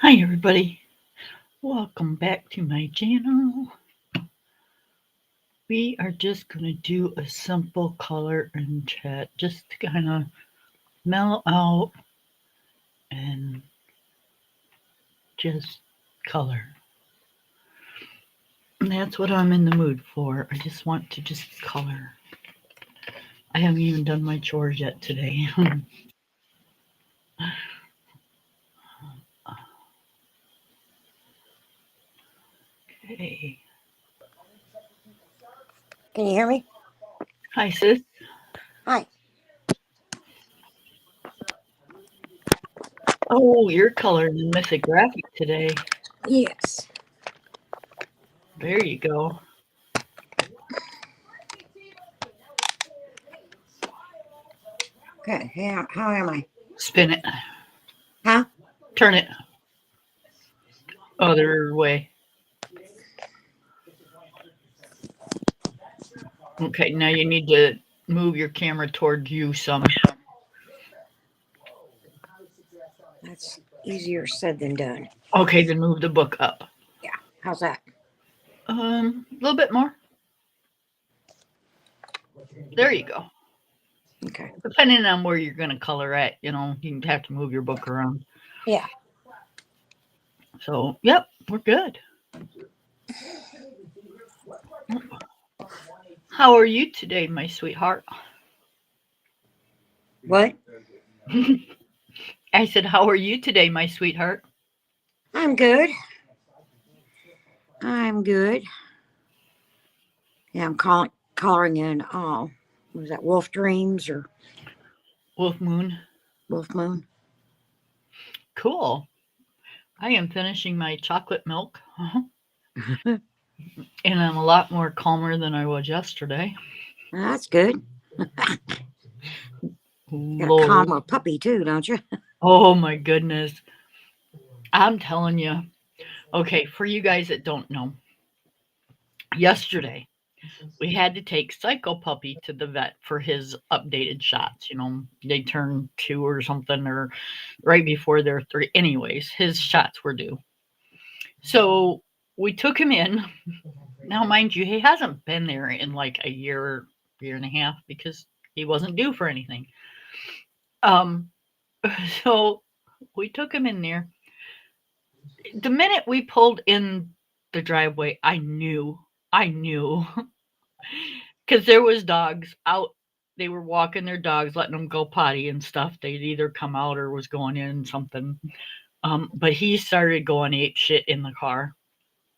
Hi everybody, welcome back to my channel. We are just going to do a simple color and chat just to kind of mellow out and just color. And that's what I'm in the mood for. I just want to just color. I haven't even done my chores yet today. Okay. Can you hear me? Hi sis. Hi. Oh, you're coloring in Mythographic today. Yes. There you go. Okay. How am I? Spin it. Huh? Turn it. Other way. Okay, now you need to move your camera toward you some. That's easier said than done. Okay, then move the book up. Yeah. How's that? A little bit more. There you go. Okay. Depending on where you're going to color at, you have to move your book around. Yeah. So, yep, we're good. How are you today, my sweetheart? What? I said, how are you today, my sweetheart? I'm good. I'm good. Yeah, I'm coloring in what was that, Wolf Dreams or Wolf Moon. Wolf Moon? Cool. I am finishing my chocolate milk, and I'm a lot more calmer than I was yesterday. That's good. Got a Lord. calmer puppy too, don't you? Oh my goodness. I'm telling you. Okay, for you guys that don't know, yesterday we had to take Psycho Puppy to the vet for his updated shots. They turn 2 or something, or right before they're 3. Anyways, his shots were due. So we took him in. Now, mind you, he hasn't been there in like a year and a half because he wasn't due for anything. Um, so we took him in there. The minute we pulled in the driveway, I knew because there was dogs out. They were walking their dogs, letting them go potty and stuff. They'd either come out or was going in something. But he started going ape shit in the car.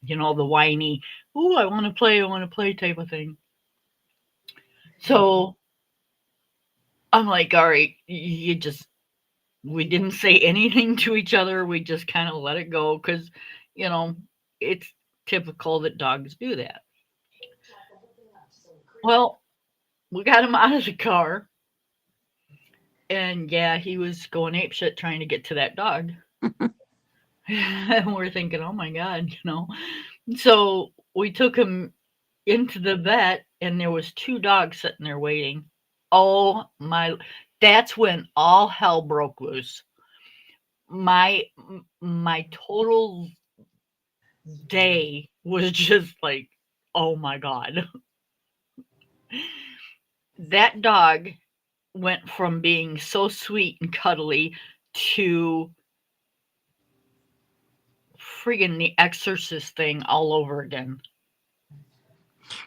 The whiny, "Ooh, I want to play" type of thing. So I'm like, all right, you just, we didn't say anything to each other. We just kind of let it go because, you know, it's typical that dogs do that. Well, we got him out of the car, and yeah, he was going ape shit trying to get to that dog. And we're thinking, oh my God. So we took him into the vet, and there was 2 dogs sitting there waiting. Oh my, that's when all hell broke loose. My total day was just like, oh my God. That dog went from being so sweet and cuddly to friggin' the exorcist thing all over again.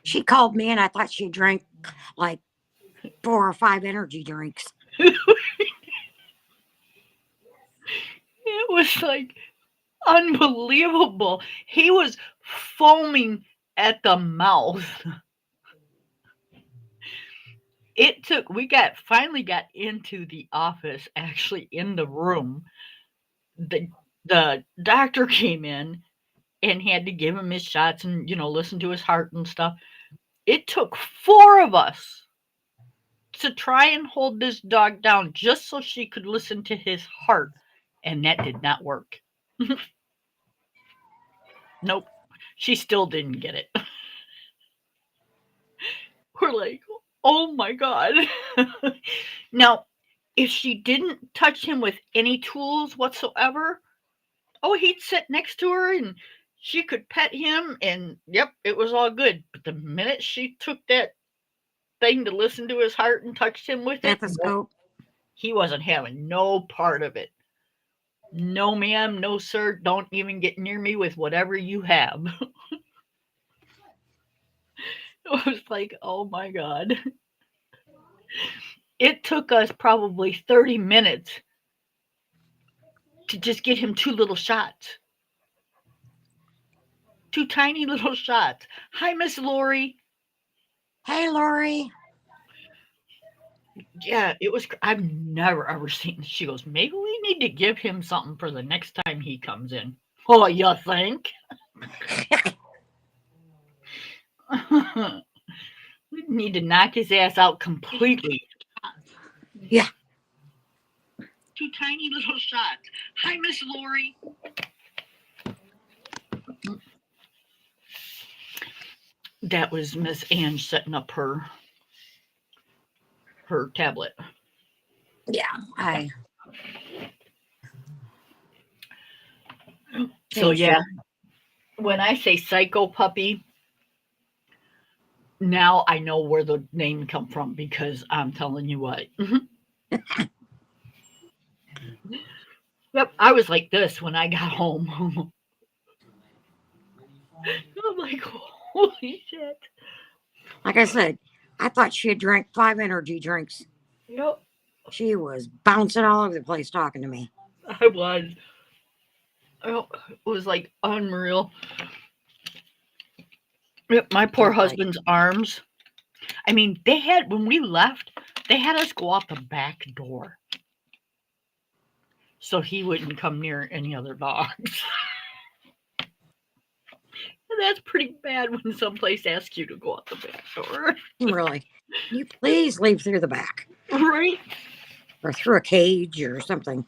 She called me and I thought she drank like 4 or 5 energy drinks. It was like unbelievable. He was foaming at the mouth. We finally got into the office, actually in the room. The doctor came in and had to give him his shots and, listen to his heart and stuff. It took 4 of us to try and hold this dog down just so she could listen to his heart, and that did not work. Nope. She still didn't get it. We're like, oh my God. Now, if she didn't touch him with any tools whatsoever, Oh, he'd sit next to her and she could pet him, and yep, it was all good. But the minute she took that thing to listen to his heart and touched him with it, nope, Stethoscope. he wasn't having no part of it. No, ma'am, no, sir, don't even get near me with whatever you have. It was like, oh my God. It took us probably 30 minutes to just get him two little shots, two tiny little shots. Hi, Miss Lori. Hey, Lori. Yeah, it was. I've never ever seen. She goes, maybe we need to give him something for the next time he comes in. Oh, you think? We need to knock his ass out completely. Yeah. Two tiny little shots. Hi, Miss Lori. That was Miss Ange setting up her tablet. Yeah. So yeah, when I say psycho puppy, now I know where the name come from because I'm telling you what. Yep, I was like this when I got home. I'm like, holy shit. Like I said, I thought she had drank 5 energy drinks. Yep, She was bouncing all over the place talking to me. I was. Oh, it was like unreal. Yep, my poor Like, husband's arms. I mean, they had when we left, they had us go out the back door so he wouldn't come near any other dogs. And that's pretty bad when someplace asks you to go out the back door. really, can you please leave through the back Right? or through a cage or something?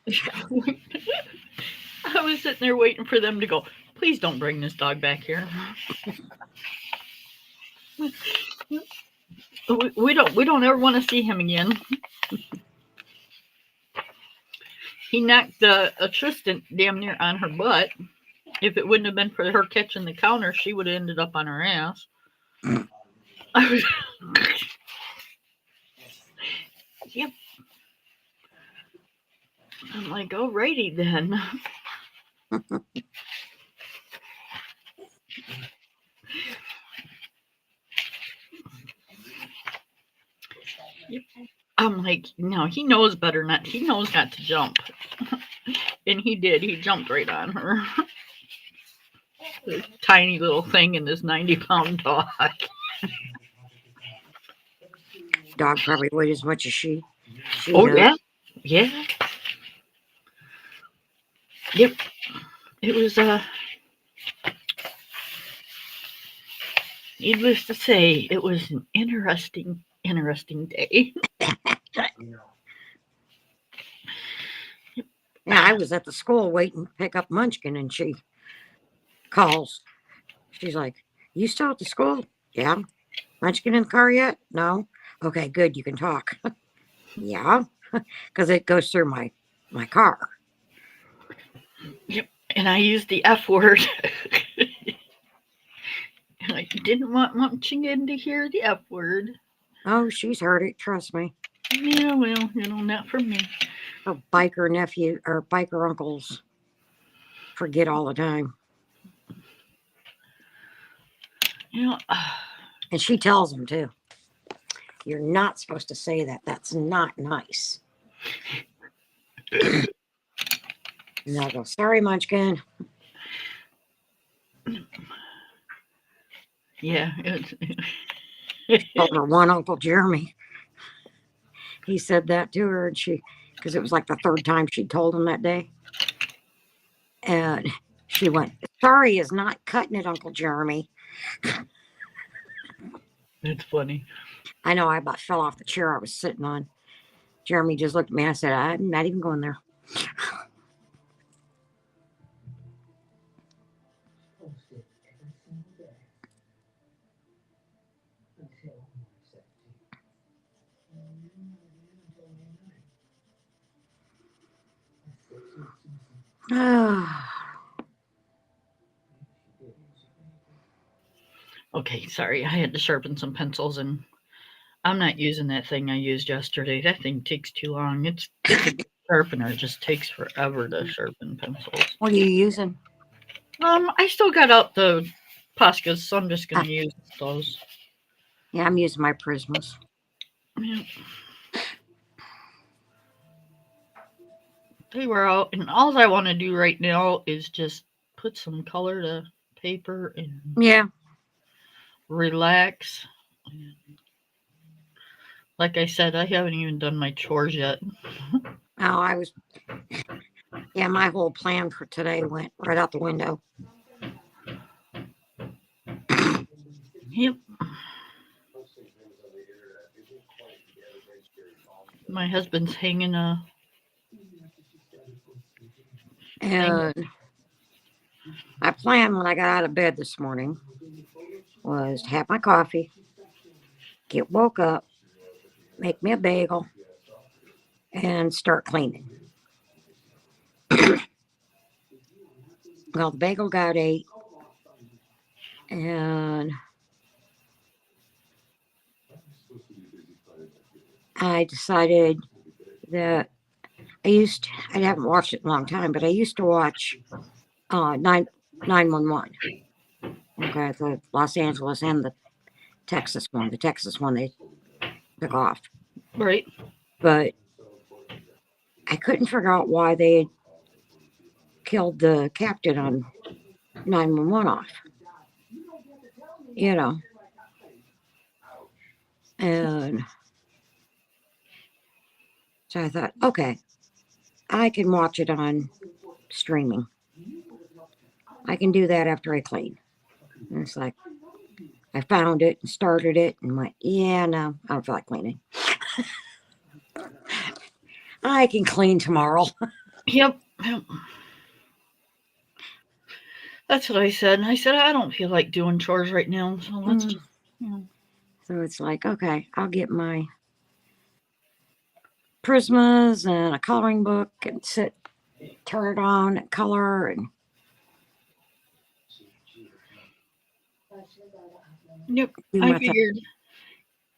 I was sitting there waiting for them to go, please don't bring this dog back here. We don't ever want to see him again. He knocked the assistant damn near on her butt. If it wouldn't have been for her catching the counter, she would have ended up on her ass. I was, yep. I'm like, alrighty then. Yep. I'm like, no, he knows better not. He knows not to jump. And he did. He jumped right on her. This tiny little thing and this 90-pound dog. Dog probably weighed as much as she Oh, does. yeah. Yeah. Yep. It was, needless to say, it was an interesting day. Yeah, I was at the school waiting to pick up Munchkin, and she calls. She's like, "You still at the school?" "Yeah." "Munchkin in the car yet?" "No." "Okay, good. You can talk." "Yeah," because it goes through my car. Yep. And I used the F word. And I didn't want Munchkin to hear the F word. Oh, she's heard it. Trust me. Yeah, well, not for me. Her biker nephew or biker uncles forget all the time, You know, and she tells them too. "You're not supposed to say that. That's not nice." And they'll go, "Sorry, Munchkin." yeah. Told her one Uncle Jeremy. He said that to her, and because it was like the third time she told him that day. And she went, "Sorry is not cutting it, Uncle Jeremy." It's funny. I know, I about fell off the chair I was sitting on. Jeremy just looked at me and I said, "I'm not even going there." Okay, sorry. I had to sharpen some pencils and I'm not using that thing I used yesterday. That thing takes too long. It's a good sharpener. It just takes forever to sharpen pencils. What are you using? I still got out the Poscas, so I'm just Ah, gonna use those. yeah, I'm using my Prismas. Yeah, they were out, and all I want to do right now is just put some color to paper and Yeah. relax. Like I said, I haven't even done my chores yet. Oh, yeah, my whole plan for today went right out the window. Yep. My husband's hanging a thing. And my plan when I got out of bed this morning was to have my coffee, get woke up, make me a bagel, and start cleaning. Well, the bagel got ate, and I decided that I haven't watched it in a long time, but I used to watch 911. Okay, the Los Angeles and the Texas one. The Texas one they took off. Right. But I couldn't figure out why they had killed the captain on 911 off. You know, and so I thought, okay, I can watch it on streaming. I can do that after I clean. And it's like, I found it and started it and went, yeah, no, I don't feel like cleaning. I can clean tomorrow. Yep. Yep. That's what I said. And I said I don't feel like doing chores right now, so let's Mm. just, you know. So it's like, okay, I'll get my Prismas and a coloring book and turn it on and color and Yep. do I my thing. figured,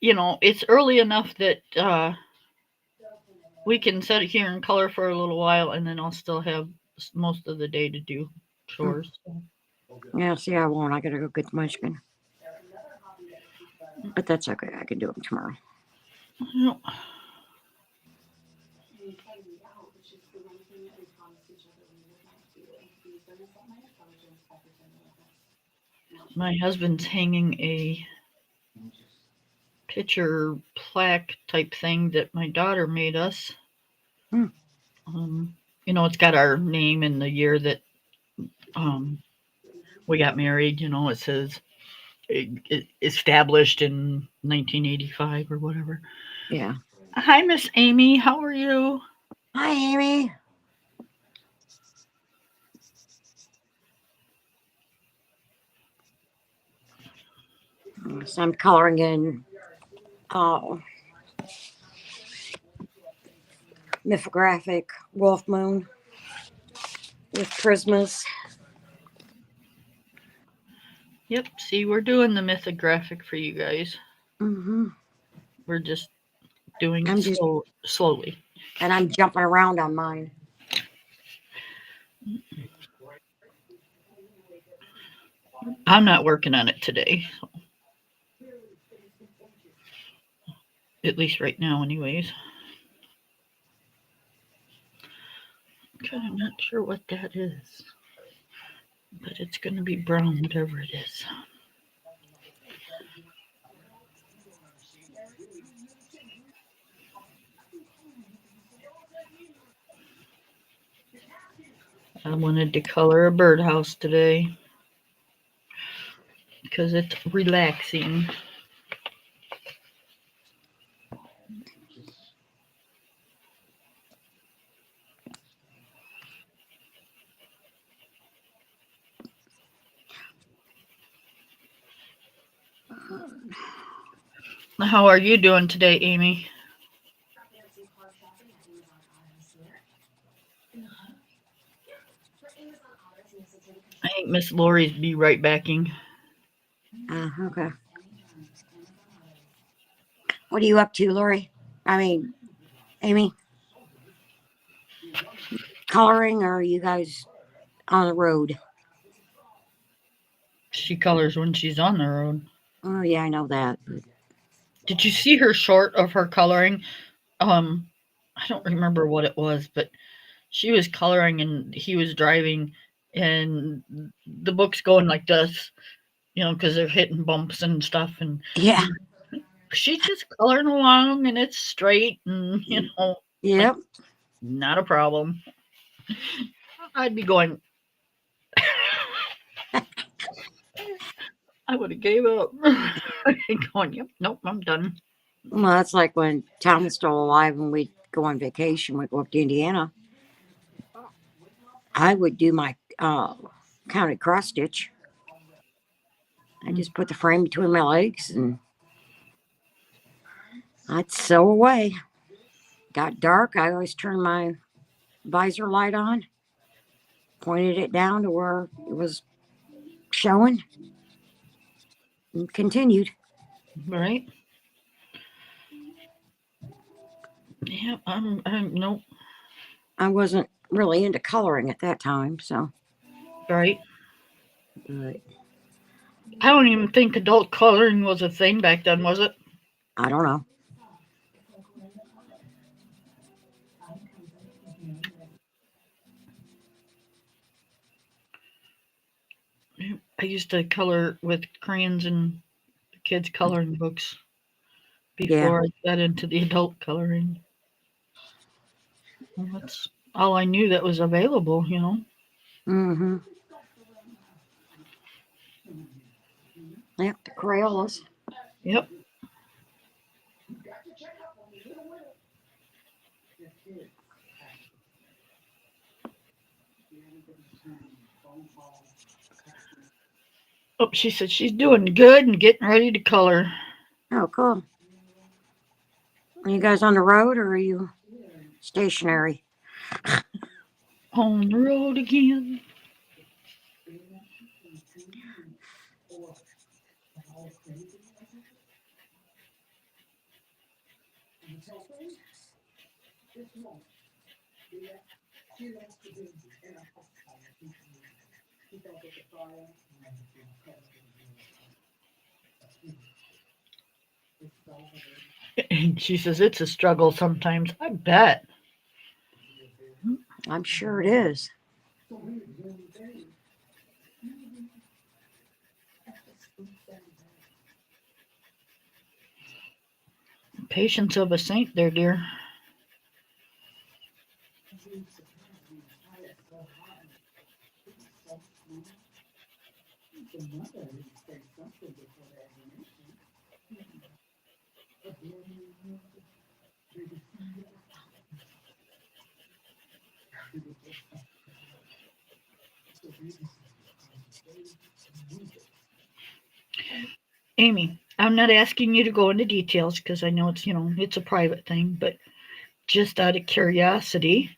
it's early enough that we can sit here and color for a little while, and then I'll still have most of the day to do chores. Yeah, see, I won't. I gotta go get the munchkin. But that's okay. I can do them tomorrow. Yep. My husband's hanging a picture plaque type thing that my daughter made us. Hmm. It's got our name and the year that um, we got married. It says established in 1985 or whatever. Yeah. Hi, Miss Amy. How are you? Hi, Amy. So I'm coloring in mythographic Wolf Moon with Prismas. Yep. See, we're doing the mythographic for you guys. Mm-hmm. We're just doing I'm it just slowly. and I'm jumping around on mine. I'm not working on it today, at least right now, anyways. Okay, I'm not sure what that is, but it's going to be brown, whatever it is. I wanted to color a birdhouse today because it's relaxing. How are you doing today, Amy? I think Miss Lori's be right backing. Okay. What are you up to, Lori? I mean, Amy, coloring, or are you guys on the road? She colors when she's on the road. Oh, yeah, I know that. But Did you see her short of her coloring? Um, I don't remember what it was, but she was coloring and he was driving, and the book's going like this, because they're hitting bumps and stuff, and yeah, she's just coloring along, and it's straight, and like yep. not a problem. I'd be going. I would have gave up. Going, yep, nope, I'm done. Well, that's like when Tom was still alive and we'd go on vacation. We'd go up to Indiana. I would do my counted cross stitch. I just put the frame between my legs and I'd sew away. Got dark. I always turned my visor light on, pointed it down to where it was showing, and continued. Right? Yeah, I'm nope. I wasn't really into coloring at that time, so. Right. But I don't even think adult coloring was a thing back then, was it? I don't know. I used to color with crayons in the kids' coloring books Yeah. before I got into the adult coloring. Well, that's all I knew that was available. Mm-hmm. Yep, the Crayolas. Yep. Oh, she said she's doing good and getting ready to color. Oh, cool. Are you guys on the road or are you stationary? On the road again. And she says it's a struggle sometimes. I bet. I'm sure it is. Patience of a saint there, dear. Amy, I'm not asking you to go into details because I know it's a private thing, but just out of curiosity,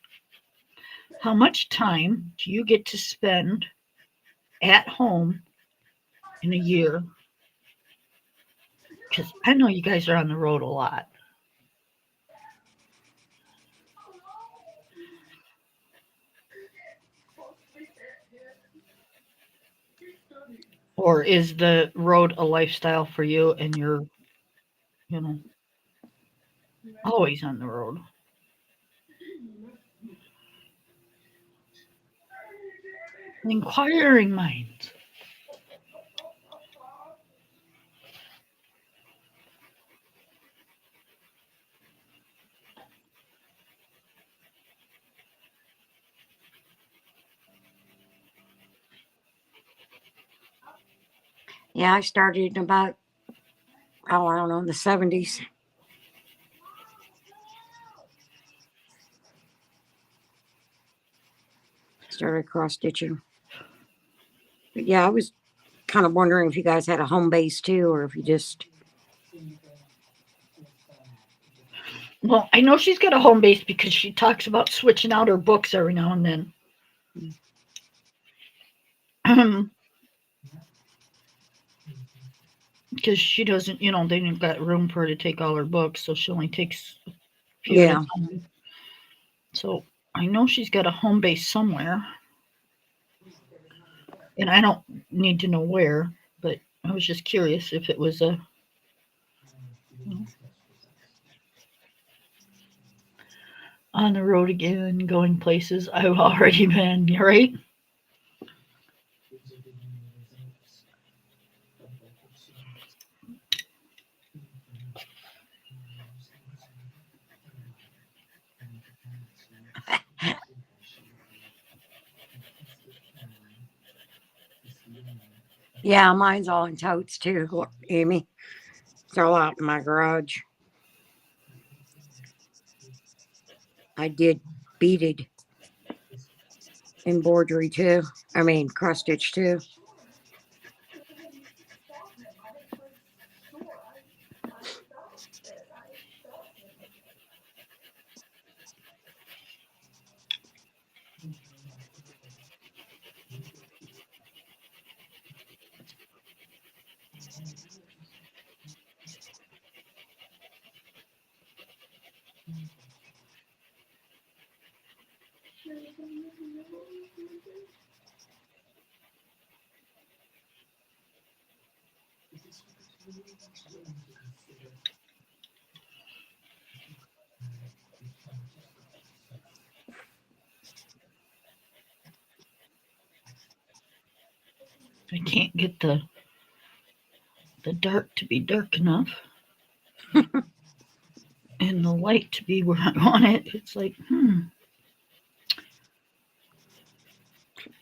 how much time do you get to spend at home in a year? Because I know you guys are on the road a lot. Or is the road a lifestyle for you and you're, you know, always on the road? Inquiring minds. Yeah, I started in about, oh, I don't know, in the 70s. Started cross stitching. But yeah, I was kind of wondering if you guys had a home base too, or if you just. Well, I know she's got a home base because she talks about switching out her books every now and then. because she doesn't, they didn't got room for her to take all her books, so she only takes a few at Yeah. a time. So I know she's got a home base somewhere, and I don't need to know where, but I was just curious if it was you know, on the road again, going places I've already been, right? Yeah, mine's all in totes too, Amy. It's all out in my garage. I did beaded embroidery too. I mean, cross stitch too. I can't get the dark to be dark enough and the light to be where I want it. It's like,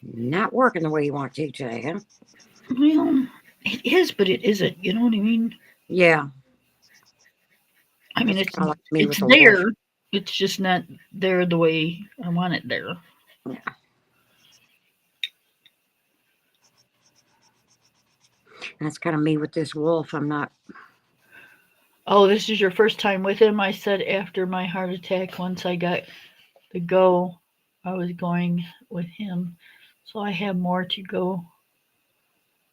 Not working the way you want to today, huh? well, it is, but it isn't. You know what I mean? Yeah, I mean, that's it's kind of like me with it's the wolf. there. It's just not there the way I want it there. Yeah, and that's kind of me with this wolf. I'm not. Oh, this is your first time with him? I said after my heart attack, once I got the go, I was going with him. So I have more to go,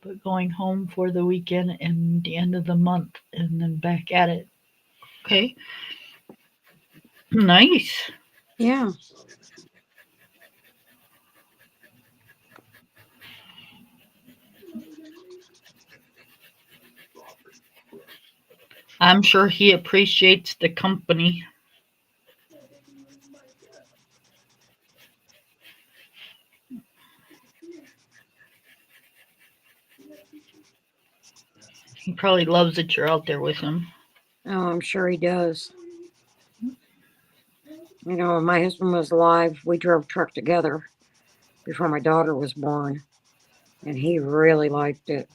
but going home for the weekend and the end of the month and then back at it. Okay. Nice. Yeah, I'm sure he appreciates the company. He probably loves that you're out there with him. oh, I'm sure he does. You know, when my husband was alive, we drove truck together before my daughter was born, and he really liked it.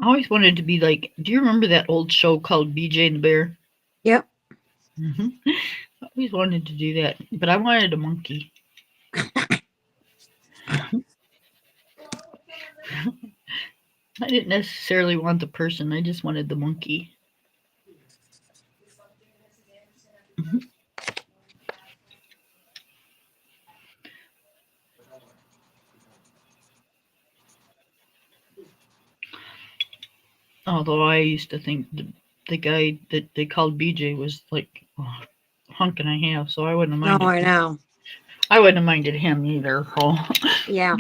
I always wanted to be like, do you remember that old show called BJ and the Bear? Yep. I always wanted to do that, but I wanted a monkey. I didn't necessarily want the person, I just wanted the monkey. Mhm. Although I used to think the guy that they called BJ was like a hunk and a half, so I wouldn't have No, minded. I know. I wouldn't have minded him either. So. Yeah.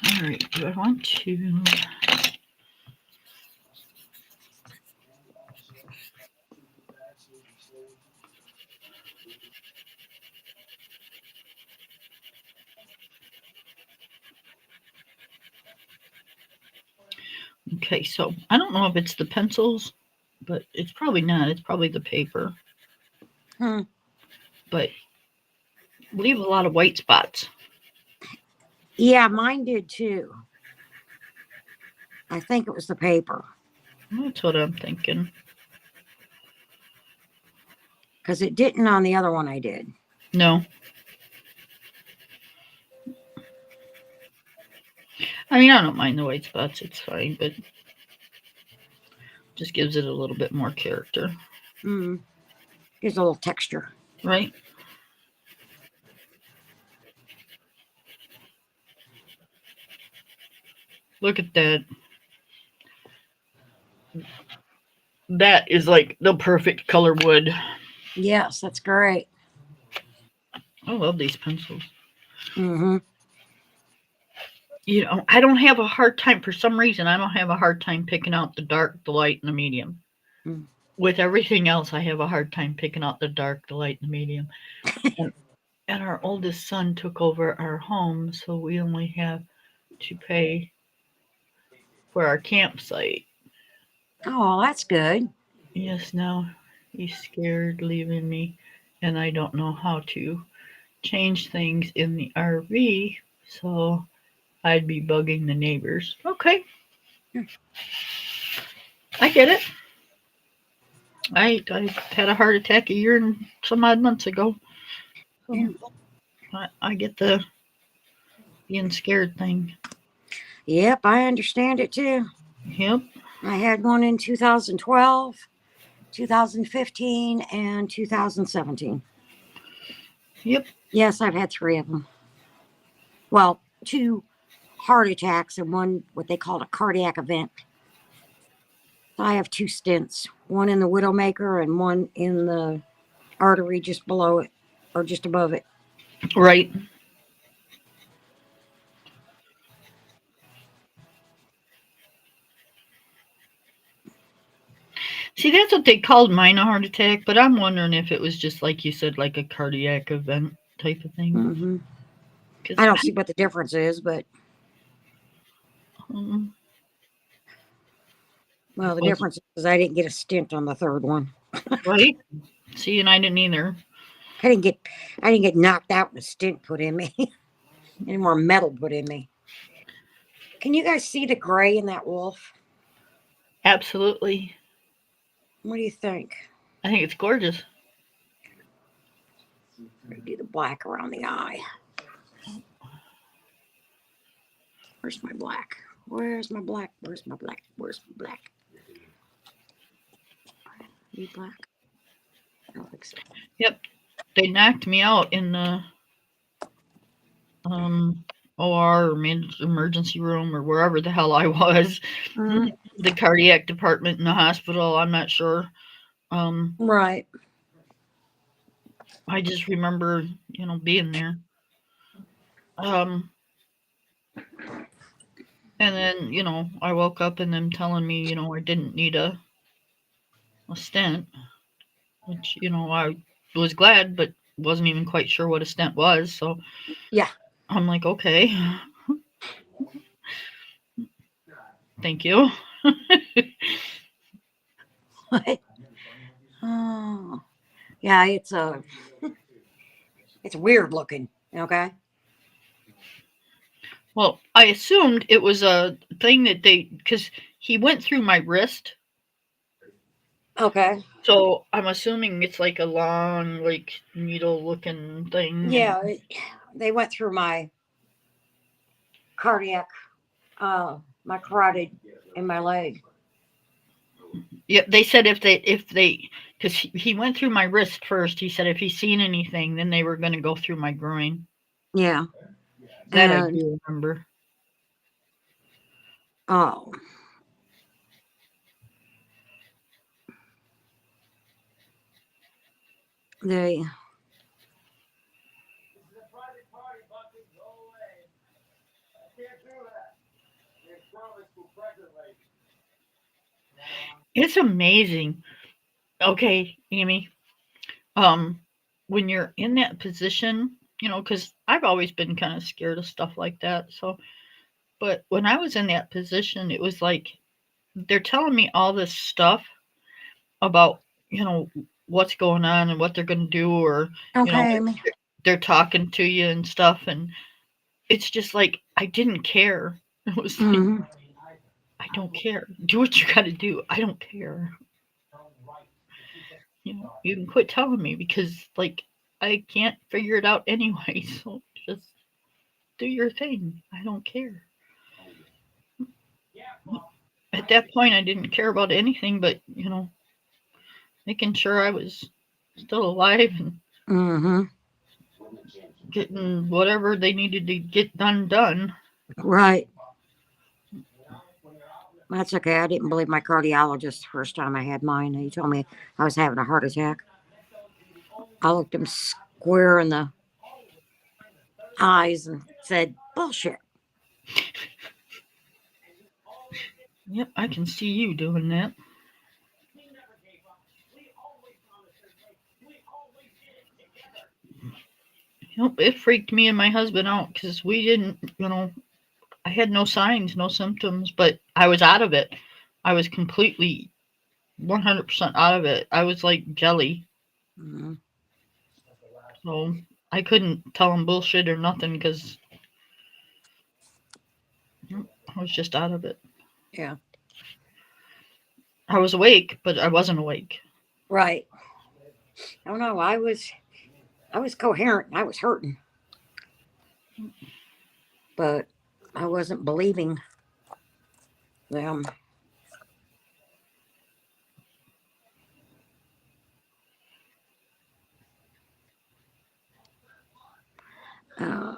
All right, do I want to? Okay, so I don't know if it's the pencils, but it's probably not. It's probably the paper. Hmm. But leave a lot of white spots. Yeah, mine did too. I think it was the paper That's what I'm thinking. because it didn't on the other one I did. No. I mean, I don't mind the white spots. It's fine, but just gives it a little bit more character, Mm. Gives a little texture. right? Look at that. That is like the perfect color wood. Yes, that's great. I love these pencils. Mm-hmm. I don't have a hard time, for some reason, I don't have a hard time picking out the dark, the light, and the medium. Mm. With everything else, I have a hard time picking out the dark, the light, and the medium. And, and our oldest son took over our home, so we only have to pay for our campsite. Oh, that's good. Yes, now he's scared leaving me, and I don't know how to change things in the RV, so I'd be bugging the neighbors. Okay, I get it. I had a heart attack a year and some odd months ago. Yeah. So I get the being scared thing. Yep, I understand it too. Yep. I had one in 2012, 2015, and 2017. Yep. Yes, I've had 3 of them. Well, 2 heart attacks and one what they called a cardiac event. So I have 2 stents, one in the widowmaker and one in the artery just below it or just above it. Right. See, that's what they called mine, a heart attack, but I'm wondering if it was just like you said, like a cardiac event type of thing. Mm-hmm. 'Cause I don't see what the difference is, but um, well, the was- difference is I didn't get a stent on the 3rd one. right. See, and I didn't either. I didn't get knocked out and a stent put in me. Any more metal put in me. Can you guys see the gray in that wolf? Absolutely. What do you think? I think it's gorgeous. Do the black around the eye. Where's my black? Where's my black? Where's my black? Where's my black? You black? I don't think so. Yep. They knocked me out in the OR or emergency room or wherever the hell I was. Mhm. The cardiac department in the hospital. I'm not sure. Right. I just remember, being there. And then, I woke up and them telling me, I didn't need a stent, which, I was glad, but wasn't even quite sure what a stent was. So Yeah. I'm like, okay, thank you. What? Oh. Yeah, it's it's weird looking. Okay. Well, I assumed it was a thing that because he went through my wrist. Okay. So I'm assuming it's like a long, like needle looking thing. Yeah, they went through my cardiac, my carotid in my leg. Yeah, they said if they, because he went through my wrist first. He said if he seen anything, then they were going to go through my groin. Yeah. That I And do remember. oh, they It's amazing. Okay, Amy. When you're in that position, because I've always been kind of scared of stuff like that. So, but when I was in that position, it was like they're telling me all this stuff about what's going on and what they're going to do, or okay. they're talking to you and stuff, and it's just like I didn't care. It was like Mm-hmm. I don't care. Do what you got to do. I don't care. You can quit telling me because like I can't figure it out anyway. So just do your thing. I don't care. At that point, I didn't care about anything but, making sure I was still alive and Mm-hmm. getting whatever they needed to get done. Right. That's okay. I didn't believe my cardiologist the first time I had mine. He told me I was having a heart attack. I looked him square in the eyes and said, bullshit. Yep, I can see you doing that. Yep, it freaked me and my husband out because we didn't, I had no signs, no symptoms, but I was out of it. I was completely 100% out of it. I was like jelly. Mm-hmm. So I couldn't tell him bullshit or nothing because I was just out of it. Yeah. I was awake, but I wasn't awake. Right. I don't know. I was coherent. I was hurting, but I wasn't believing them. Uh,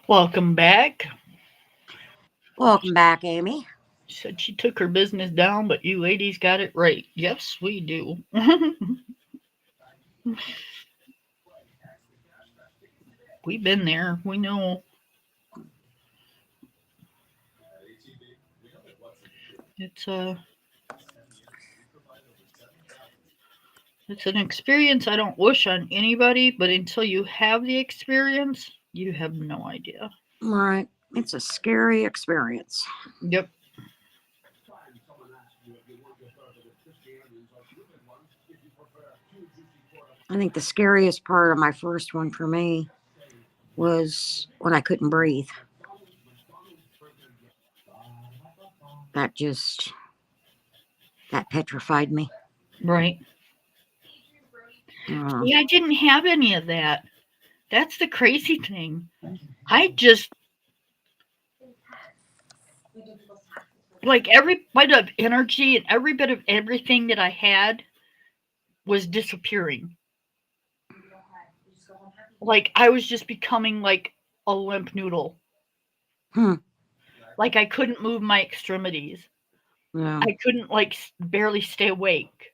Welcome back. welcome back, Amy. She said she took her business down, but you ladies got it right. Yes, we do. We've been there. We know. It's a it's an experience I don't wish on anybody, but until you have the experience, you have no idea. Right. It's a scary experience. Yep. I think the scariest part of my first one for me was when I couldn't breathe. That just that petrified me. Right. Uh, See, I didn't have any of that. That's the crazy thing. I just like every bit of energy and every bit of everything that I had was disappearing. Like I was just becoming like a limp noodle. hmm, Like I couldn't move my extremities. yeah, I couldn't like barely stay awake.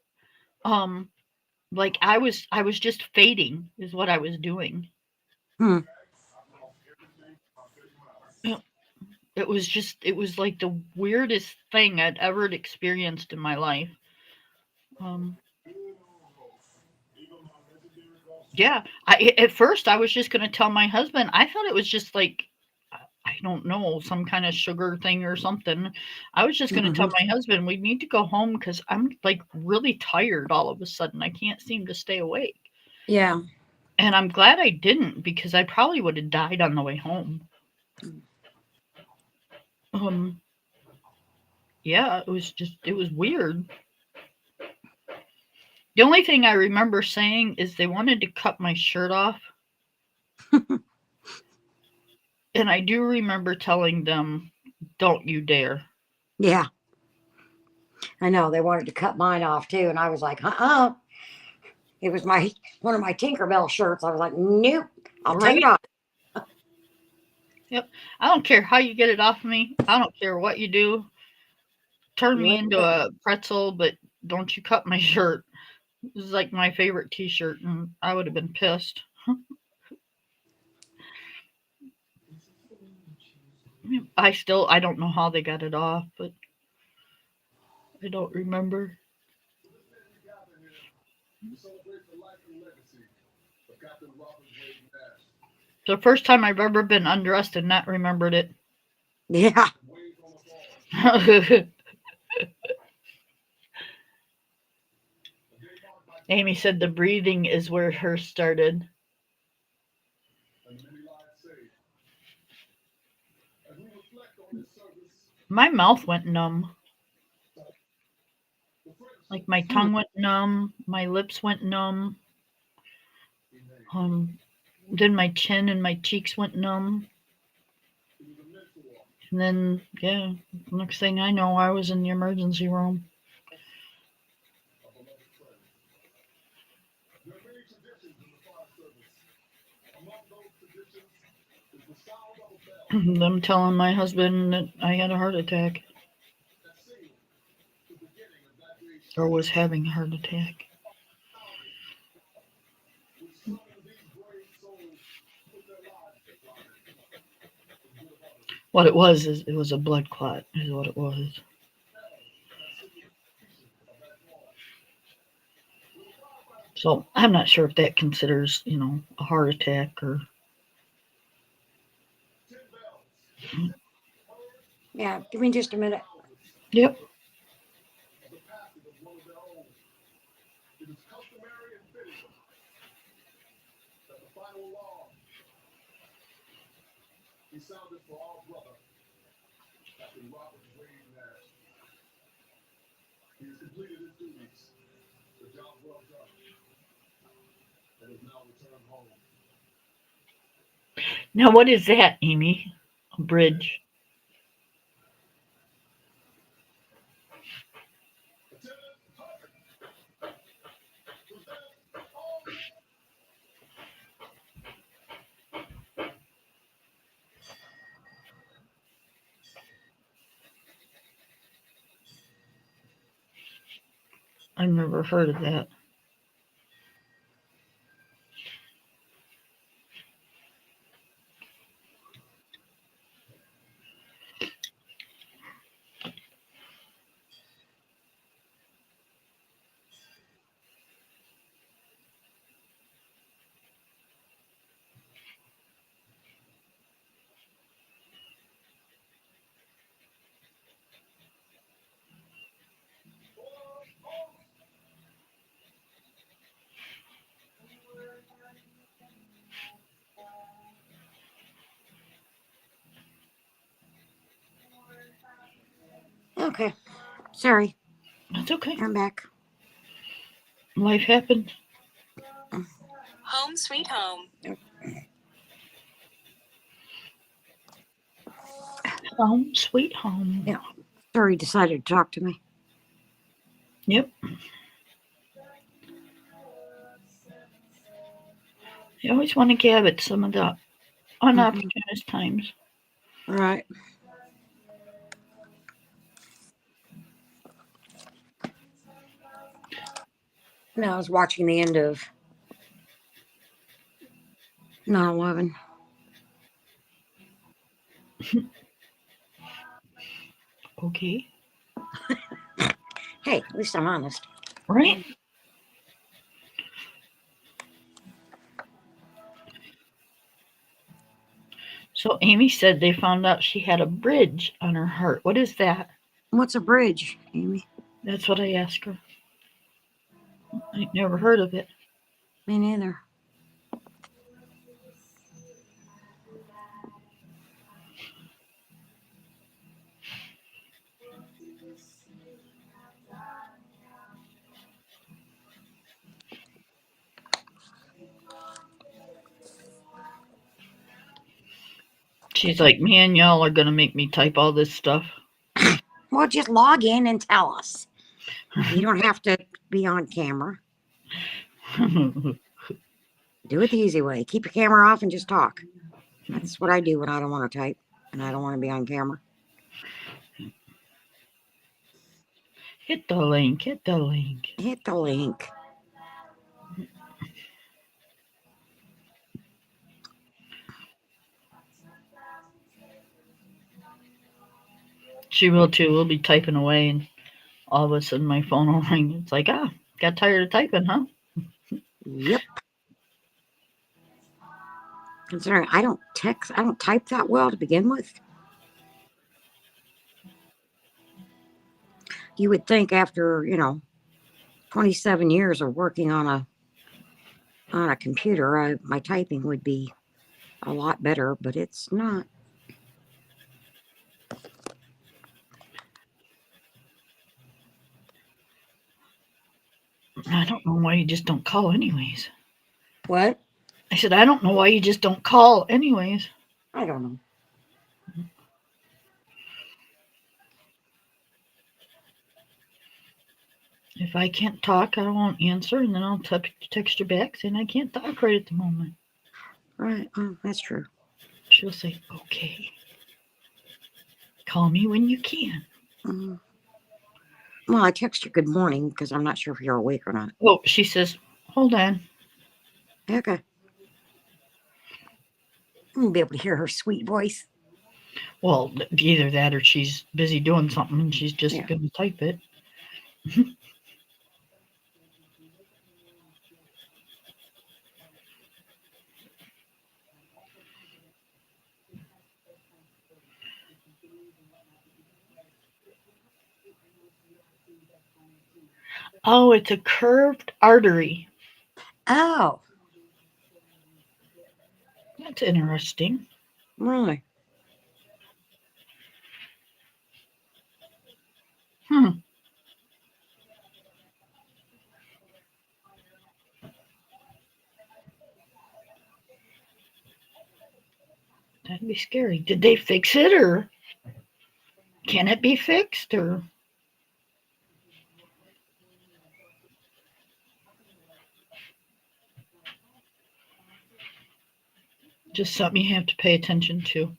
Um like I was just fading is what I was doing. hmm, It was like the weirdest thing I'd ever experienced in my life. Um yeah, at first I was just going to tell my husband. I thought it was just like I don't know, some kind of sugar thing or something. I was just going to tell hmm, my husband we need to go home cuz I'm like really tired all of a sudden. I can't seem to stay awake. yeah, And I'm glad I didn't because I probably would have died on the way home. Um yeah, it was weird. The only thing I remember saying is they wanted to cut my shirt off, and I do remember telling them, "Don't you dare." yeah. I know they wanted to cut mine off too, and I was like, uh-uh. It was my one of my Tinkerbell shirts. I was like, nope, I'll take it Right? off. Yep. I don't care how you get it off of me. I don't care what you do. Turn You me ain't into getting a pretzel, but don't you cut my shirt. This is like my favorite T-shirt, and I would have been pissed. I don't know how they got it off, but I don't remember. The first time I've ever been undressed and not remembered it. Yeah. Amy said the breathing is where hers started. My mouth went numb. Like my tongue went numb, my lips went numb. Um, then my chin and my cheeks went numb. And then, yeah, next thing I know, I was in the emergency room. Them telling my husband that I had a heart attack or was having a heart attack. What it was is it was a blood clot, is what it was. So I'm not sure if that considers, a heart attack or. Yeah, give me just a minute. Yep. Now, what is that, Amy? A bridge. I've never heard of that. Okay. Sorry. That's okay. I'm back. Life happened. Home sweet home. Home, sweet home. Yeah. Sorry, decided to talk to me. Yep. You always want to gab at some of the unopportunist times. Right. No, I was watching the end of 9/11. Okay. Hey, at least I'm honest. Right? So Amy said they found out she had a bridge on her heart. What is that? What's a bridge, Amy? That's what I asked her. I never heard of it. Me neither. She's like, man, y'all are going to make me type all this stuff. Well, just log in and tell us. You don't have to be on camera. Do it the easy way. Keep your camera off and just talk. That's what I do when I don't want to type and I don't want to be on camera. Hit the link. Hit the link. Hit the link. She will too. We'll be typing away and all of a sudden my phone will ring. It's like, got tired of typing, huh? Yep. Considering I don't type that well to begin with. You would think after, 27 years of working on a computer, my typing would be a lot better, but it's not. I don't know why you just don't call anyways. What? I said, I don't know why you just don't call anyways. I don't know. If I can't talk, I won't answer, and then I'll text her back saying I can't talk right at the moment. Right. Oh, that's true. She'll say, okay. Call me when you can. Mm. Well, I text you good morning because I'm not sure if you're awake or not. Oh, she says, hold on. Okay. I'm gonna be able to hear her sweet voice. Well, either that or she's busy doing something and she's just Yeah. going to type it. Oh, it's a curved artery. Oh, That's interesting. really? Hmm. That'd be scary. Did they fix it or can it be fixed or just something you have to pay attention to?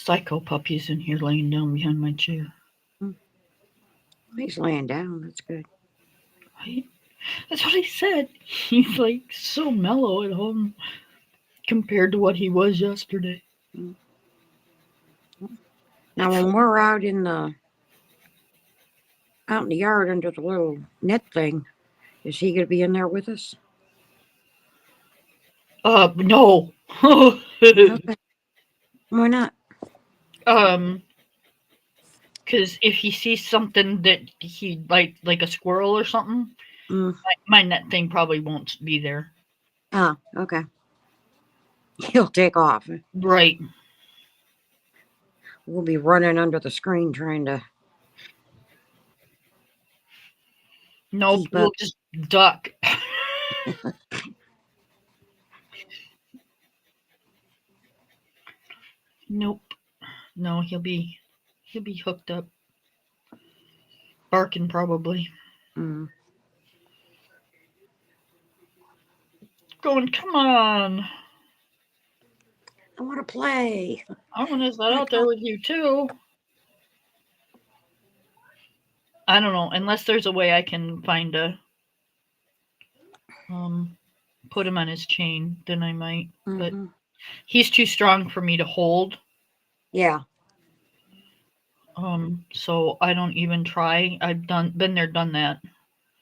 Psycho puppy's in here laying down behind my chair. He's laying down. That's good. Right? That's what I said. He's like so mellow at home compared to what he was yesterday. Now, when we're out in the yard under the little net thing, is he gonna be in there with us? No. Okay. Why not? um, because if he sees something that he like a squirrel or something, Mm. my net thing probably won't be there. Ah, okay. He'll take off. Right. We'll be running under the screen trying to Nope. keep We'll up. just duck. Nope. No, he'll be hooked up, barking probably. Mm. Going, come on. I want to play. I want to sit out there with you too. I don't know, unless there's a way I can find a put him on his chain, then I might. But Mhm. he's too strong for me to hold. Yeah. So I don't even try. I've been there, done that,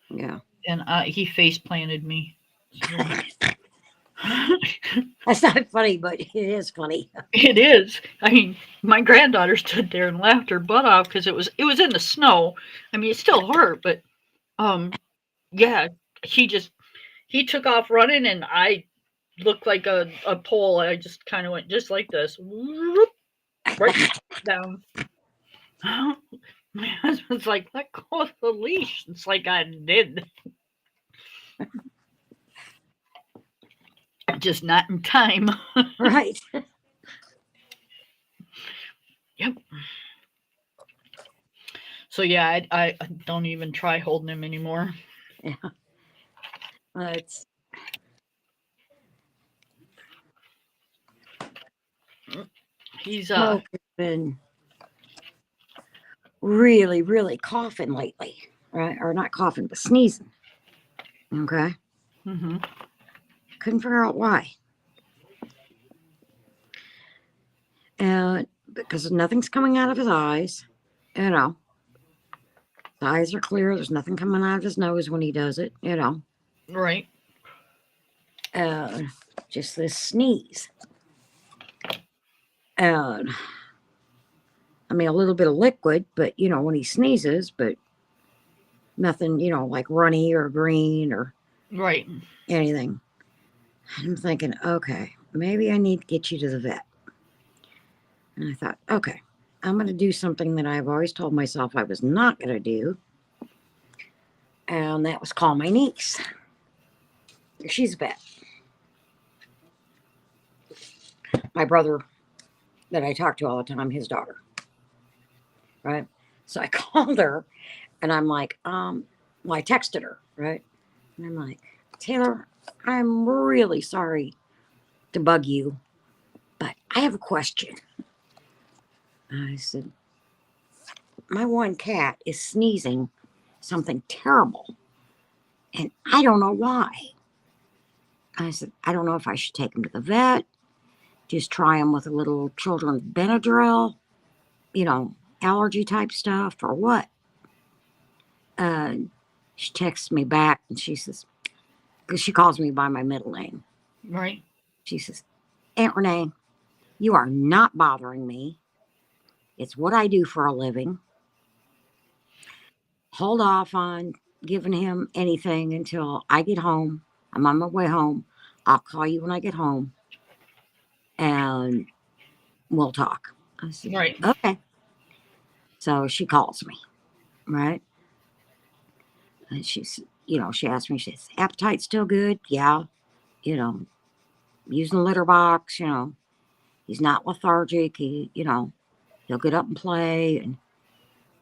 Yeah. and he face planted me. So. That's not funny, but it is funny. It is. I mean, my granddaughter stood there and laughed her butt off because it was in the snow. I mean, it still hurt, but yeah, he took off running, and I looked like a pole. I just kind of went just like this, whoop, right down. My husband's like, let go of the leash. It's like I did, just not in time. Right. Yep. So yeah, I don't even try holding him anymore. Yeah. It's He's Smoke has been really, really coughing lately. Right? Or not coughing, but sneezing. Okay. mhm. Couldn't figure out why. And because nothing's coming out of his eyes, you know. The eyes are clear. There's nothing coming out of his nose when he does it, you know. Right. Just this sneeze. And I mean, a little bit of liquid, but when he sneezes, but nothing, like runny or green or Right. anything. I'm thinking, okay, maybe I need to get you to the vet. And I thought, okay, I'm going to do something that I've always told myself I was not going to do. And that was call my niece. She's a vet. My brother that I talk to all the time, his daughter. Right. So I called her and I'm like, well, I texted her, right? And I'm like, Taylor, I'm really sorry to bug you, but I have a question. I said, my one cat is sneezing something terrible, and I don't know why. I said, I don't know if I should take him to the vet, just try him with a little children's Benadryl, allergy type stuff, or what. She texts me back and she says, because she calls me by my middle name. Right. She says, Aunt Renee, you are not bothering me. It's what I do for a living. Hold off on giving him anything until I get home. I'm on my way home. I'll call you when I get home and we'll talk. I said, Right. okay. So she calls me, right? And she's, she asked me, she says, appetite still good? Yeah. Using the litter box, he's not lethargic. He'll get up and play and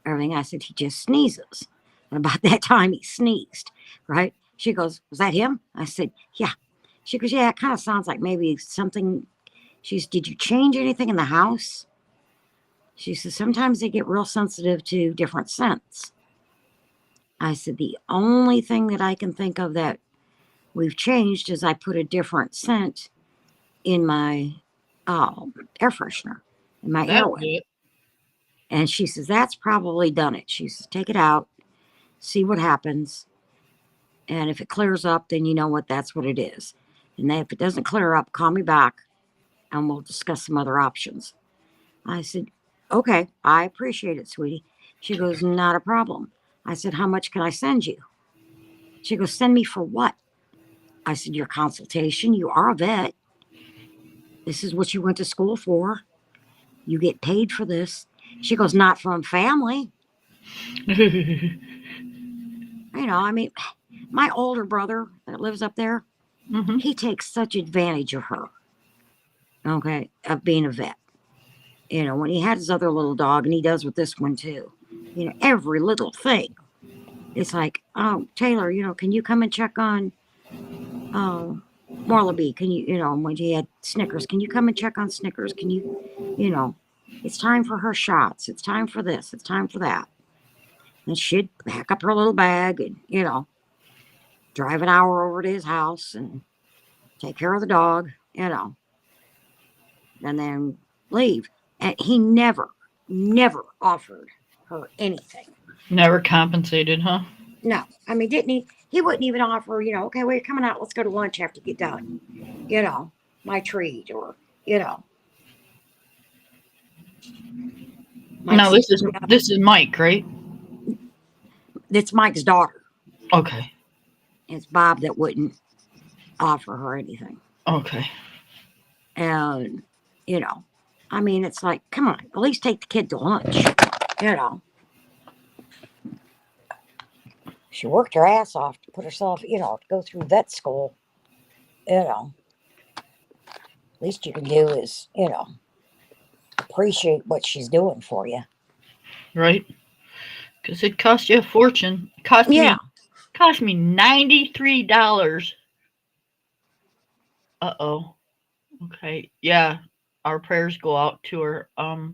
everything. I said, he just sneezes. And about that time he sneezed, right? She goes, was that him? I said, yeah. She goes, yeah, it kind of sounds like maybe something. She says, did you change anything in the house? She says, sometimes they get real sensitive to different scents. I said, the only thing that I can think of that we've changed is I put a different scent in my air freshener, in my That'll airway. do it. And she says, that's probably done it. She says, take it out, see what happens. And if it clears up, then you know that's what it is. And then if it doesn't clear up, call me back and we'll discuss some other options. I said, okay, I appreciate it, sweetie. She goes, not a problem. I said, how much can I send you? She goes, send me for what? I said, your consultation. You are a vet. This is what you went to school for. You get paid for this. She goes, not from family. I mean, my older brother that lives up there, Hmm. he takes such advantage of her, okay, of being a vet. When he had his other little dog, and he does with this one too, every little thing. It's like, oh, Taylor, can you come and check on Wallaby? Can you, when he had Snickers, can you come and check on Snickers? Can you, it's time for her shots. It's time for this. It's time for that. And she'd pack up her little bag and, drive an hour over to his house and take care of the dog, and then leave. And he never offered her anything. Never compensated, huh? No, I mean, didn't he? He wouldn't even offer, okay, well, you're coming out. Let's go to lunch after you get done. My treat or, No, this is Mike, right? It's Mike's daughter. Okay. It's Bob that wouldn't offer her anything. Okay. And, I mean, it's like, come on, at least take the kid to lunch, She worked her ass off to put herself, to go through vet school, Least you can do is, appreciate what she's doing for you. Right. Because it cost you a fortune. Cost me $93. Uh-oh. Okay. Yeah. Our prayers go out to her. Oh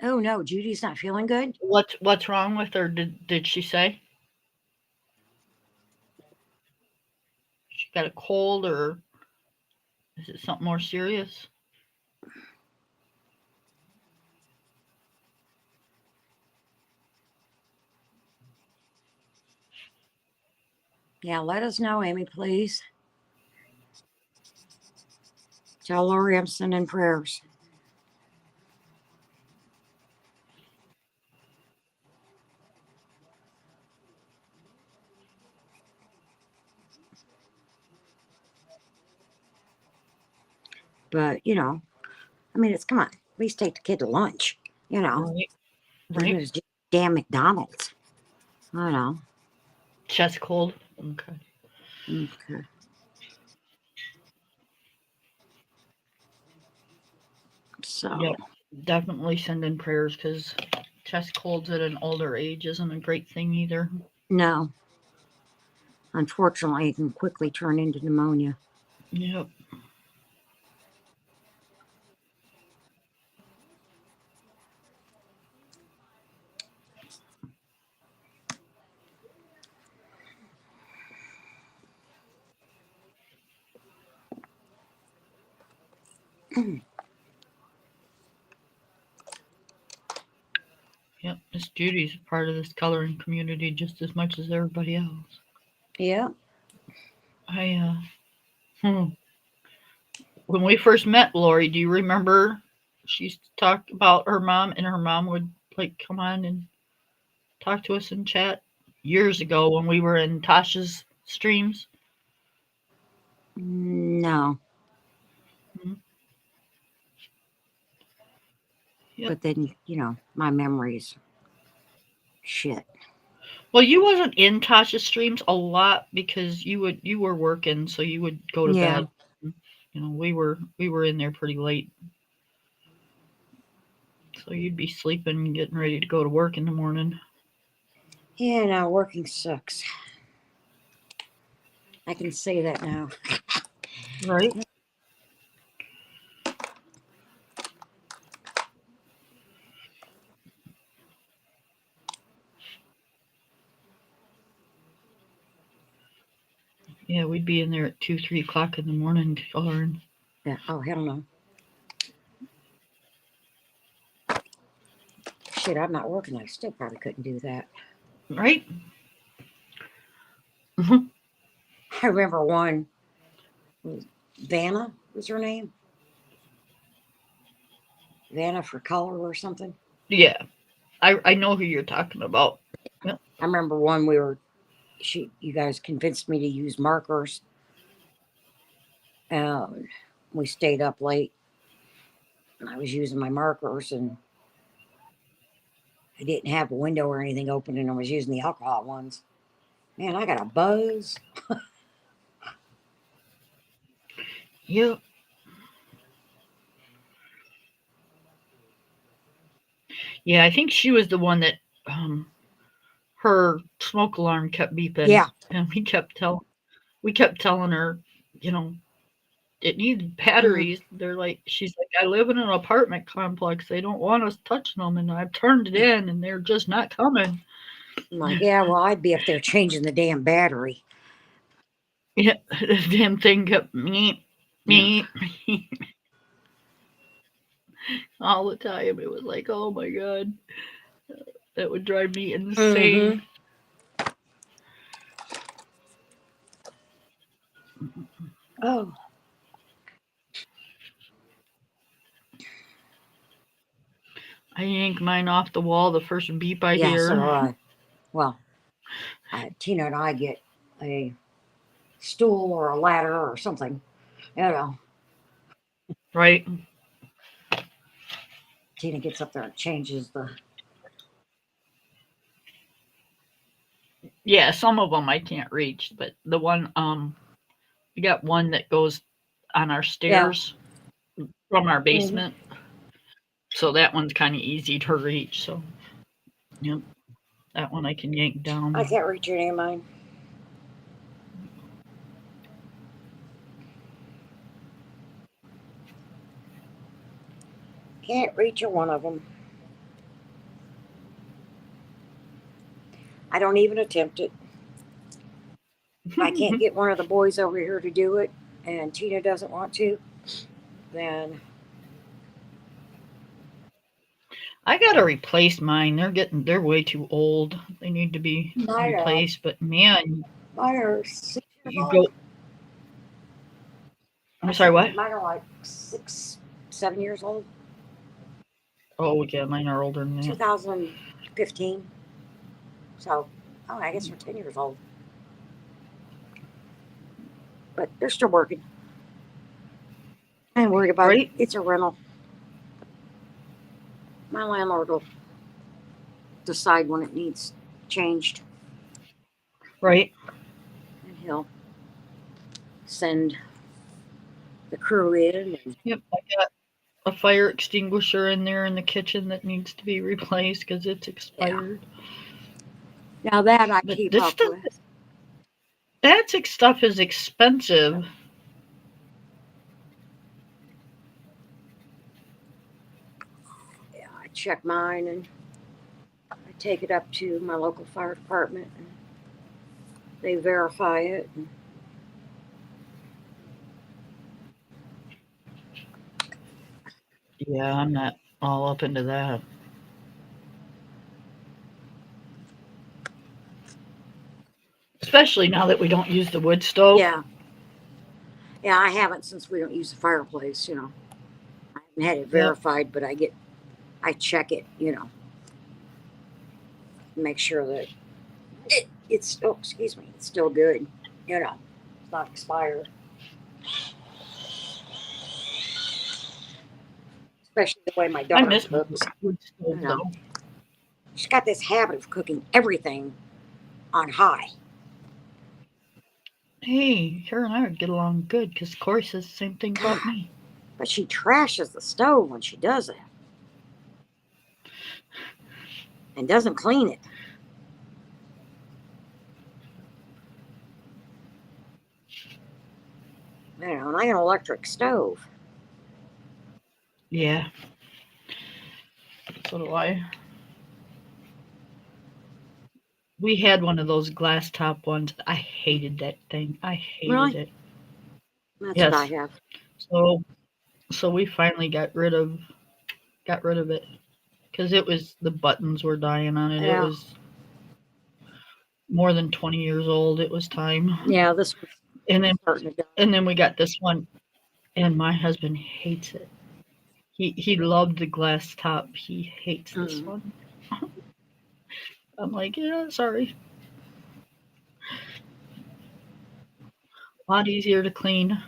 no, Judy's not feeling good. What's wrong with her? Did she say? She got a cold or is it something more serious? Yeah, let us know, Amy, please. Tell Lori I'm sending prayers. But, I mean, come on. At least take the kid to lunch, Right. Even if Right. it's just damn McDonald's. I know. Chest cold. Okay. Okay. So, Yep. Definitely send in prayers because chest colds at an older age isn't a great thing either. no. Unfortunately, it can quickly turn into pneumonia. Yep. Yep. Miss Judy's a part of this coloring community just as much as everybody else. Yeah. When we first met Lori, do you remember she used to talk about her mom and her mom would like come on and talk to us and chat years ago when we were in Tasha's streams? No. Mhm. Yep. But then, my memory's shit. Well, you wasn't in Tasha's streams a lot because you were working, so you would go to Yeah. bed. We were in there pretty late. So you'd be sleeping and getting ready to go to work in the morning. Yeah, no, working sucks. I can say that now. Right. Yeah, we'd be in there at 2, 3 o'clock in the morning coloring. Yeah. Oh, hell no. Shit, I'm not working. I still probably couldn't do that. Right? I remember one, Vanna was her name. Vanna for color or something. Yeah. I know who you're talking about. Yep. I remember one you guys convinced me to use markers. We stayed up late and I was using my markers and I didn't have a window or anything open and I was using the alcohol ones. Man, I got a buzz. Yep. Yeah, I think she was the one that her smoke alarm kept beeping. Yeah. And we kept telling her, it needs batteries. She's like, I live in an apartment complex. They don't want us touching them, and I've turned it in, and they're just not coming. I'm like, yeah, well, I'd be up there changing the damn battery. Yeah, the damn thing kept me all the time. It was like, oh my god, that would drive me insane. Oh. I yank mine off the wall the first beep I Yeah, hear. so do I. Well, Tina and I get a stool or a ladder or something. Right? Tina gets up there and changes the. Yeah, some of them I can't reach, but the one we got one that goes on our stairs from our basement. So that one's kind of easy to reach. So, yep, that one I can yank down. I can't reach any of mine. Can't reach one of them. I don't even attempt it. If I can't get one of the boys over here to do it, and Tina doesn't want to, then I gotta replace mine. They're way too old. They need to be replaced. But man, mine are 6 years you old. go. I'm sorry, what? Mine are like 6, 7 years old. Oh yeah, mine are older than that. 2015. So, I guess they're 10 years old. But they're still working. I ain't worried about Right. it. It's a rental. My landlord will decide when it needs changed, Right. and he'll send the crew in. And Yep. I got a fire extinguisher in there in the kitchen that needs to be replaced because it's expired. now that I But keep this up stuff, with. that stuff is expensive. Yeah, I check mine and I take it up to my local fire department and they verify it. And Yeah, I'm not all up into that. Especially now that we don't use the wood stove. yeah, I haven't since we don't use the fireplace. I haven't had it Yep. verified, but I check it. Make sure that it's oh, excuse me, it's still good. It's not expired. Especially the way my I daughter miss my cooks. wood stove You know. though. She's got this habit of cooking everything on high. Hey, her and I would get along good because Corey says the same thing about God. me. But she trashes the stove when she does it. And doesn't clean it. And I got an electric stove. Yeah. So do I. We had one of those glass top ones. I hated that thing. I hated Really? it. That's what I Yes. have. So we finally got rid of it because the buttons were dying on it. It Yeah. was more than 20 years old. It was time. Yeah, this one's And then starting to die. and then we got this one, and my husband hates it. He loved the glass top. He hates this Mhm. one. I'm like, yeah, sorry. A lot easier to clean.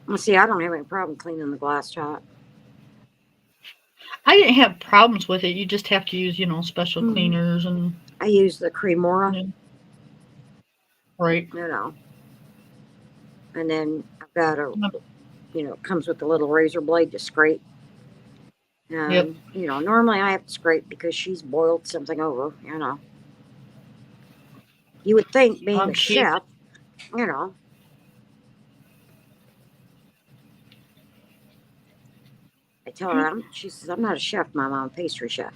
Well, see, I don't have any problem cleaning the glass top. I didn't have problems with it. You just have to use, special Mhm. cleaners and I use the Cremora, right. and then I've got it comes with a little razor blade to scrape. Yep. Normally I have to scrape because she's boiled something over. You would think being I'm the cheap. chef, I tell her, she says, I'm not a chef, Mom, I'm a pastry chef.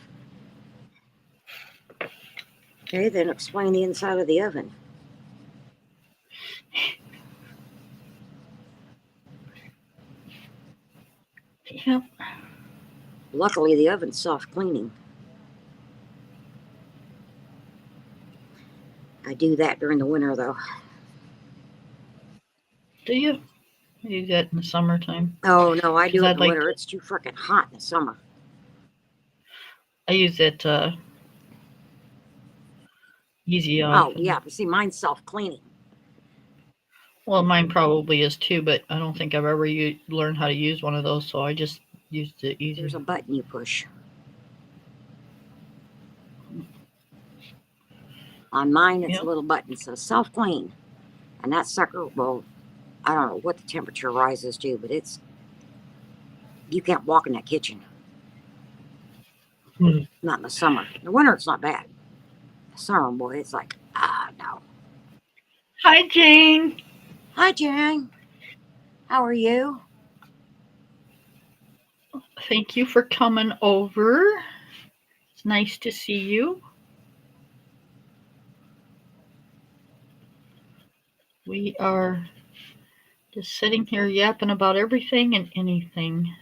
Okay, then explain the inside of the oven. Yep. Luckily, the oven's soft cleaning. I do that during the winter, though. Do you? I do that in the summertime. Oh, no, I do 'Cause it I'd in the like winter. to- It's too freaking hot in the summer. I use it easy Oh, off. yeah, but see, mine's soft cleaning. Well, mine probably is too, but I don't think I've ever learned how to use one of those, so I just used it easy. There's a button you push. On mine, it's Yep. a little button that says self clean. And that sucker, well, I don't know what the temperature rises to, but you can't walk in that kitchen. Hmm. Not in the summer. In the winter, it's not bad. The summer, boy, it's like, no. Hi, Jane. Hi, Jane. How are you? Thank you for coming over. It's nice to see you. We are just sitting here yapping about everything and anything.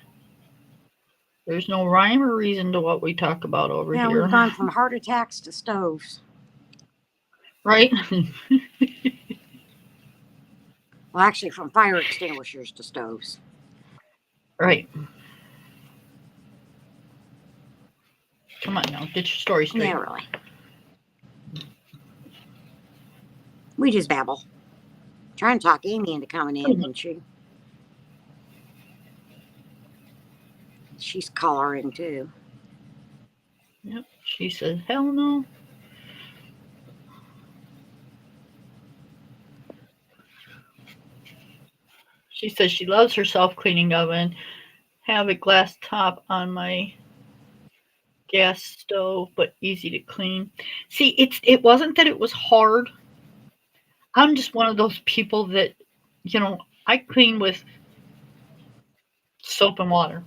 There's no rhyme or reason to what we talk about over Yeah, here. we've gone from heart attacks to stoves. Right? Well, actually, from fire extinguishers to stoves. Right. Come on now, get your story straight. Yeah, really. We just babble. Trying to talk Amy into coming in, and she she's coloring too. Yep. She says, hell no. She says she loves her self-cleaning oven. Have a glass top on my gas stove, but easy to clean. See, it wasn't that it was hard. I'm just one of those people that, I clean with soap and water.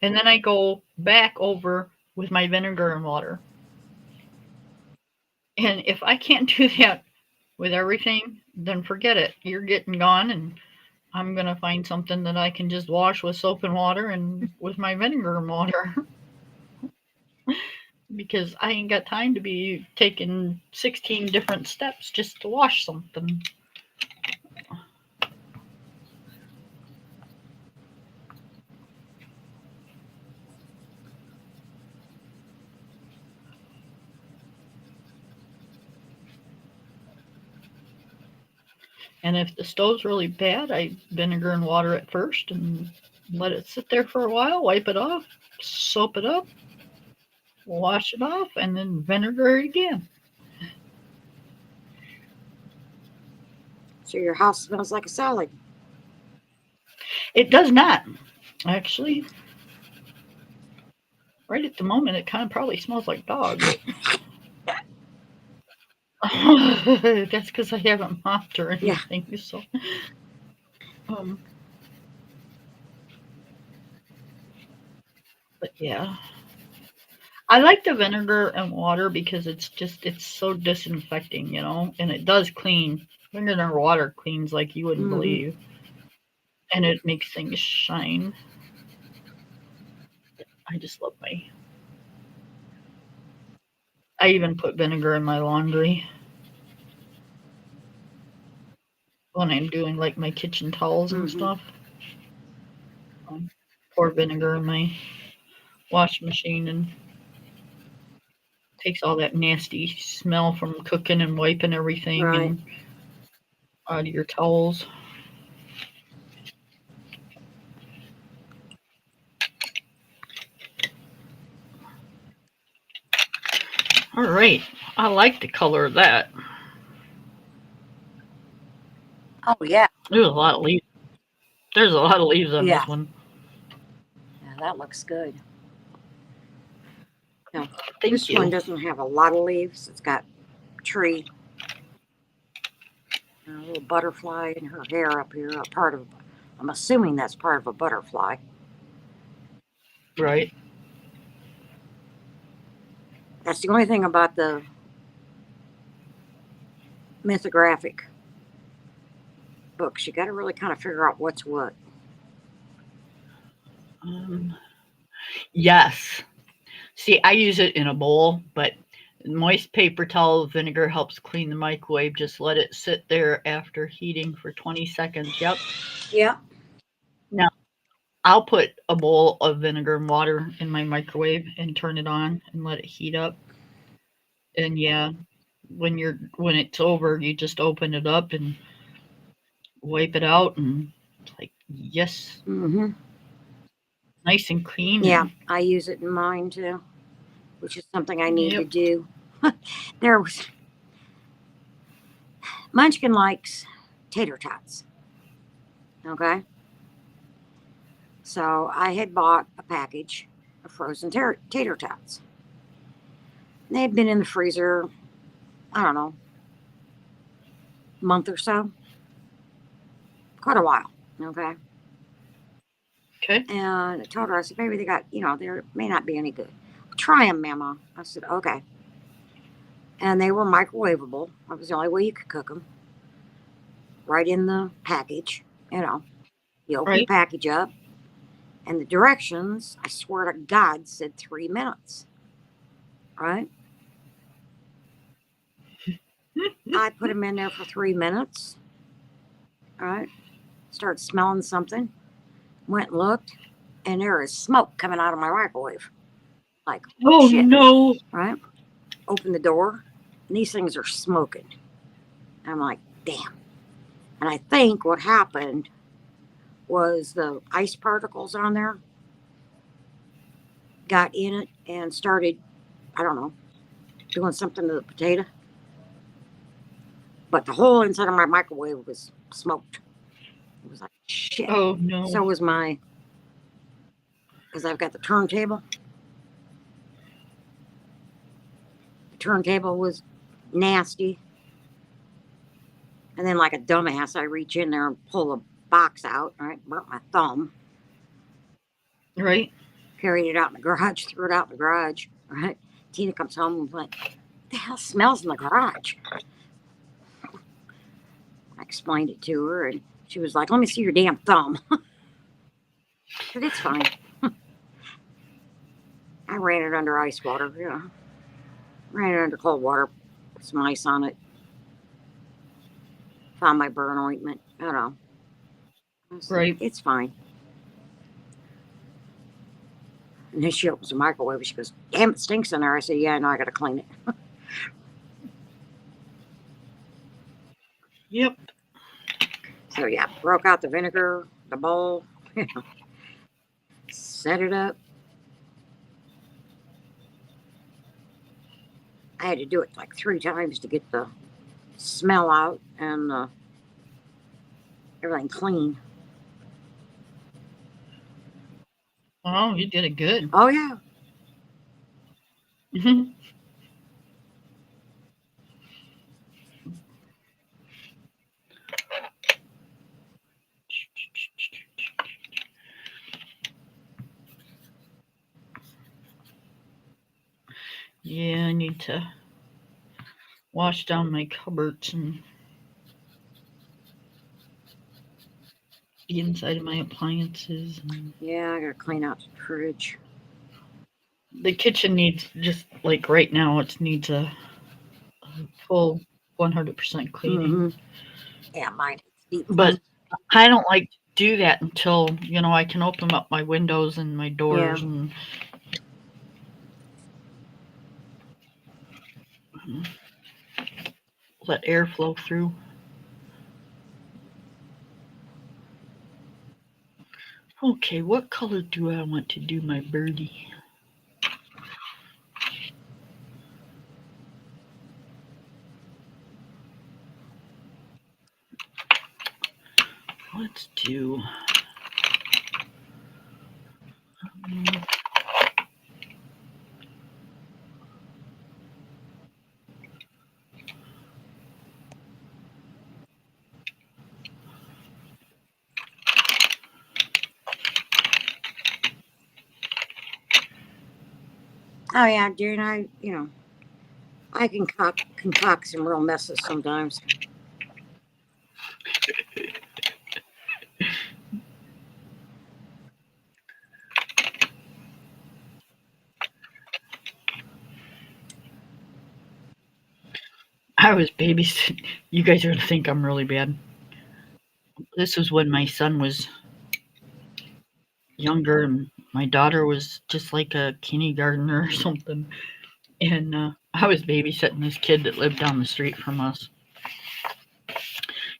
And then I go back over with my vinegar and water. And if I can't do that with everything, then forget it. You're getting gone, and I'm going to find something that I can just wash with soap and water and with my vinegar and water. Because I ain't got time to be taking 16 different steps just to wash something. And if the stove's really bad, I vinegar and water it first and let it sit there for a while, wipe it off, soap it up, wash it off, and then vinegar it again. So your house smells like a salad. It does not, actually. Right at the moment, it kind of probably smells like dog. That's because I haven't mopped or Yeah. anything. So, but yeah, I like the vinegar and water because it's so disinfecting, and it does clean. Vinegar and water cleans like you wouldn't believe, and it makes things shine. I just love I even put vinegar in my laundry when I'm doing like my kitchen towels and stuff. Pour vinegar in my washing machine and takes all that nasty smell from cooking and wiping everything and out of your towels. All right. I like the color of that. Oh yeah. There's a lot of leaves. There's a lot of leaves on Yeah. this one. Yeah, that looks good. No, Thank this you. one doesn't have a lot of leaves. It's got a tree, and a little butterfly in her hair up here. I'm assuming that's part of a butterfly. Right. That's the only thing about the mythographic books. You got to really kind of figure out what's what. Yes. See, I use it in a bowl, but moist paper towel vinegar helps clean the microwave. Just let it sit there after heating for 20 seconds. Yep. Yeah. Now, I'll put a bowl of vinegar and water in my microwave and turn it on and let it heat up. And yeah, when it's over, you just open it up and wipe it out, and it's like, yes, nice and clean. Yeah, and, I use it in mine too, which is something I need to Yep. do. There was Munchkin likes tater tots. Okay. So I had bought a package of frozen tater tots. They had been in the freezer, I don't know, a month or so. Quite a while. Okay. Okay. And I told her, I said, baby, they got, they may not be any good. Try them, Mama. I said, okay. And they were microwavable. That was the only way you could cook them. Right in the package, you open the Right. package up, and the directions, I swear to God, said 3 minutes. Right? I put them in there for 3 minutes. Right? Started smelling something. Went and looked, and there is smoke coming out of my microwave. Like, Oh shit. no. Right? Open the door, and these things are smoking. And I'm like, damn. And I think what happened was the ice particles on there got in it and started, I don't know, doing something to the potato. But the whole inside of my microwave was smoked. It was like shit. Oh no. So was my, because I've got the turntable. The turntable was nasty. And then, like a dumbass, I reach in there and pull a box out. Right, burnt my thumb. Right? Carried it out in the garage, threw it out in the garage. Right. Tina comes home and was like, "What the hell smells in the garage?" I explained it to her, and she was like, "Let me see your damn thumb." But it's fine. I ran it under ice water. Yeah, ran it under cold water. Put some ice on it. Found my burn ointment. I don't know. Right. It's fine. And then she opens the microwave and she goes, "Damn, it stinks in there." I said, "Yeah, no, I got to clean it." Yep. So yeah, broke out the vinegar, the bowl, set it up. I had to do it like 3 times to get the smell out and everything clean. Oh, you did it good. Oh yeah. Mhm. Yeah, I need to wash down my cupboards and the inside of my appliances. And Yeah, I got to clean out the fridge. the kitchen needs, just like right now, it needs a full 100% cleaning. Mm-hmm. Yeah, mine. But I don't like to do that until, I can open up my windows and my doors Yeah. and let air flow through. Okay, what color do I want to do my birdie? Let's do. Oh yeah, dude. I can concoct some real messes sometimes. I was babysitting. You guys are going to think I'm really bad. This was when my son was younger and my daughter was just like a kindergartner or something. And I was babysitting this kid that lived down the street from us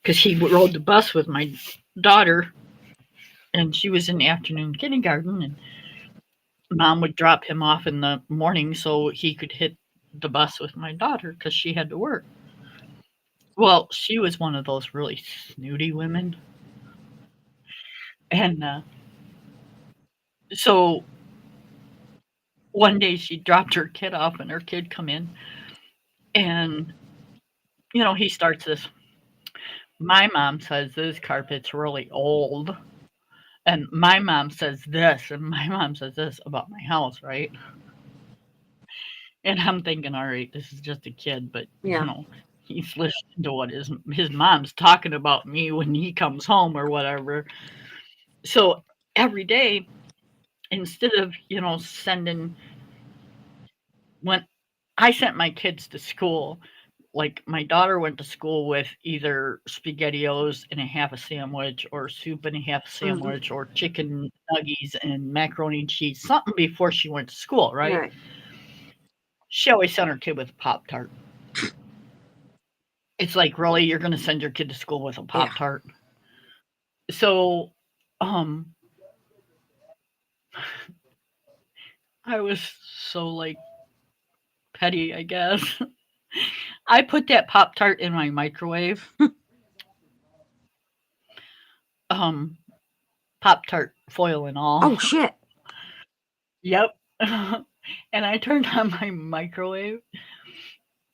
because he rode the bus with my daughter and she was in afternoon kindergarten, and mom would drop him off in the morning so he could hit the bus with my daughter because she had to work. Well, she was one of those really snooty women. And so one day she dropped her kid off and her kid come in and he starts this. My mom says this carpet's really old. And my mom says this, and my mom says this about my house, right? And I'm thinking, all right, this is just a kid, but Yeah. he's listening to what his mom's talking about me when he comes home or whatever. So every day, instead of sending, when I sent my kids to school, like my daughter went to school with either SpaghettiOs and a half a sandwich, or soup and a half a sandwich, or chicken nuggies and macaroni and cheese, something before she went to school, right? Right. She always sent her kid with a Pop-Tart. It's like, really, you're going to send your kid to school with a Pop-Tart? So, I was so like petty, I guess. I put that Pop Tart in my microwave. Um, Pop Tart foil and all. Oh shit. Yep. And I turned on my microwave,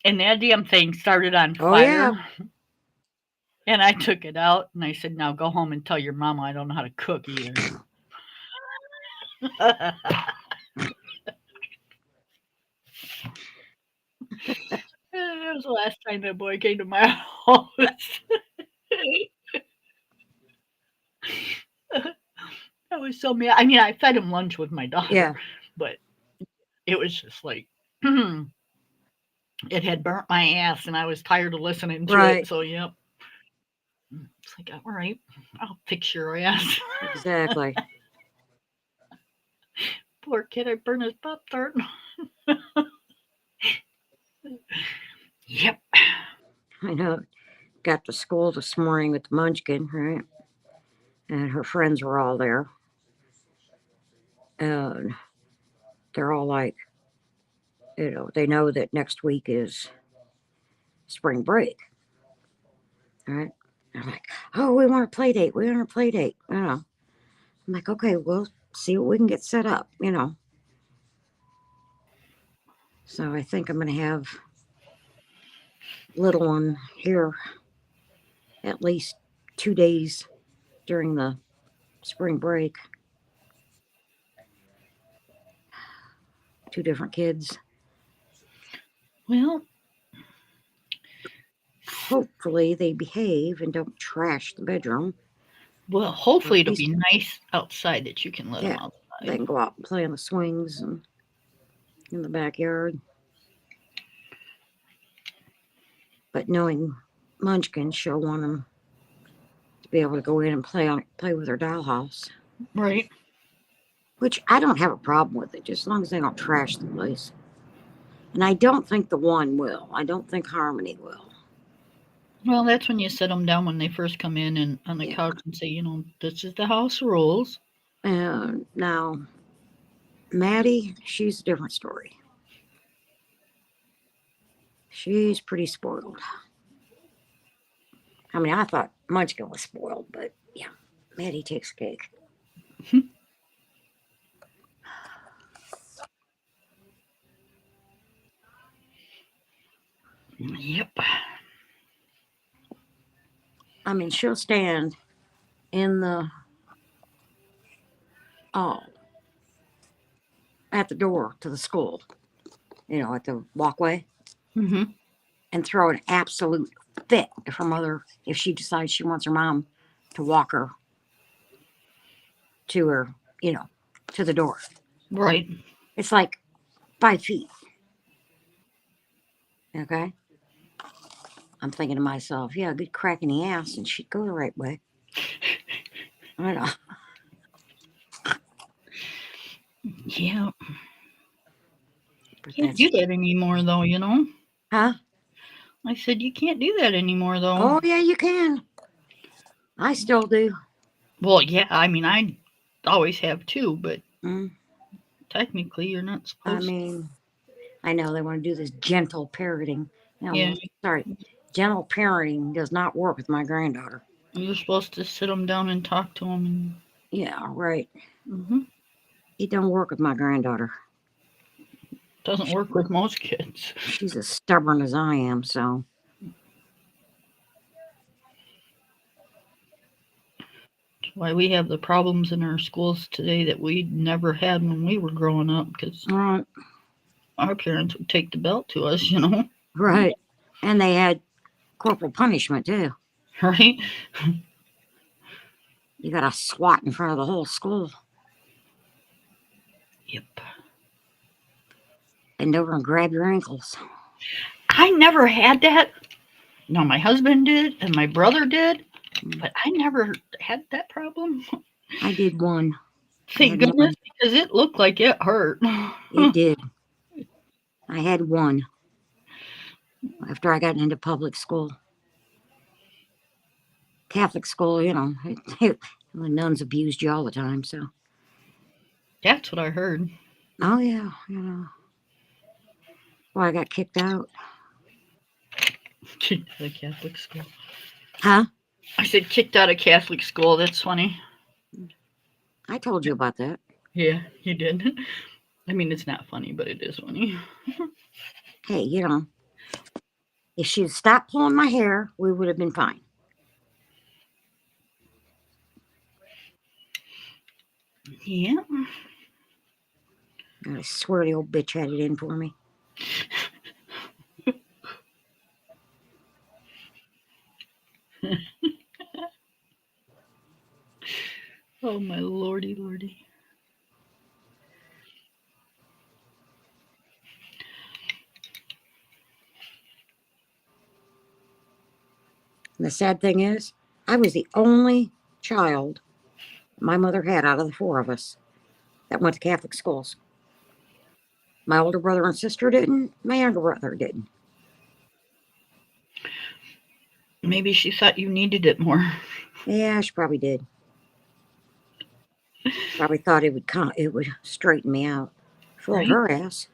and that damn thing started on Oh yeah. fire. And I took it out, and I said, "Now go home and tell your mama I don't know how to cook either." That was the last time that boy came to my house. I was so mad. I mean, I fed him lunch with my daughter, Yeah. but it was just like it had burnt my ass, and I was tired of listening to Right. it. So, yep. It's like, all right, I'll fix your ass. Exactly. Poor kid, I burned his Pop Tart. Yep. I know. Got to school this morning with the Munchkin, right? And her friends were all there. And they're all like, they know that next week is spring break, right? They're like, oh, we want a play date. We want a play date. I'm like, okay, we'll see what we can get set up, So I think I'm going to have little one here at least 2 days during the spring break. 2 different kids. Well, Hopefully they behave and don't trash the bedroom. hopefully at it'll least- be nice outside that you can let them Yeah, outside. They can go out and play on the swings and in the backyard. But knowing Munchkin, she'll want them to be able to go in and play with her dollhouse, Right. which I don't have a problem with it, just as long as they don't trash the place. And I don't think the one will. I don't think Harmony will. Well, that's when you set them down when they first come in and on the Yeah. couch and say, this is the house rules. And now, Maddie, she's a different story. She's pretty spoiled. I mean, I thought Munchkin was spoiled, but yeah, Maddie takes cake. Yep. I mean, she'll stand in the at the door to the school, at the walkway, Mm-hmm. and throw an absolute fit if she decides she wants her mom to walk her to her, to the door. Right. It's like 5 feet. Okay. I'm thinking to myself, yeah, a good crack in the ass, and she'd go the right way. I know. Yeah. But Can't do that anymore, though, Huh? I said, you can't do that anymore, though. Oh, yeah, you can. I still do. Well, yeah, I mean, I always have too, but technically you're not I supposed to. mean, I know they want to do this gentle parenting. Yeah. Sorry. Gentle parenting does not work with my granddaughter. You're supposed to sit them down and talk to them. Yeah, right. Mm-hmm. It don't work with my granddaughter. Doesn't work with most kids. She's as stubborn as I am, so. That's why we have the problems in our schools today that we never had when we were growing up, because Right. our parents would take the belt to us, Right. And they had corporal punishment, too. Right? You got a SWAT in front of the whole school. Yep. Bend over and grab your ankles. I never had that. No, my husband did, and my brother did, but I never had that problem. I did one. Thank had goodness, because it looked like it hurt. It did. I had one after I got into public school. Catholic school, the nuns abused you all the time, so. That's what I heard. Oh yeah, Well, I got kicked out. Kicked out of Catholic school. Huh? I said kicked out of Catholic school. That's funny. I told you about that. Yeah, you did. I mean, it's not funny, but it is funny. Hey, if she'd stopped pulling my hair, we would have been fine. Yeah. I swear the old bitch had it in for me. Oh my lordy, lordy. And the sad thing is, I was the only child my mother had out of the four of us that went to Catholic schools. My older brother and sister didn't. My younger brother didn't. Maybe she thought you needed it more. Yeah, she probably did. Probably thought it would straighten me out. Fooled Right? her ass.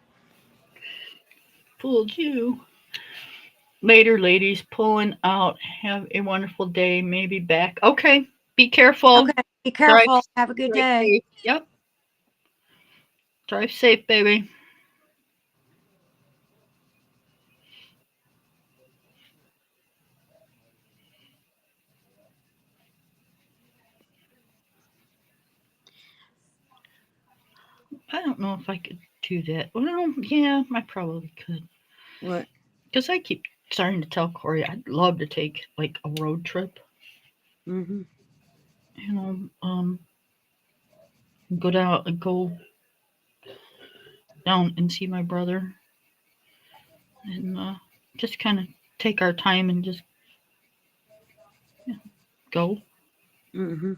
Fooled you. Later, ladies, pulling out. Have a wonderful day. Maybe back. Okay. Be careful. Okay, be Drive, careful. Have a good drive day. safe. Yep. Drive safe, baby. I don't know if I could do that. Well, yeah, I probably could. What? Because I keep starting to tell Corey I'd love to take like a road trip. Mm-hmm. You know, go down and see my brother, and just kind of take our time and just go, Mm-hmm.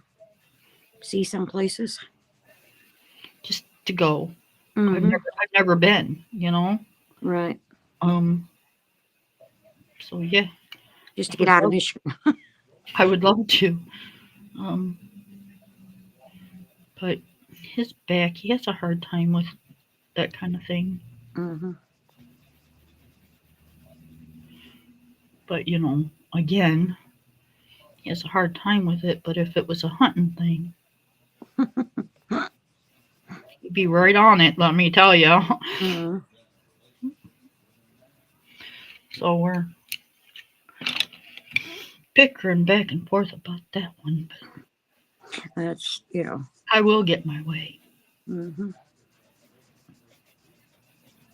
See some places. just to go. Mm-hmm. I've never been. You know. Right. Um. So yeah, Just I to get would out of love. Michigan. I would love to. Um. But his back, he has a hard time with that kind of thing. Mm-hmm. But again, he has a hard time with it. But if it was a hunting thing, he'd be right on it. Let me tell you. Mm-hmm. So we're bickering back and forth about that one. But That's I will get my way. Mm-hmm.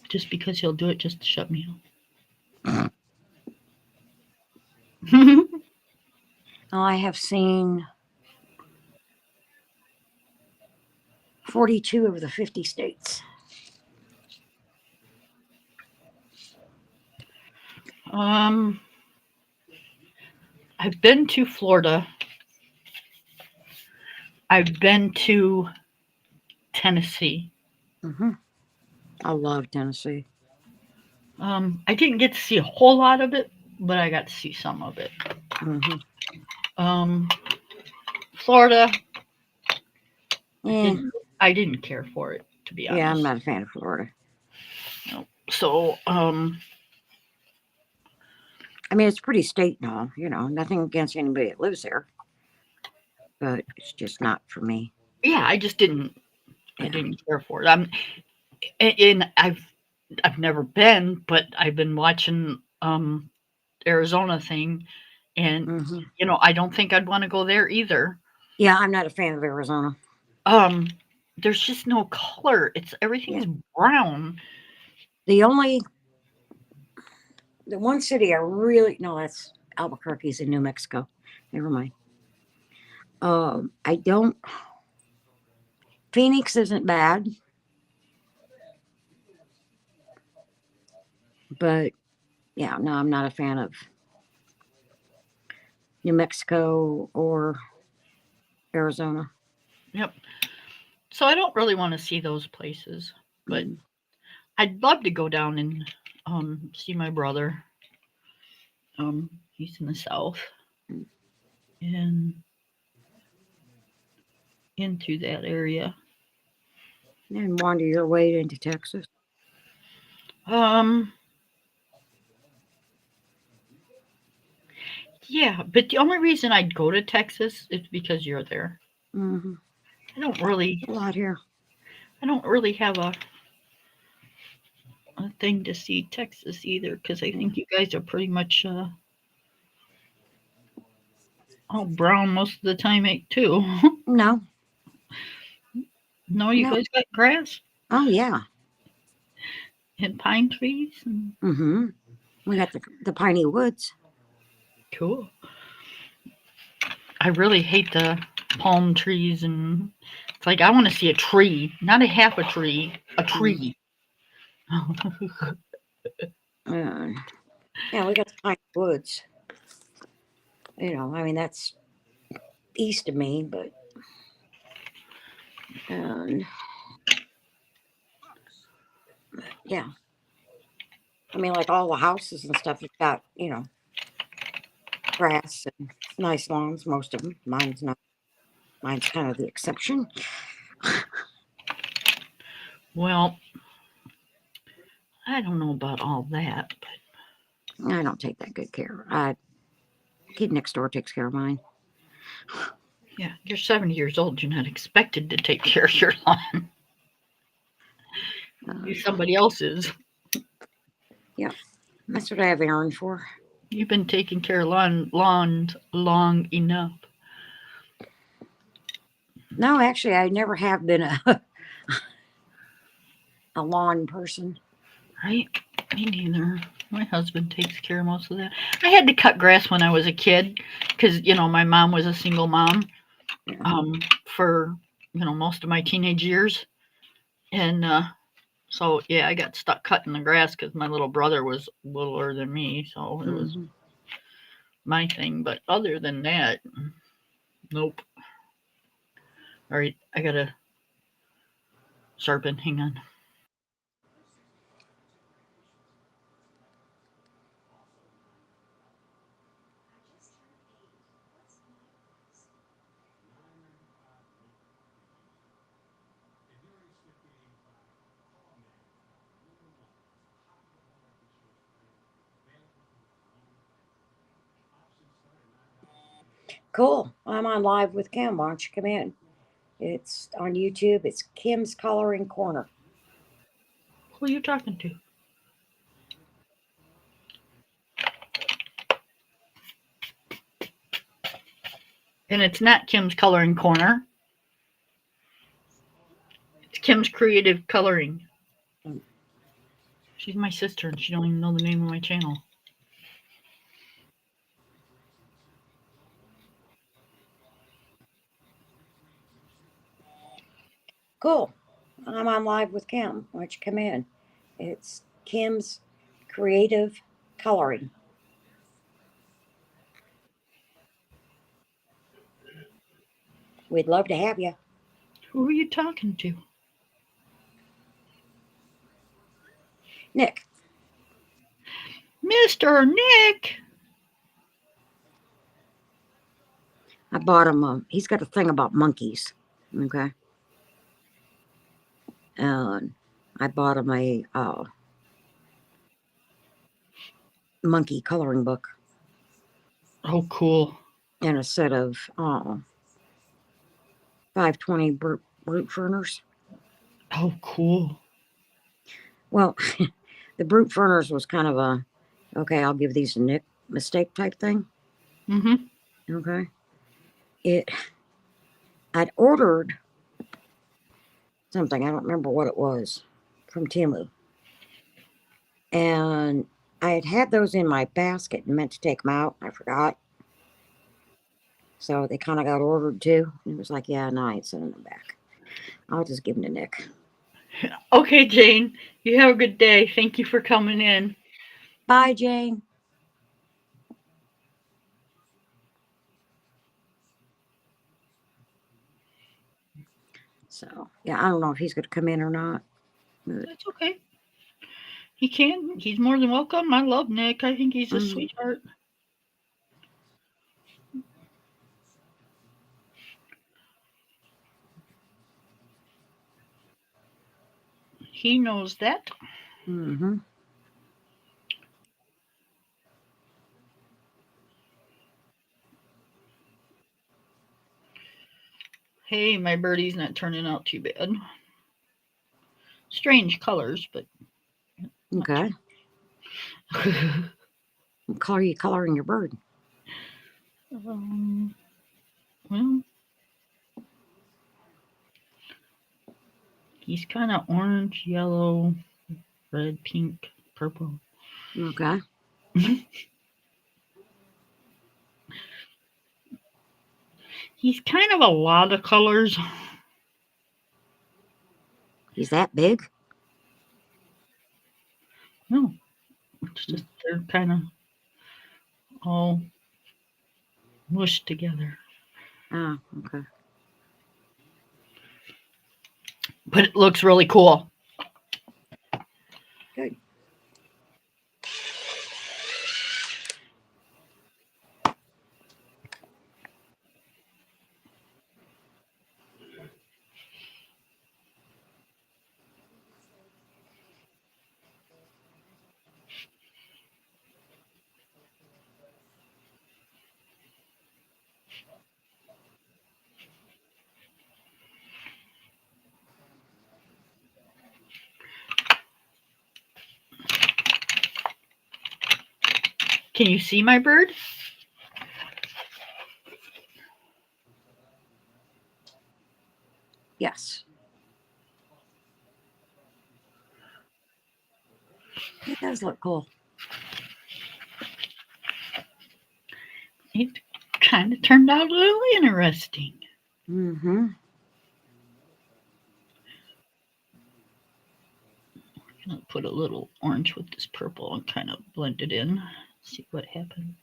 Just because he'll do it just to shut me up. I have seen 42 of the 50 states. um, I've been to Florida. I've been to Tennessee. Mm-hmm. I love Tennessee. I didn't get to see a whole lot of it, but I got to see some of it. Mm-hmm. Um, Florida, I Yeah. didn't. I didn't care for it, to be Yeah, I'm honest. not a fan of Florida. No. So, I mean, it's a pretty state and all, nothing against anybody that lives there, but it's just not for me. yeah, I just didn't. I Yeah. didn't care for it. And I've never been, but I've been watching Arizona thing, and Mm-hmm. I don't think I'd want to go there either. Yeah, I'm not a fan of Arizona. Um, there's just no color. Everything's Yeah. brown. The one city I really, no, that's Albuquerque's in New Mexico. Never mind. I don't, Phoenix isn't bad, but yeah, no, I'm not a fan of New Mexico or Arizona. Yep. So I don't really want to see those places, but Mm. I'd love to go down and see my brother. He's in the south and into that area. And wander your way into Texas. Yeah, but the only reason I'd go to Texas is because you're there. Mm-hmm. I don't really, A lot here. I don't really have a thing to see Texas either because I think you guys are pretty much all brown most of the time, too. No. No, you No. guys got grass Oh yeah. and pine trees. And... Mm-hmm. We got the piney woods. Cool. I really hate the palm trees, and it's like I want to see a tree, not a half a tree, a tree. Uh, yeah, we got the piney woods. I mean that's east of me, but and yeah. I mean, like all the houses and stuff have got grass and nice lawns. Most of them. Mine's not. Mine's kind of the exception. Well, I don't know about all that, but I don't take that good care. Kid next door takes care of mine. yeah, you're 70 years old. You're not expected to take care of your lawn. Somebody else is. Yeah, that's what I have Aaron for. You've been taking care of lawns long enough. No, actually, I never have been a lawn person. Right? Me neither. My husband takes care of most of that. I had to cut grass when I was a kid because, my mom was a single mom Yeah. for, most of my teenage years. And so, yeah, I got stuck cutting the grass because my little brother was littler than me. So it was my thing. But other than that, nope. All right, I got to sharpen. Hang on. Cool. I'm on live with Kim. Why don't you come in? It's on YouTube. It's Kim's Coloring Corner. Who are you talking to? And it's not Kim's Coloring Corner. It's Kim's Creative Coloring. She's my sister, and she don't even know the name of my channel. Cool. I'm on live with Kim. Why don't you come in? It's Kim's Creative Coloring. We'd love to have you. Who are you talking to? Nick. Mr. Nick. I bought him he's got a thing about monkeys. Okay. And I bought him a monkey coloring book. Oh, cool. And a set of 520 brute furners. Oh, cool. Well, the brute furners was kind of a, okay, I'll give these a Nick mistake type thing. Mm-hmm. Okay. I'd ordered something, I don't remember what it was, from Temu. And I had those in my basket and meant to take them out. I forgot. So they kind of got ordered too. And it was like, yeah, no, I ain't sending them back. I'll just give them to Nick. Okay, Jane. You have a good day. Thank you for coming in. Bye, Jane. So, yeah, I don't know if he's going to come in or not. That's okay. He can. He's more than welcome. I love Nick. I think he's a sweetheart. he knows that. Mm-hmm. Hey, my birdie's not turning out too bad. Strange colors, but Okay. What color are you coloring your bird? well, he's kind of orange, yellow, red, pink, purple. Okay. He's kind of a lot of colors. He's that big? No, it's just they're kind of all mushed together. Oh, okay. But it looks really cool. Good. Can you see my bird? Yes. It does look cool. It kind of turned out a little interesting. Mm-hmm. I'll put a little orange with this purple and kind of blend it in. See what happens.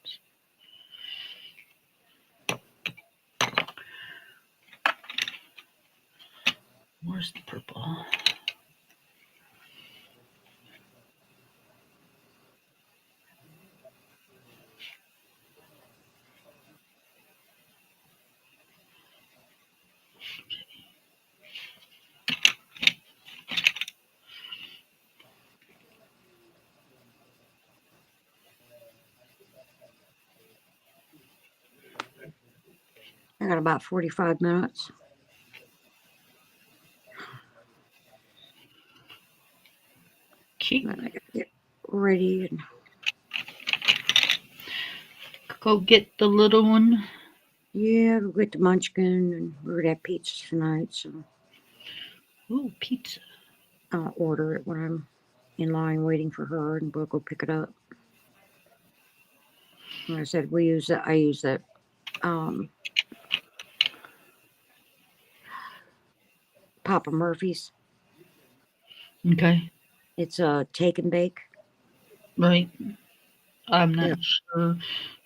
Where's the purple? I got about 45 minutes. Okay, Then I gotta get ready and go get the little one. yeah, go get the munchkin and we're gonna have pizza tonight, so Ooh, pizza. I'll order it when I'm in line waiting for her and we'll go pick it up. Like I said, I use that Papa Murphy's. Okay, It's a take and bake. right. I'm not Yeah. sure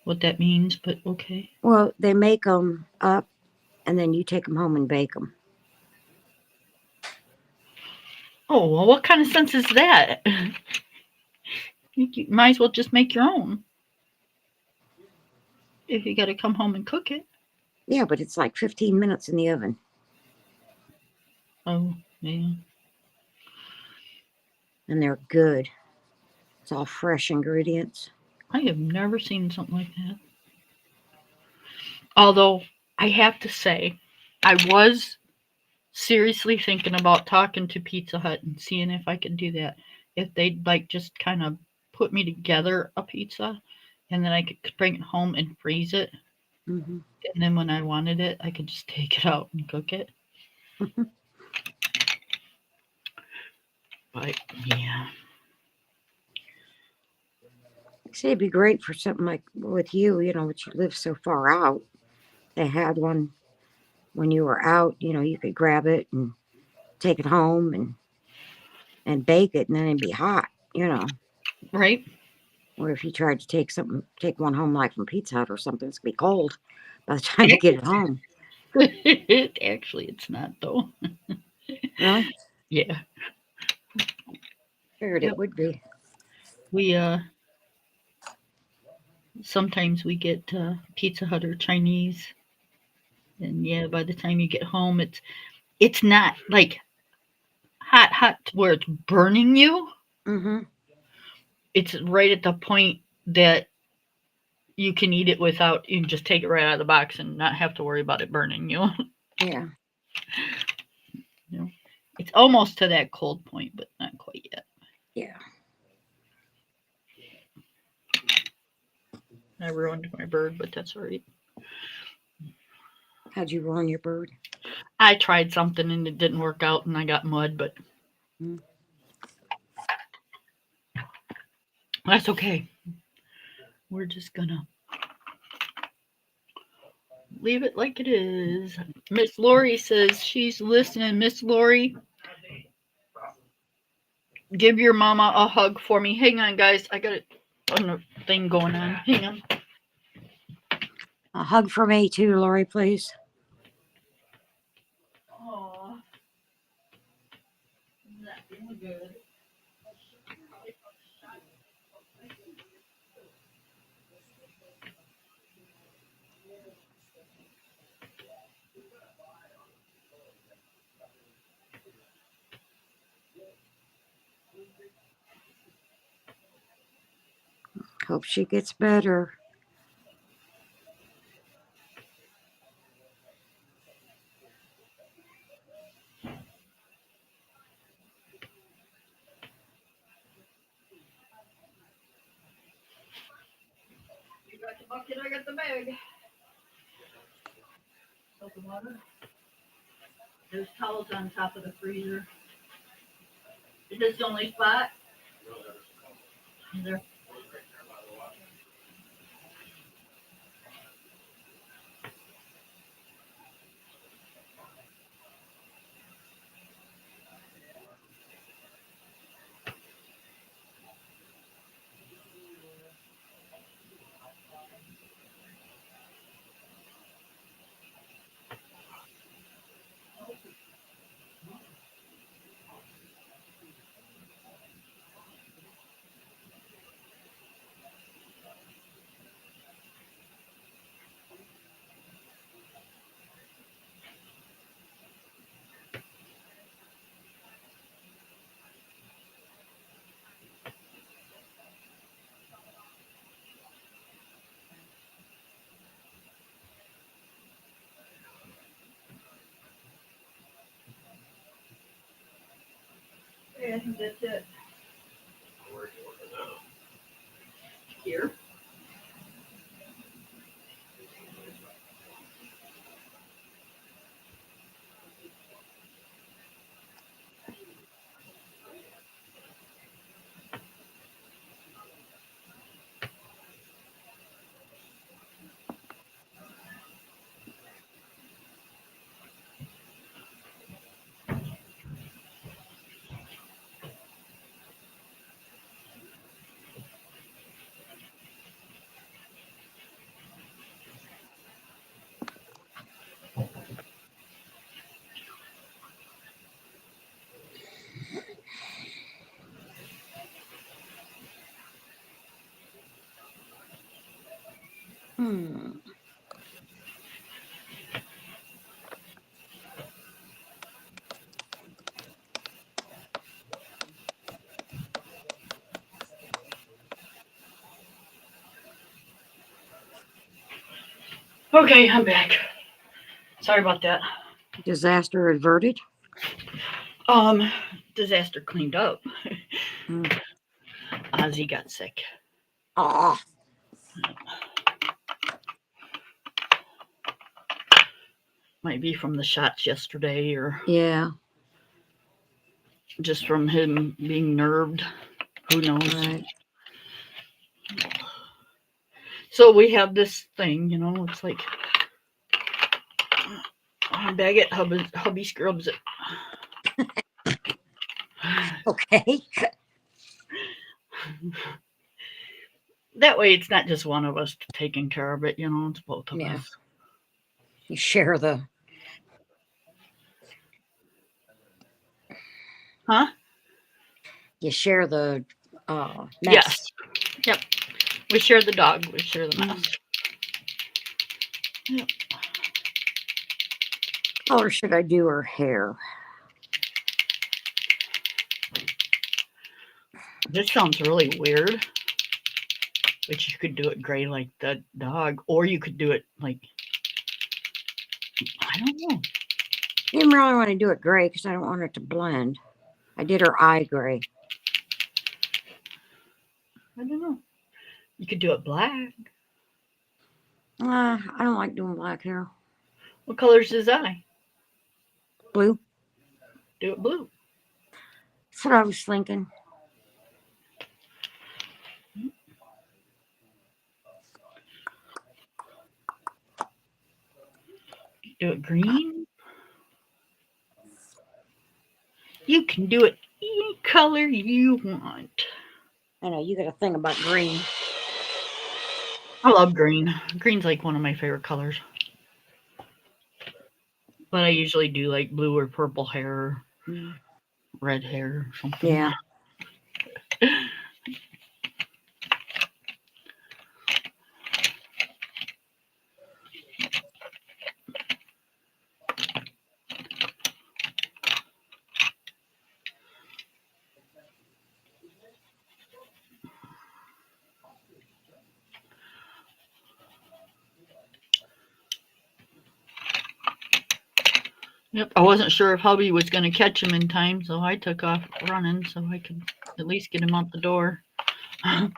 what that means, but okay. Well, they make them up and then you take them home and bake them. Oh, well, what kind of sense is that? You might as well just make your own. If you got to come home and cook it. Yeah, but it's like 15 minutes in the oven. Oh, yeah. And they're good. It's all fresh ingredients. I have never seen something like that. Although, I have to say, I was seriously thinking about talking to Pizza Hut and seeing if I could do that. If they'd like just kind of put me together a pizza and then I could bring it home and freeze it. Mm-hmm. And then when I wanted it, I could just take it out and cook it. But yeah. See, it'd be great for something like with you, which you live so far out. They had one when you were out, you could grab it and take it home and bake it and then it'd be hot. Right? Or if you tried to take one home like from Pizza Hut or something, it's gonna be cold by the time you get it home. Actually, it's not though. Really? Yeah. Figured Yep. it would be. We sometimes we get Pizza Hut or Chinese, and yeah, by the time you get home, it's not like hot where it's burning you, Mm-hmm. it's right at the point that you can eat it without, you can just take it right out of the box and not have to worry about it burning you. Yeah. You know, it's almost to that cold point, but not quite yet. Yeah. I ruined my bird, but that's all right. How'd you ruin your bird? I tried something and it didn't work out, and I got mud, but Mm. that's okay. We're just gonna leave it like it is. Miss Lori says she's listening. Miss Lori, give your mama a hug for me. Hang on, guys. I got a thing going on. Hang on. A hug for me too, Lori, please. Aw. Not feeling good. Hope she gets better. You got the bucket, I got the bag. Soap and water. There's towels on top of the freezer. Is this the only spot? Is there? Yeah, I think that's it. Here. Hmm. Okay, I'm back. Sorry about that. Disaster averted. Um, disaster cleaned up. Mm. Ozzy got sick. Oh, Might be from the shots yesterday or yeah. just from him being nerved. Who knows? Right. So we have this thing, it's like bag it, hubby scrubs it. Okay. That way it's not just one of us taking care of it, it's both of Yeah. us. You share the. Huh? You share the. Mess. Yes. Yep. We share the dog. We share the mess. Yep. How color should I do her hair? This sounds really weird, but you could do it gray like the dog, or you could do it like, I don't know. Didn't really want to do it gray because I don't want it to blend. I did her eye gray. I don't know. You could do it black. I don't like doing black hair. What color's his eye? Blue. Do it blue. That's what I was thinking. Do it green. You can do it any color you want. I know you got a thing about green. I love green. Green's like one of my favorite colors. But I usually do like blue or purple hair, red hair, something. Yeah. Yep. I wasn't sure if hubby was going to catch him in time, so I took off running so I could at least get him out the door. Did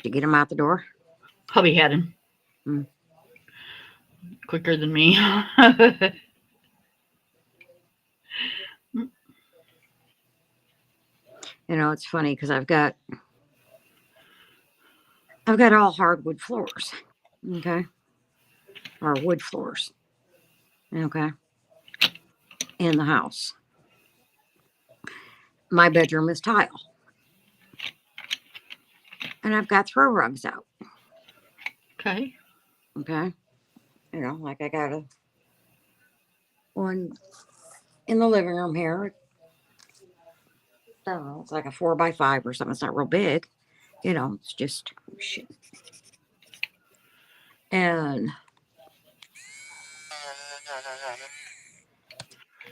you get him out the door? Hubby had him. Mm. Quicker than me. You know, it's funny because I've got all hardwood floors. Okay. Or wood floors. Okay. In the house. My bedroom is tile. And I've got throw rugs out. Okay. Okay. You know, like I got one in the living room here. I don't know, it's like a 4x5 or something. It's not real big. You know, it's just shit. And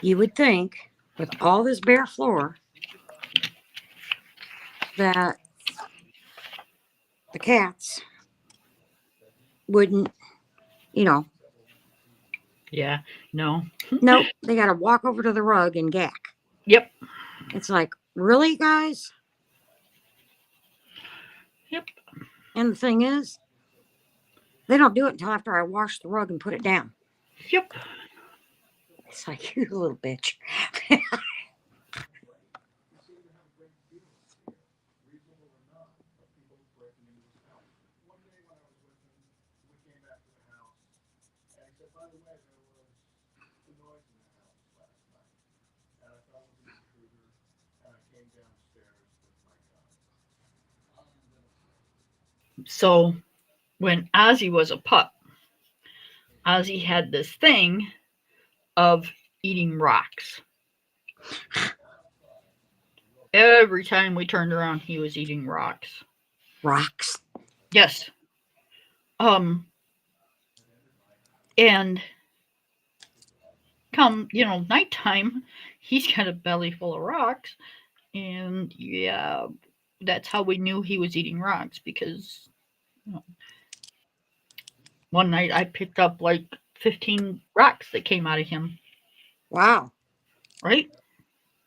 you would think with all this bare floor that the cats wouldn't, you know, Yeah. No. nope, they got to walk over to the rug and gack. Yep. It's like, really, guys? Yep. And the thing is, they don't do it until after I wash the rug and put it down. Yep. It's like, you little bitch. So when Ozzy was a pup, Ozzy had this thing of eating rocks. Every time we turned around, he was eating rocks. Rocks. Yes. And come, nighttime, he's got a belly full of rocks. And yeah, that's how we knew he was eating rocks because one night I picked up like 15 rocks that came out of him. Wow. Right?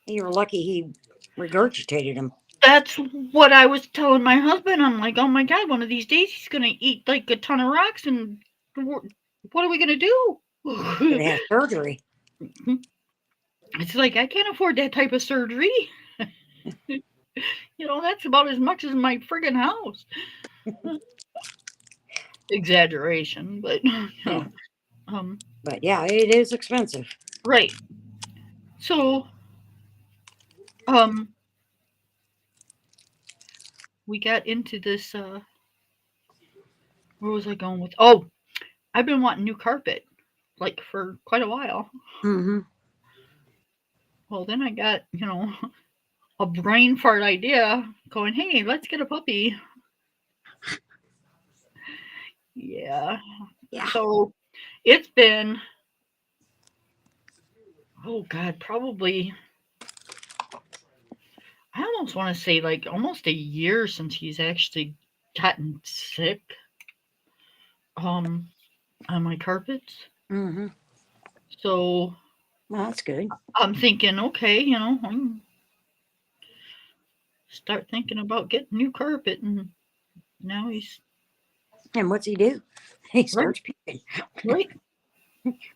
You were lucky he regurgitated them. That's what I was telling my husband. I'm like, oh my God, one of these days he's going to eat like a ton of rocks and what are we going to do? They had surgery. It's like, I can't afford that type of surgery. That's about as much as my friggin' house. Exaggeration, but But yeah, it is expensive. Right. So we got into this where was I going with? Oh, I've been wanting new carpet like for quite a while. Mm-hmm. Well, then I got, a brain fart idea going, hey, let's get a puppy. Yeah. So it's been, oh God, probably almost want to say like almost a year since he's actually gotten sick on my carpets. Mm-hmm. So Well, that's good. I'm thinking, okay, I can start thinking about getting new carpet, and now he's And what's he do? He right, starts puking. right.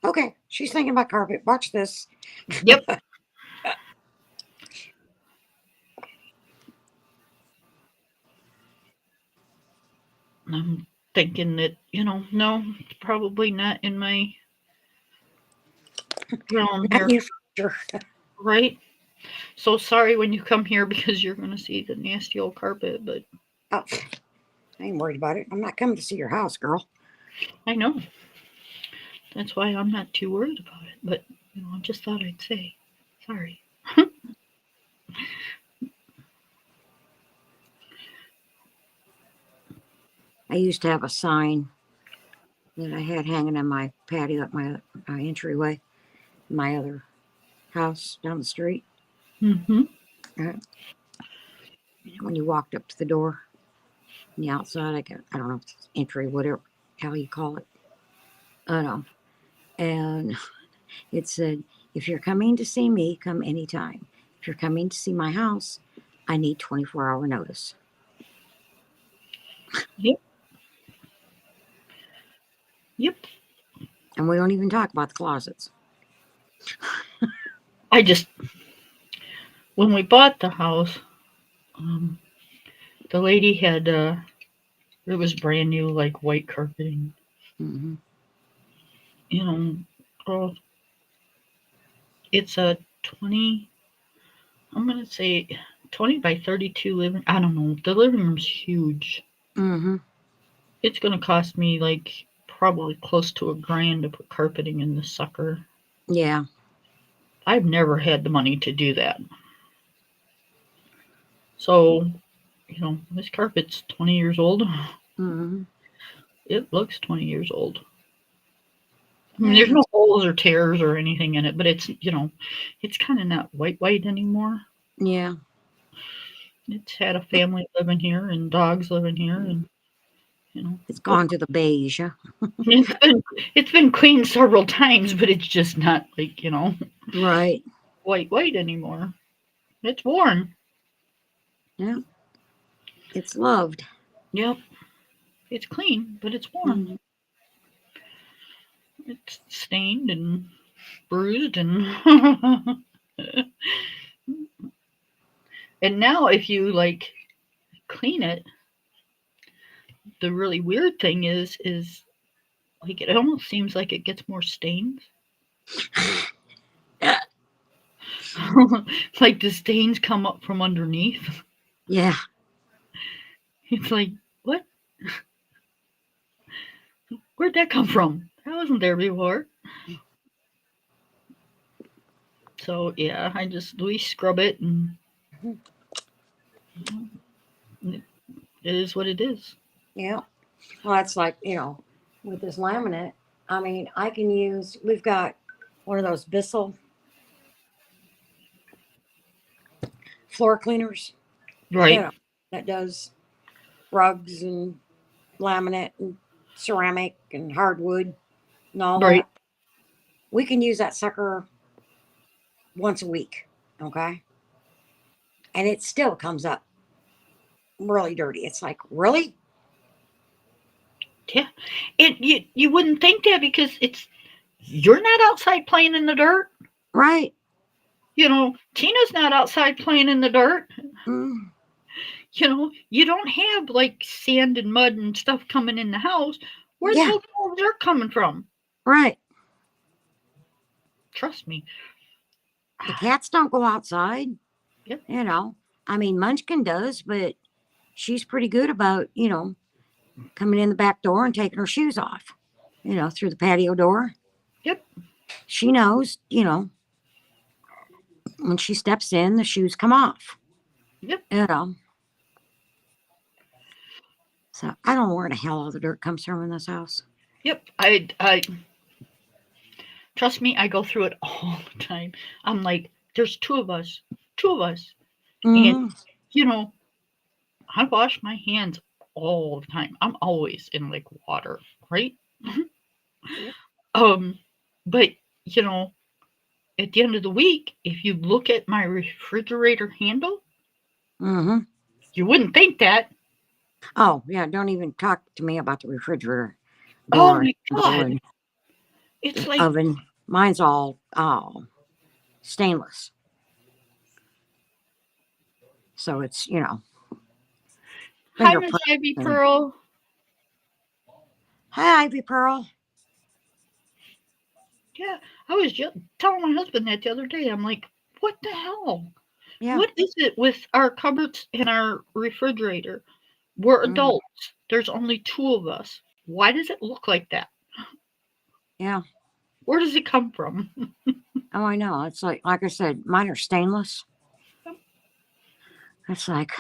Okay, she's thinking about carpet. Watch this. Yep. I'm thinking that, no, it's probably not in my realm Not here, your future. right? So sorry when you come here because you're going to see the nasty old carpet, but Oh, I ain't worried about it. I'm not coming to see your house, girl. I know. That's why I'm not too worried about it. But, I just thought I'd say sorry. I used to have a sign that I had hanging in my patio at my entryway, my other house down the street. Mm-hmm. Uh, when you walked up to the door, on the outside, I don't know if it's entry, whatever how you call it. I don't know. And it said, if you're coming to see me, come anytime. If you're coming to see my house, I need 24-hour notice. Yep. Yep. And we don't even talk about the closets. I just, when we bought the house, um, the lady had, it was brand new, like white carpeting, Mm-hmm. you know, oh, it's a 20, I'm going to say 20 by 32 living. I don't know. The living room's huge. Mm-hmm. It's going to cost me like probably close to $1,000 to put carpeting in this sucker. Yeah. I've never had the money to do that. So, this carpet's 20 years old. Mm-hmm. It looks 20 years old. I mean, Yeah. there's no holes or tears or anything in it, but it's kind of not white anymore. Yeah. It's had a family living here and dogs living here, and It's gone to the beige. Huh? it's been it's been cleaned several times, but it's just not like Right. white anymore. It's worn. Yeah. It's loved. Yep, it's clean, but it's worn. Mm-hmm. It's stained and bruised and and now if you like clean it, the really weird thing is like it almost seems like it gets more stains. Like the stains come up from underneath. Yeah. It's like, what? Where'd that come from? That wasn't there before. So yeah, we scrub it, and it is what it is. Yeah. Well, that's like, with this laminate, I mean, we've got one of those Bissell floor cleaners, Right, that does rugs and laminate and ceramic and hardwood and all right. that. We can use that sucker once a week. Okay. And it still comes up really dirty. It's like, really? Yeah, you wouldn't think that because you're not outside playing in the dirt. Right. Tina's not outside playing in the dirt. Mm, You don't have like sand and mud and stuff coming in the house. Where's yeah. all the dirt coming from? Right. Trust me. The cats don't go outside. Yep. I mean, Munchkin does, but she's pretty good about, coming in the back door and taking her shoes off, through the patio door. Yep. She knows, when she steps in, the shoes come off, Yep. So I don't know where the hell all the dirt comes from in this house. Yep. I trust me, I go through it all the time. I'm like, there's two of us. Two of us. Mhm. You know, I wash my hands all the time. I'm always in like water, right? Yep. um, but you know, at the end of the week, if you look at my refrigerator handle, Mhm. you wouldn't think that. Oh, yeah, don't even talk to me about the refrigerator Oh door my handle god. and It's the like oven. Mine's all stainless. So it's, hi Miss fingerprint. Ivy And, Pearl. hi, Ivy Pearl. Yeah, I was just telling my husband that the other day. I'm like, what the hell? Yeah. What is it with our cupboards and our refrigerator? We're Mm, adults. There's only two of us. Why does it look like that? yeah. Where does it come from? Oh, I know. It's like I said, mine are stainless. It's like,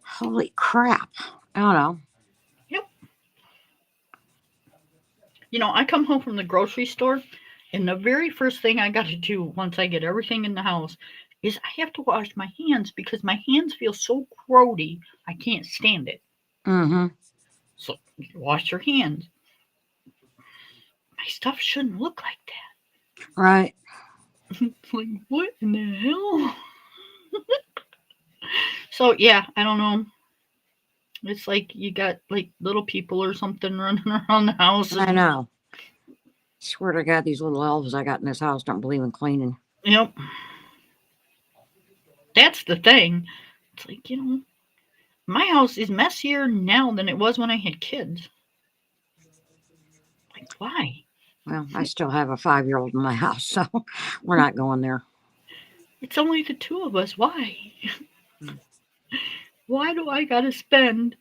holy crap. I don't know. Yep. You know, I come home from the grocery store, and the very first thing I got to do once I get everything in the house is I have to wash my hands because my hands feel so grody. I can't stand it. Mm-hmm. So you wash your hands. My stuff shouldn't look like that. Right. It's like, what in the hell? So yeah, I don't know. It's like you got like little people or something running around the house. I know. Swear to God, these little elves I got in this house don't believe in cleaning. Yep. That's the thing. It's like, my house is messier now than it was when I had kids. Like, why? Well, I still have a 5-year-old in my house, so we're not going there. It's only the two of us. Why? Mm. Why do I gotta spend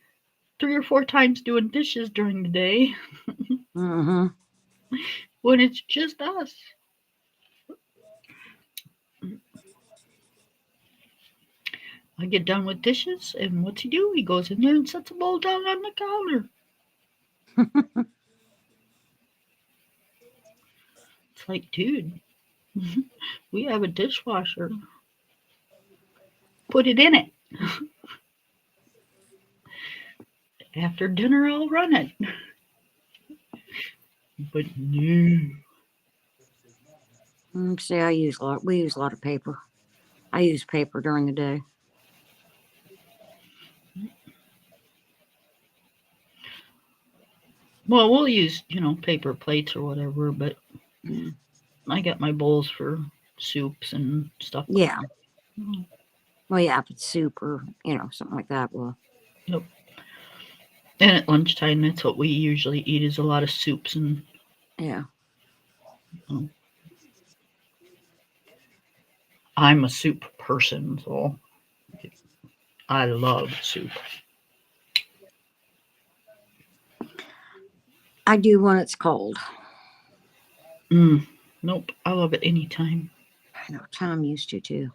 3 or 4 times doing dishes during the day Mm-hmm. when it's just us? I get done with dishes, and what's he do? He goes in there and sets a bowl down on the counter. It's like, dude, we have a dishwasher. Put it in it. After dinner, I'll run it. But no. See, we use a lot of paper. I use paper during the day. Well, we'll use, paper plates or whatever, but Mm. I got my bowls for soups and stuff like Yeah. that. Well, yeah, if it's soup or, something like that. Well, Yep. And at lunchtime, that's what we usually eat is a lot of soups and yeah. um, I'm a soup person, so I love soup. I do when it's cold. Mm, nope, I love it anytime. I know Tom used to too.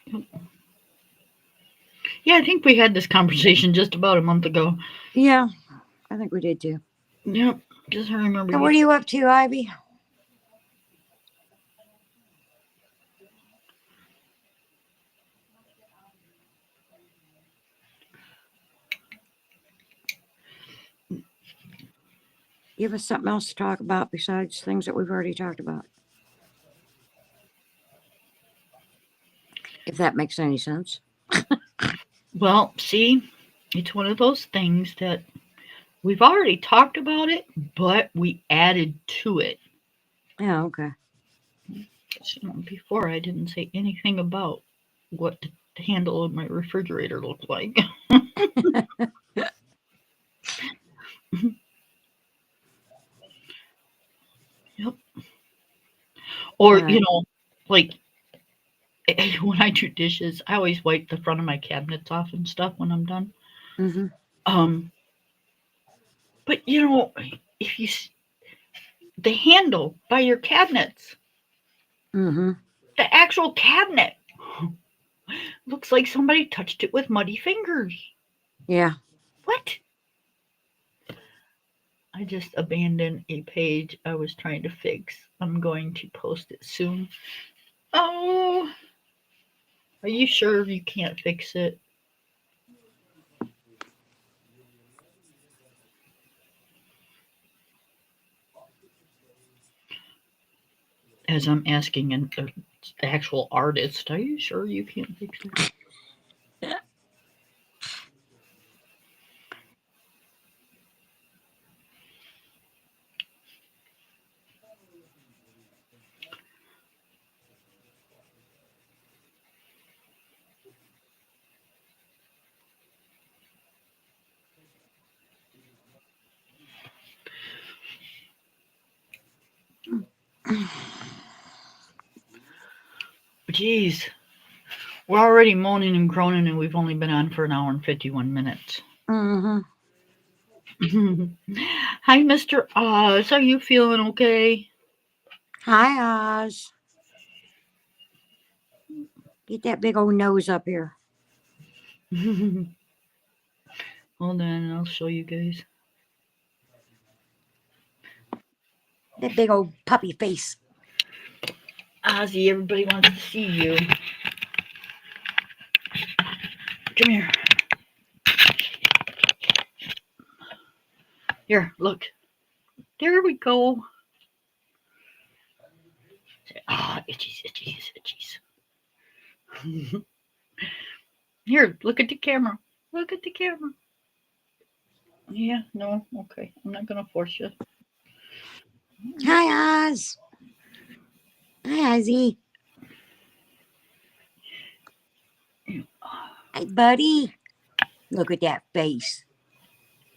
Yep. Yeah, I think we had this conversation just about a month ago. Yeah, I think we did too. Yep, just I remember So what you. are you up to, Ivy? Give us something else to talk about besides things that we've already talked about. If that makes any sense. Well, see, it's one of those things that we've already talked about it, but we added to it. Yeah, okay. Before I didn't say anything about what the handle of my refrigerator looked like. Yep. Or, All right. like when I do dishes, I always wipe the front of my cabinets off and stuff when I'm done. Mm-hmm. Um, but if the handle by your cabinets, Mm-hmm. the actual cabinet looks like somebody touched it with muddy fingers. Yeah. What? I just abandoned a page I was trying to fix. I'm going to post it soon. Oh, Are you sure you can't fix it? As I'm asking an actual artist, are you sure you can't fix it? Jeez, we're already moaning and groaning, and we've only been on for an hour and 51 minutes. Mm-hmm. Hi, Mr. Oz. Are you feeling okay? Hi, Oz. Get that big old nose up here. Hold on, I'll show you guys. That big old puppy face. Ozzy, everybody wants to see you. Come here. Here, look. There we go. Ah, itchies, itchies, itchies. Here, look at the camera. Look at the camera. Yeah, no, okay. I'm not gonna force you. Hi, Oz. Hi, Ozzy. Hey, buddy. Look at that face.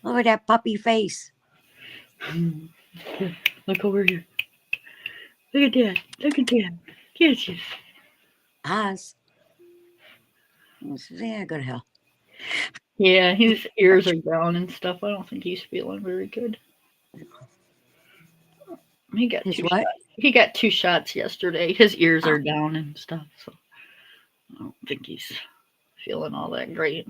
Look at that puppy face. Look over here. Look at that. Look at that. Yes, yes. Oz. Yeah, go to hell. Yeah, his ears are down and stuff. I don't think he's feeling very good. He got His two what? shots. He got 2 shots yesterday. His ears are down and stuff, so I don't think he's feeling all that great.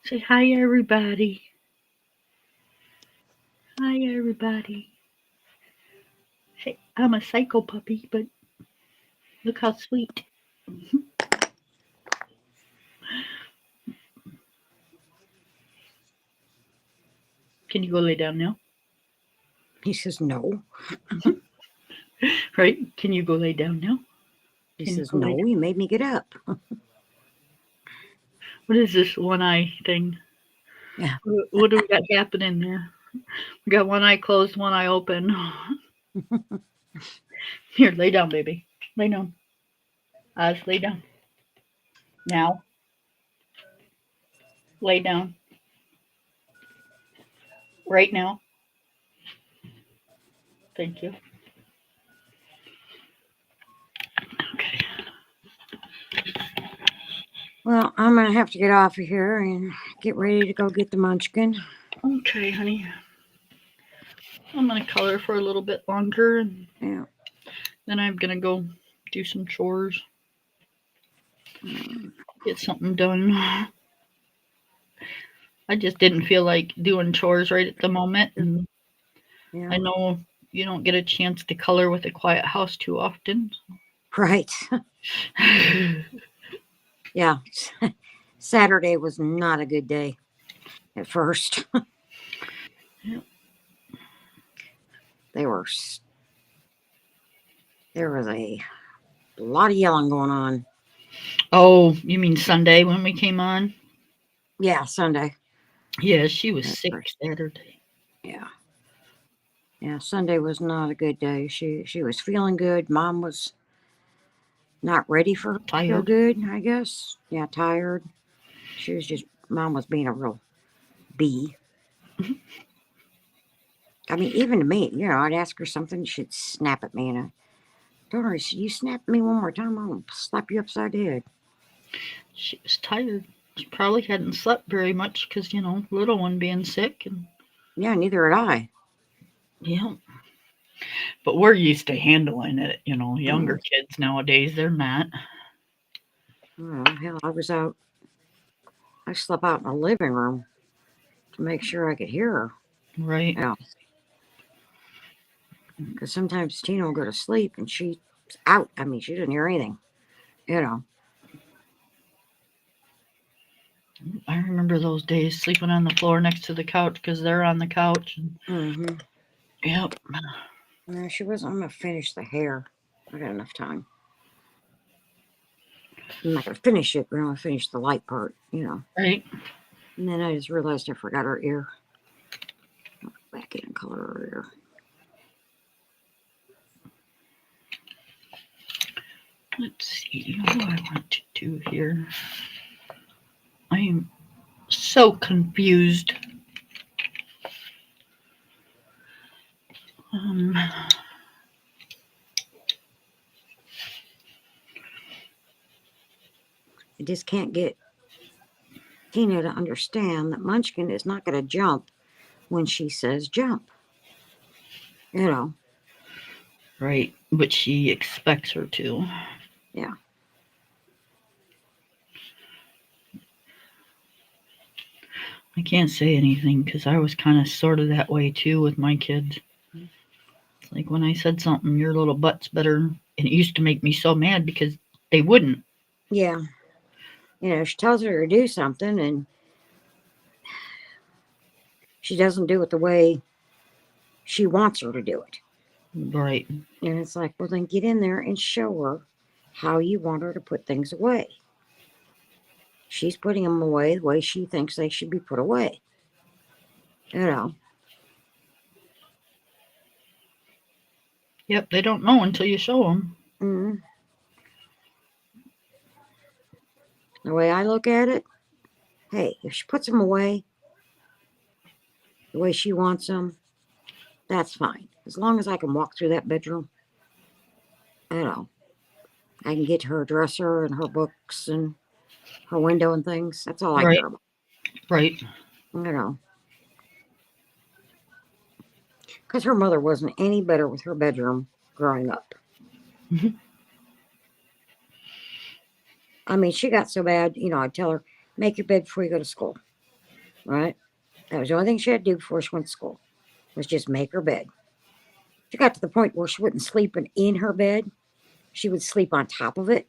Say hi, everybody. Hi, everybody. Say, I'm a psycho puppy, but look how sweet. Can you go lay down now? He says no. Right? Can you go lay down now? He Can you says go lay no. down? You made me get up. What is this one eye thing? Yeah. What do we got happening there? We got one eye closed, one eye open. Here, lay down, baby. Lay down. Oz, lay down. Now. Lay down. Right now. Thank you. Okay. Well, I'm gonna have to get off of here and get ready to go get the munchkin. Okay, honey. I'm gonna color for a little bit longer, and Yeah. then I'm gonna go do some chores, get something done. I just didn't feel like doing chores right at the moment, and Yeah. I know you don't get a chance to color with a quiet house too often. Right. Yeah. Saturday was not a good day at first. Yeah. There was a lot of yelling going on. Oh, you mean Sunday when we came on? Yeah, Sunday. Yeah, she was At sick first. Saturday. Yeah. Yeah, Sunday was not a good day. She was feeling good. Mom was not ready for her to feel Tired. good, I guess. Yeah, tired. She was just Mom was being a real bee. I mean, even to me, I'd ask her something, she'd snap at me, and I told her, you snap at me one more time, I'm gonna slap you upside the head. She was tired. She probably hadn't slept very much because, little one being sick. And Yeah, neither had I. yeah. But we're used to handling it. Younger kids nowadays, they're not. Oh, hell, I slept out in the living room to make sure I could hear her. Right. Yeah. Because sometimes Tina will go to sleep and she's out. I mean, she didn't hear anything, you know. I remember those days sleeping on the floor next to the couch because they're on the couch. And, Mm-hmm. yep. No, she wasn't. I'm going to finish the hair. I got enough time. I'm not going to finish it, but I'm going to finish the light part, you know. Right. And then I just realized I forgot her ear. I'll go back in and color her ear. Let's see what do I want to do here. I am so confused. I just can't get Tina to understand that Munchkin is not going to jump when she says jump. You know. Right, but she expects her to. Yeah. I can't say anything because I was kind of sort of that way too with my kids. It's like when I said something, your little butt's better. And it used to make me so mad because they wouldn't. Yeah. You know, she tells her to do something and she doesn't do it the way she wants her to do it. Right. And it's like, well, then get in there and show her how you want her to put things away. She's putting them away the way she thinks they should be put away. You know. Yep, they don't know until you show them. Mm-hmm. The way I look at it, hey, if she puts them away the way she wants them, that's fine. As long as I can walk through that bedroom, you know, I can get to her dresser and her books and her window and things. That's all I Right. care about. Right. You know. Because her mother wasn't any better with her bedroom growing up. Mhm. I mean, she got so bad, you know, I'd tell her, make your bed before you go to school. Right? That was the only thing she had to do before she went to school, was just make her bed. She got to the point where she wouldn't sleep in her bed. She would sleep on top of it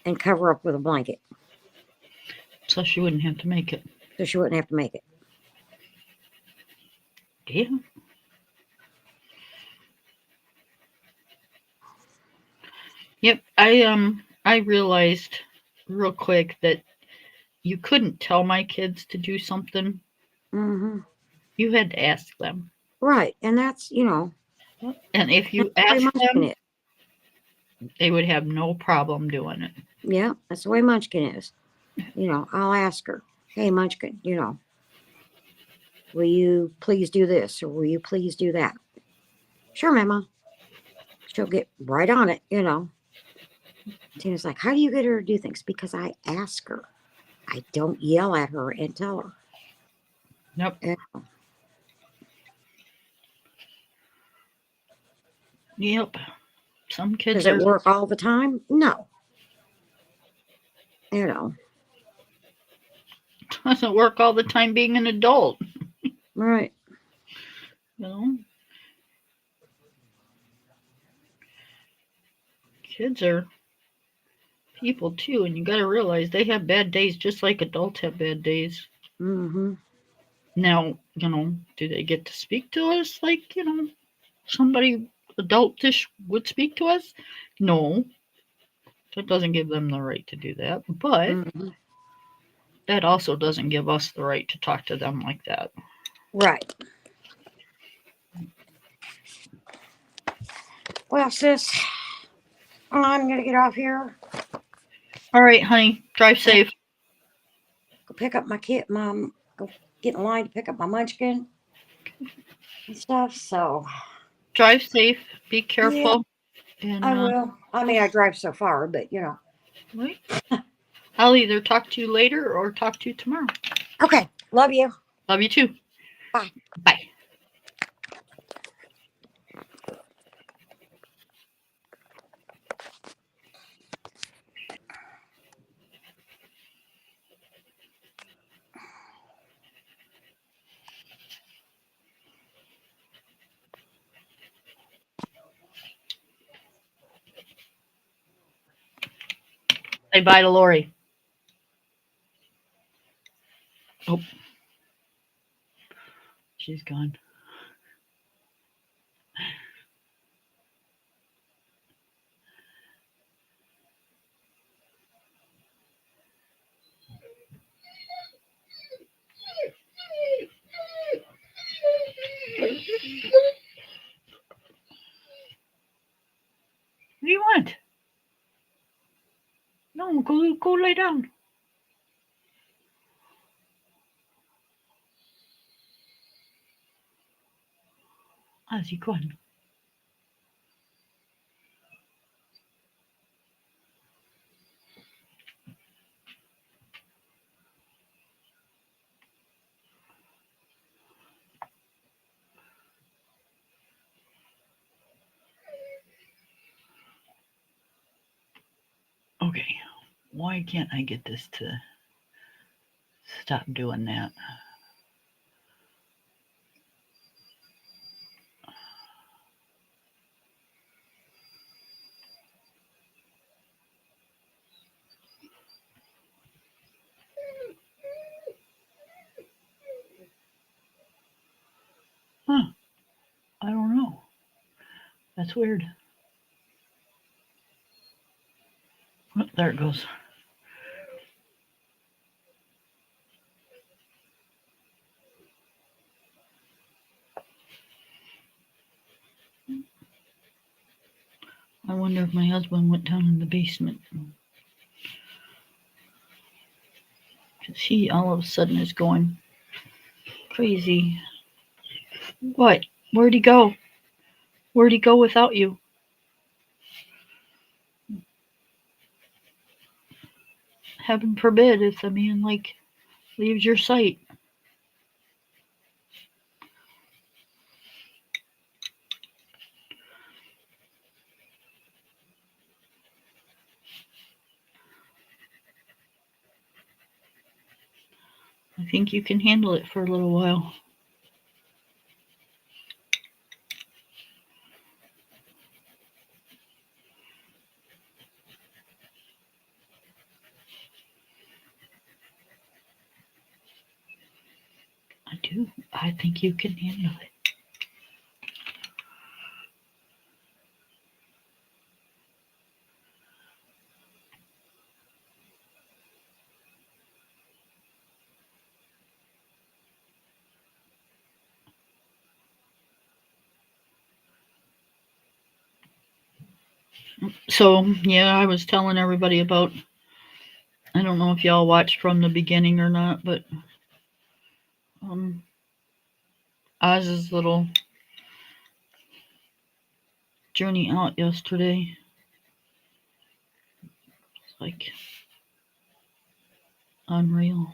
and cover up with a blanket So she wouldn't have to make it. so she wouldn't have to make it. Yeah. Yep. I realized real quick that you couldn't tell my kids to do something. Mm-hmm. You had to ask them. Right. And that's, you know, And if you that's the way asked Munchkin them, is. they would have no problem doing it. Yeah, that's the way Munchkin is. You know, I'll ask her, hey, Munchkin, you know, will you please do this or will you please do that? Sure, Mama. She'll get right on it, you know. Tina's like, how do you get her to do things? Because I ask her. I don't yell at her and tell her. Yep. You know. Yep. Some kids Does it are work all the time? No. You know, doesn't work all the time being an adult. right. You know? Kids are people too, and you gotta realize they have bad days just like adults have bad days. Mm-hmm. Now, do they get to speak to us like, somebody adultish would speak to us? No. That doesn't give them the right to do that. But Mm-hmm. that also doesn't give us the right to talk to them like that. Right. Well, sis, I'm going to get off here. All right, honey. Drive safe. Go pick up my kid, Mom. Go get in line to pick up my Munchkin and stuff. So, Drive safe. Be yeah, careful. And I will. I mean, I drive so far, but you know. right. I'll either talk to you later or talk to you tomorrow. Okay. Love you. Love you too. Bye. Bye. Say bye to Lori. Oh, she's gone. What do you want? No, go lay down. Ozzy, go on. Okay, why can't I get this to stop doing that? Huh, I don't know. That's weird. Oh, there it goes. I wonder if my husband went down in the basement. Because he all of a sudden is going crazy. What? Where'd he go? Where'd he go without you? Heaven forbid if the man leaves your sight. I think you can handle it for a little while. I do. I think you can handle it. So, yeah, I was telling everybody about, I don't know if y'all watched from the beginning or not, but Oz's little journey out yesterday. It's like unreal.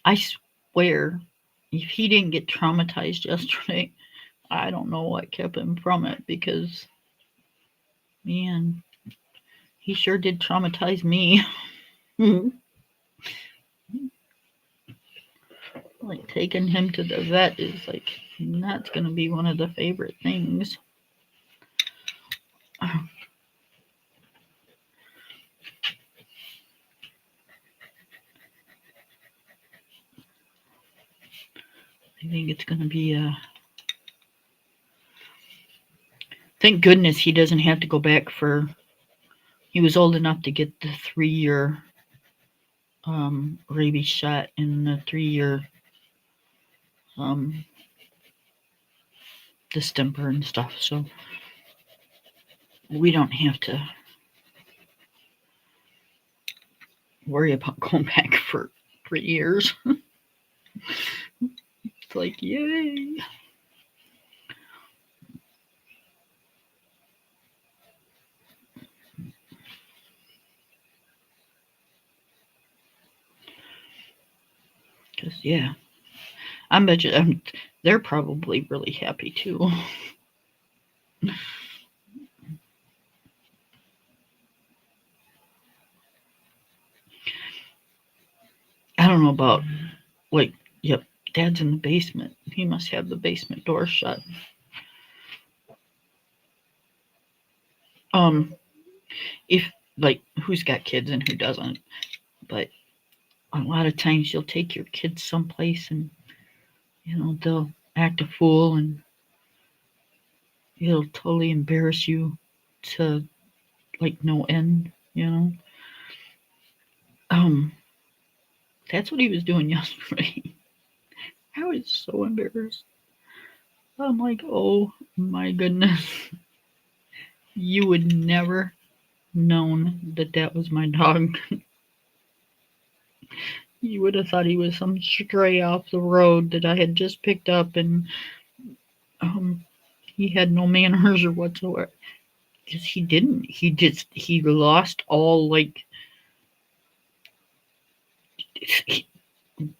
I swear, if he didn't get traumatized yesterday, I don't know what kept him from it, because, man, he sure did traumatize me. Like, taking him to the vet is that's going to be one of the favorite things. I think it's going to be thank goodness he doesn't have to go back he was old enough to get the 3-year rabies shot and the 3-year distemper and stuff, so we don't have to worry about going back for 3 years. It's like, yay. Because, yeah, I bet you they're probably really happy too. I don't know about, yep, Dad's in the basement. He must have the basement door shut. If like who's got kids and who doesn't, but a lot of times you'll take your kids someplace and they'll act a fool and it'll totally embarrass you to like no end. That's what he was doing yesterday. I was so embarrassed. I'm like, oh my goodness. You would never known that was my dog. You would have thought he was some stray off the road that I had just picked up, and he had no manners or whatsoever. Because he didn't. He lost all like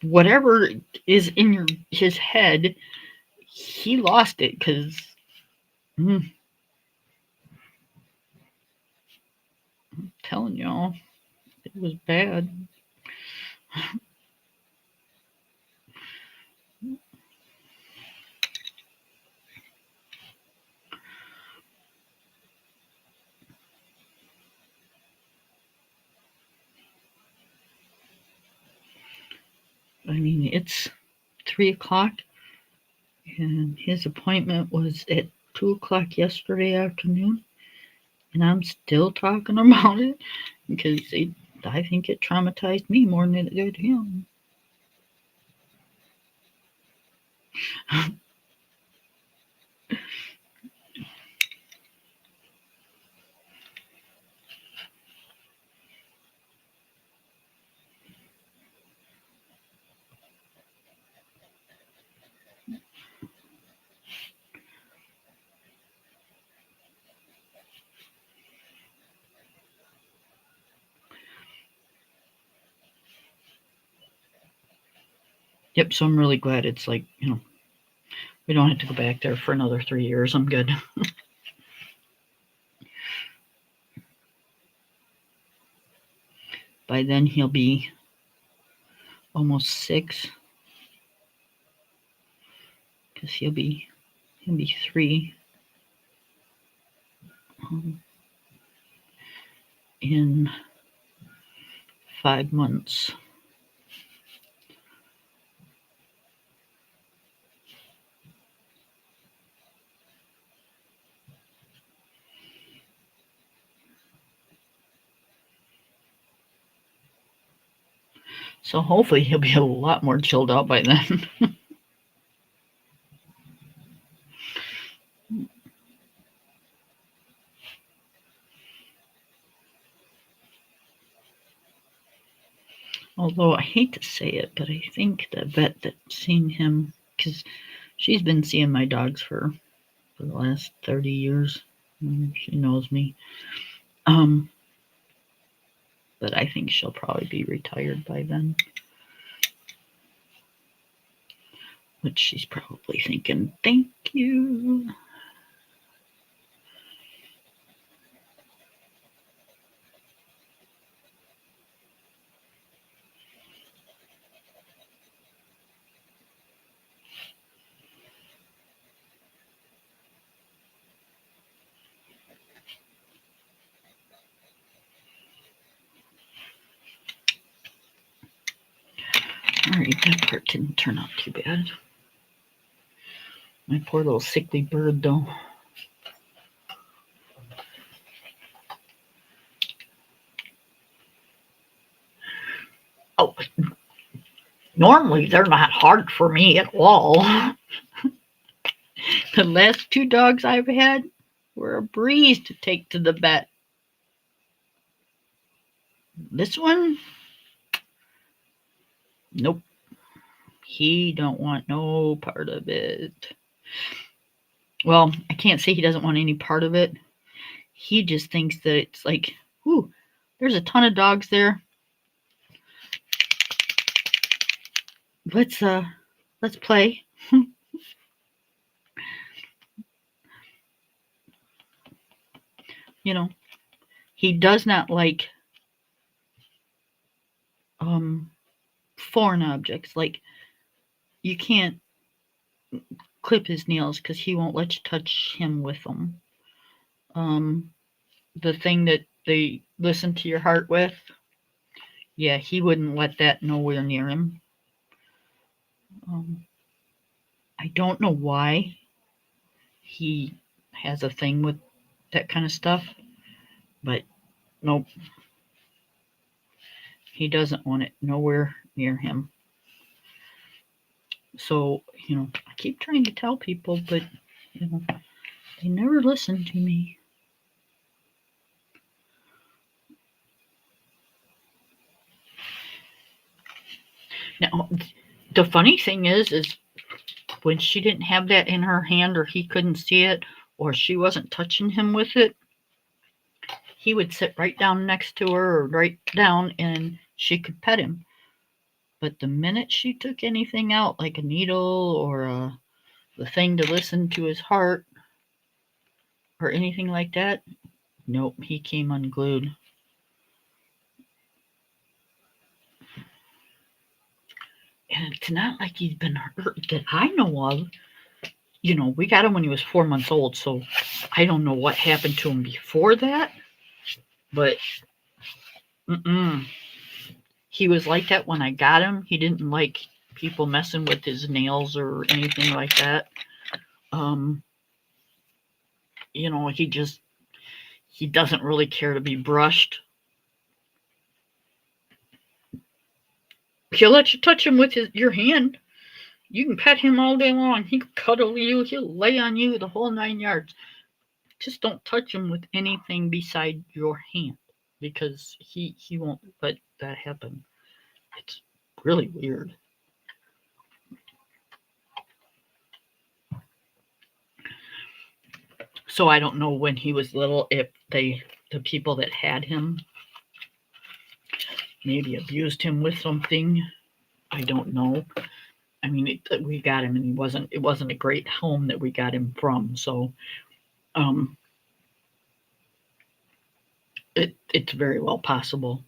whatever is in his head. He lost it because I'm telling y'all, it was bad. I mean, it's 3:00, and his appointment was at 2:00 yesterday afternoon, and I'm still talking about it because I think it traumatized me more than it did him. Yep, so I'm really glad it's like, we don't have to go back there for another 3 years. I'm good. By then he'll be almost 6. Because he'll be 3 in 5 months. So hopefully he'll be a lot more chilled out by then. Although I hate to say it, but I think the vet that's seen him, because she's been seeing my dogs for the last 30 years. She knows me. But I think she'll probably be retired by then. Which she's probably thinking, thank you. Alright, that part didn't turn out too bad. My poor little sickly bird, though. Oh, normally they're not hard for me at all. The last 2 dogs I've had were a breeze to take to the vet. This one, nope. He don't want no part of it. Well, I can't say he doesn't want any part of it. He just thinks that it's like, ooh, there's a ton of dogs there. Let's play. He does not like foreign objects. Like, you can't clip his nails because he won't let you touch him with them. the thing that they listen to your heart with, yeah, he wouldn't let that nowhere near him. I don't know why he has a thing with that kind of stuff, but nope, he doesn't want it nowhere near him. So, I keep trying to tell people, but, they never listen to me. Now, the funny thing is when she didn't have that in her hand, or he couldn't see it, or she wasn't touching him with it, he would sit right down next to her, or right down, and she could pet him. But the minute she took anything out, like a needle or the thing to listen to his heart or anything like that, nope, he came unglued. And it's not like he's been hurt that I know of. We got him when he was 4 months old, so I don't know what happened to him before that. But he was like that when I got him. He didn't like people messing with his nails or anything like that. He doesn't really care to be brushed. He'll let you touch him with your hand. You can pet him all day long. He'll cuddle you. He'll lay on you, the whole 9 yards. Just don't touch him with anything beside your hand, because he won't let that happen. It's really weird. So I don't know when he was little if the people that had him maybe abused him with something. I don't know. I mean, we got him, and it wasn't a great home that we got him from. So, it's very well possible,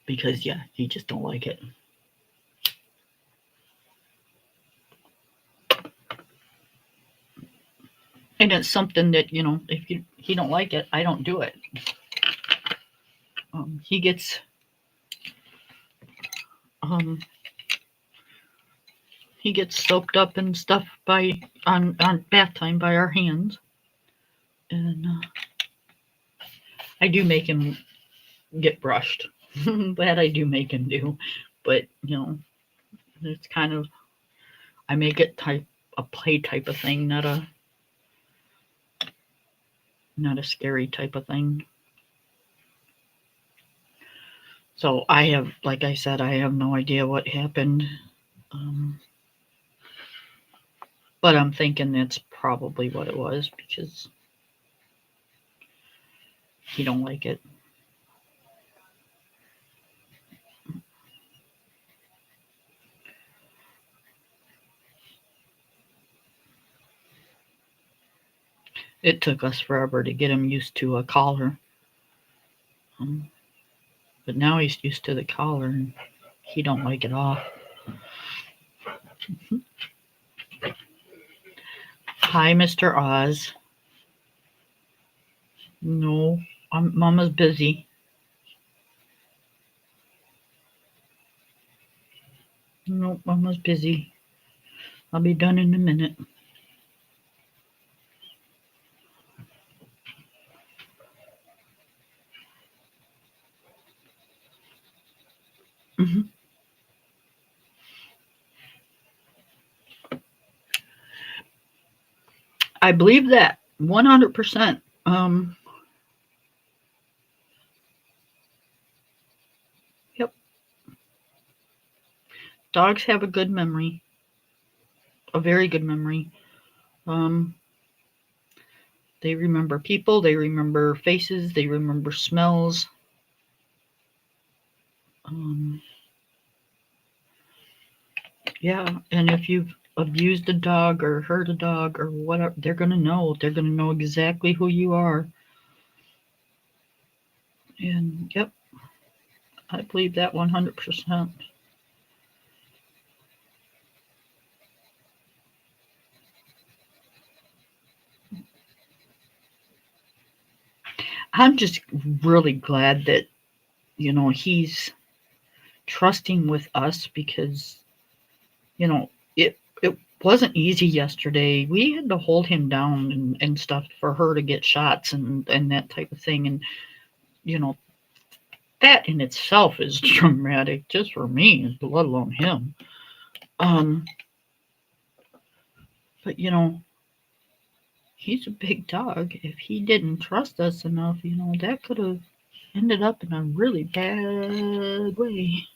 because yeah, he just don't like it. And it's something that, if he don't like it, I don't do it. He gets soaked up and stuff on bath time by our hands, and I do make him get brushed. That I do make him do, but it's kind of, I make it a play type of thing, not a scary type of thing. So like I said, I have no idea what happened. But I'm thinking that's probably what it was, because he don't like it. It took us forever to get him used to a collar. But now he's used to the collar, and he don't like it off. Hi, Mr. Oz. No, Mama's busy. No, Mama's busy. I'll be done in a minute. I believe that 100%. Yep. Dogs have a good memory. A very good memory. They remember people, they remember faces, they remember smells. Yeah, and if you've abused a dog or hurt a dog or whatever, they're going to know. They're going to know exactly who you are. And yep, I believe that 100%. I'm just really glad that, he's trusting with us because, it wasn't easy yesterday. We had to hold him down and stuff for her to get shots and that type of thing. And, you know, that in itself is traumatic just for me, let alone him. Um, but he's a big dog. If he didn't trust us enough, that could have ended up in a really bad way.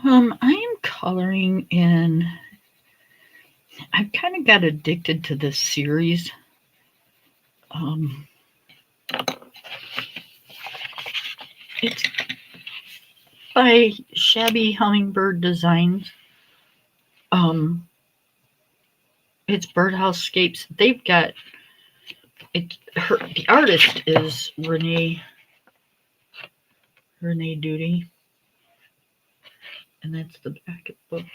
I am coloring in. I've kind of got addicted to this series. It's by Shabby Hummingbird Designs. It's Birdhousescapes. They've got it. The artist is Renee Duty, and that's the back of the book.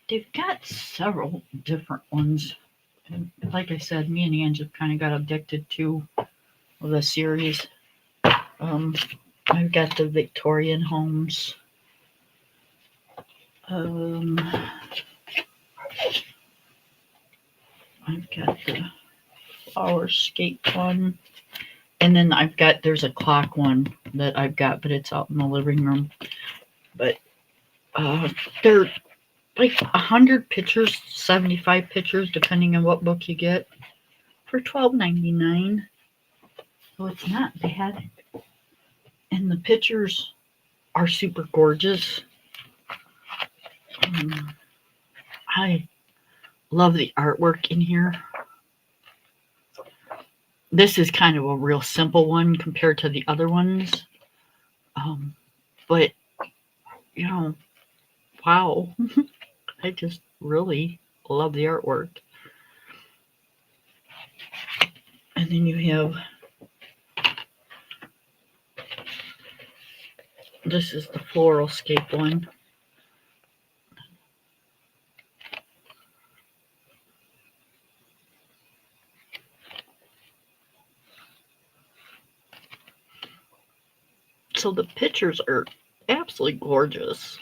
They've got several different ones. And like I said, me and Ange have kind of got addicted to the series. I've got the Victorian homes. I've got the Flowerscape one. And then there's a clock one that I've got, but it's out in the living room. But they're like 100 pictures, 75 pictures, depending on what book you get, for $12.99. So it's not bad. And the pictures are super gorgeous. I love the artwork in here. This is kind of a real simple one compared to the other ones. But, wow. I just really love the artwork. And then you have, this is the Floralscape one. So the pictures are absolutely gorgeous.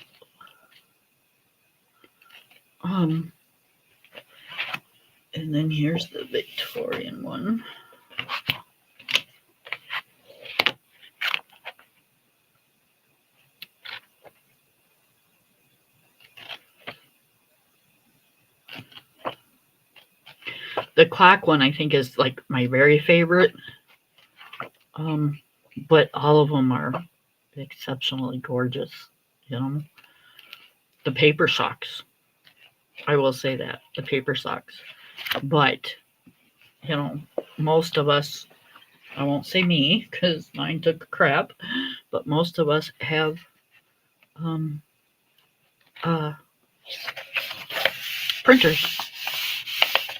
And then here's the Victorian one. The clock one I think is like my very favorite. But all of them are exceptionally gorgeous, The paper sucks. I will say that. The paper sucks. But, most of us, I won't say me because mine took a crap, but most of us have printers.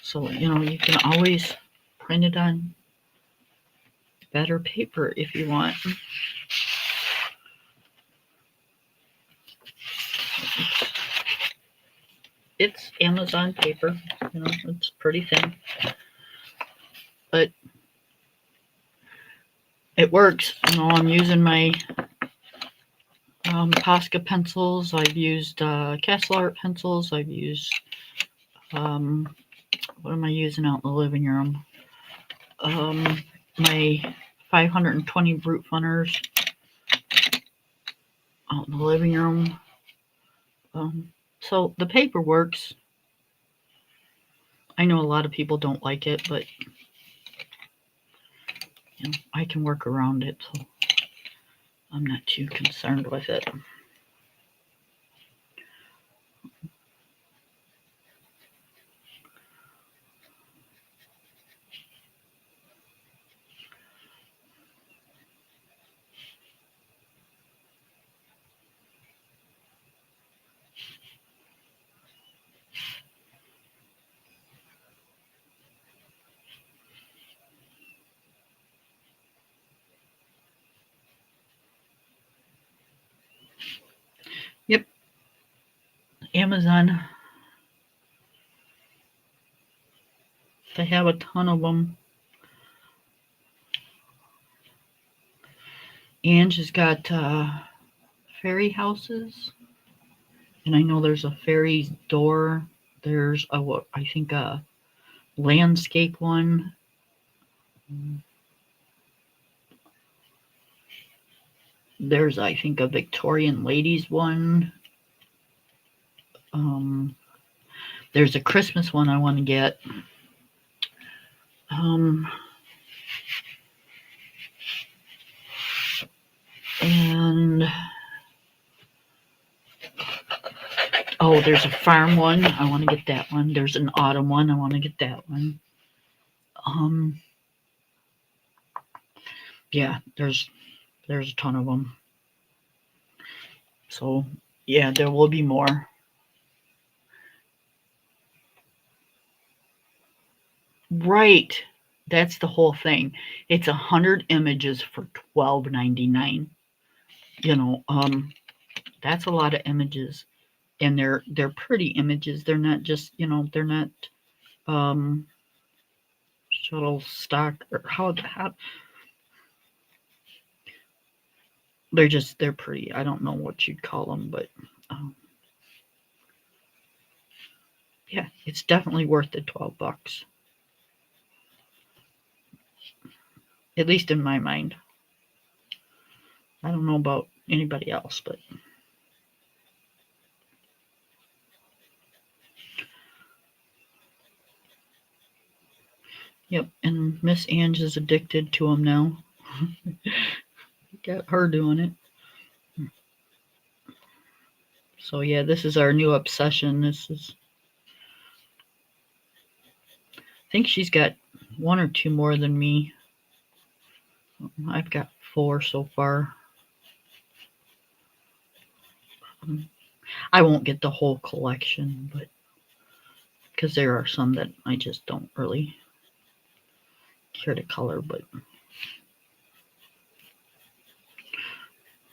So, you can always print it on better paper if you want. It's Amazon paper, it's pretty thin, but it works. I'm using my Posca pencils. I've used Castle Art pencils. I've used what am I using out in the living room? My 520 Brute Funners out in the living room. So the paper works. I know a lot of people don't like it, but I can work around it, so I'm not too concerned with it. Amazon. They have a ton of them. Ange has got fairy houses, and I know there's a fairy door. There's I think a landscape one. There's, I think, a Victorian ladies one. There's a Christmas one I want to get. And oh, there's a farm one. I want to get that one. There's an autumn one. I want to get that one. Yeah, there's a ton of them. So yeah, there will be more. Right. That's the whole thing. It's 100 images for $12.99. You know, that's a lot of images, and they're pretty images. They're not just, you know, they're not Shutterstock or how they're pretty. I don't know what you'd call them, but yeah, it's definitely worth the $12. At least in my mind. I don't know about anybody else, but yep. And Miss Ange is addicted to them now. Got her doing it. So yeah, this is our new obsession. I think she's got 1 or 2 more than me. I've got 4 so far. I won't get the whole collection, but because there are some that I just don't really care to color, but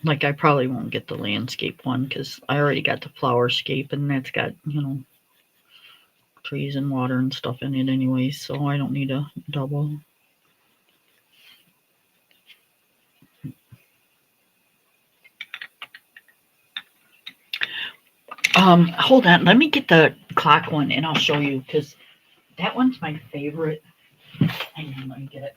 like I probably won't get the landscape one because I already got the flowerscape, and that's got, you know, trees and water and stuff in it anyway, so I don't need a double. Hold on, let me get the clock one and I'll show you, because that one's my favorite. Hang on, let me get it.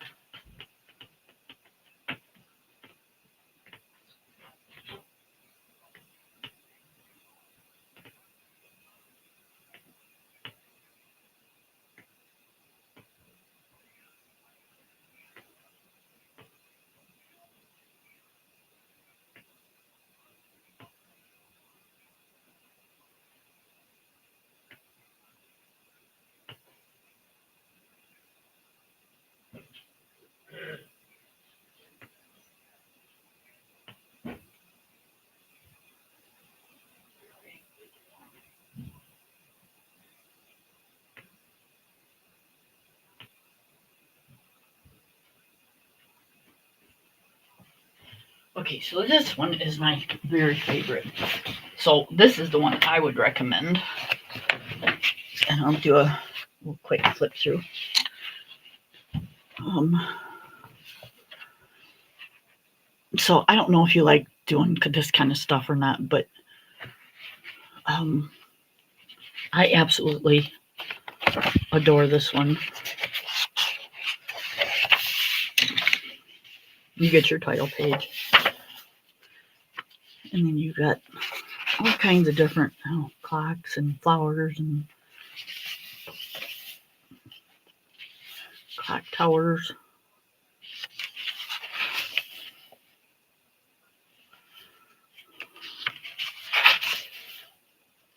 Okay, so this one is my very favorite. So this is the one I would recommend. And I'll do a little quick flip through. So I don't know if you like doing this kind of stuff or not, but I absolutely adore this one. You get your title page, and then you got all kinds of different clocks and flowers and clock towers.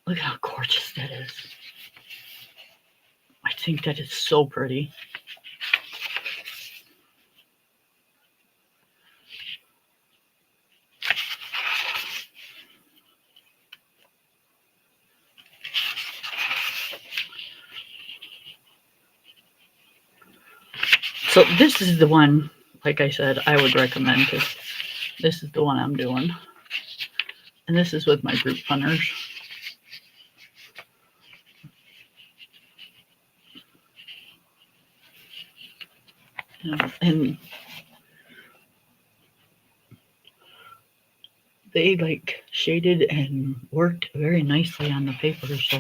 Look how gorgeous that is. I think that is so pretty. So this is the one, like I said, I would recommend, because this is the one I'm doing. And this is with my group hunters. And they like shaded and worked very nicely on the paper. So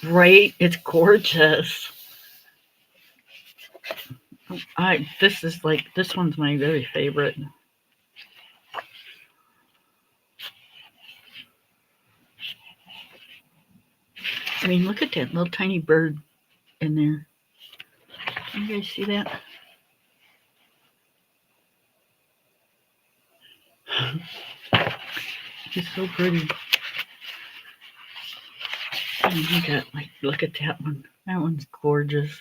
right, it's gorgeous. This one's my very favorite. I mean, look at that little tiny bird in there. Can you guys see that? It's so pretty. And look at that one. That one's gorgeous.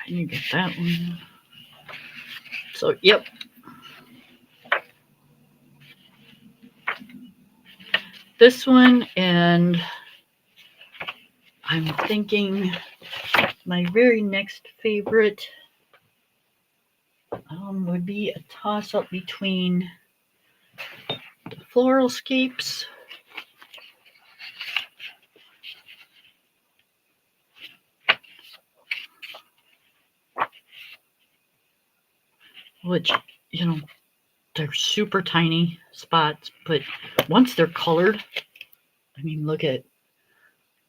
I need to get that one. So, yep. This one, and I'm thinking my very next favorite would be a toss-up between the Floralscapes which, they're super tiny spots, but once they're colored, I mean, look at,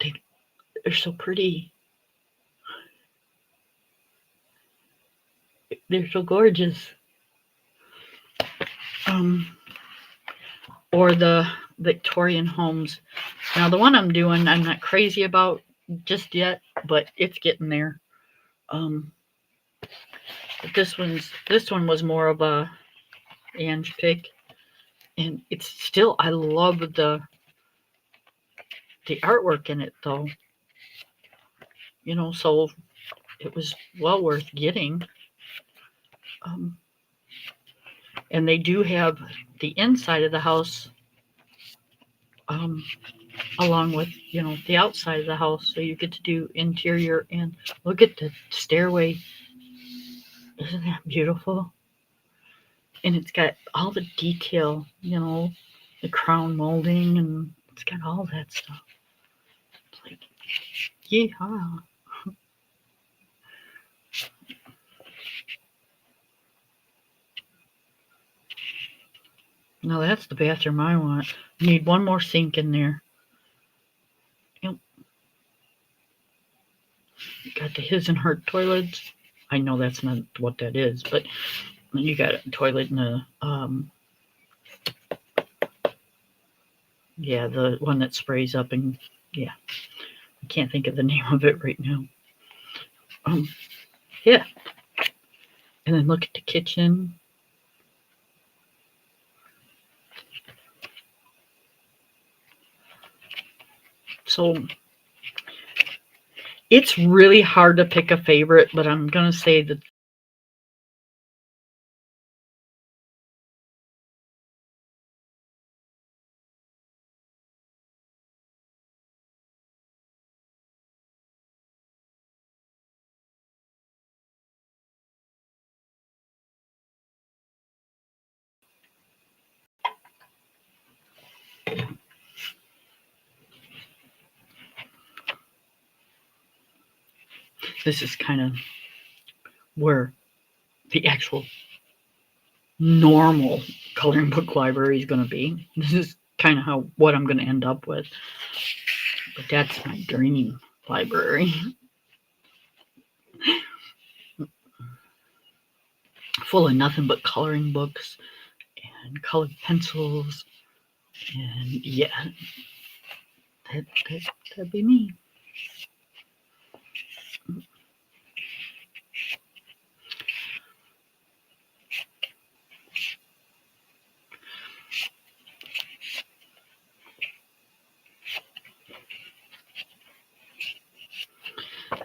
they're so pretty. They're so gorgeous. Or the Victorian homes. Now, the one I'm doing, I'm not crazy about just yet, but it's getting there. But this one was more of a Ange pick, and it's still, I love the artwork in it though. So it was well worth getting. And they do have the inside of the house along with the outside of the house, so you get to do interior. And look at the stairway. Isn't that beautiful? And it's got all the detail, the crown molding, and it's got all that stuff. It's like, yeehaw. Now that's the bathroom I want. Need one more sink in there. Yep. Got the his and her toilets. I know that's not what that is, but you got a toilet and a the one that sprays up, and I can't think of the name of it right now. And then look at the kitchen. So it's really hard to pick a favorite, but I'm gonna say that this is kind of where the actual normal coloring book library is going to be. This is kind of what I'm going to end up with. But that's my dream library. Full of nothing but coloring books and colored pencils. And that'd be me.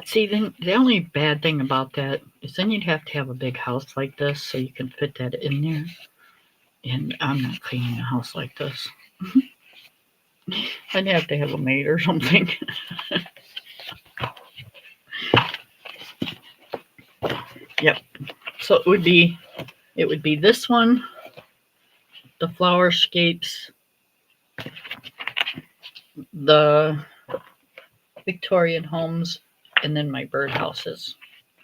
See, then the only bad thing about that is then you'd have to have a big house like this so you can fit that in there. And I'm not cleaning a house like this. I'd have to have a maid or something. Yep. So it would be this one, the Flowerscapes, the Victorian homes, and then my birdhouses.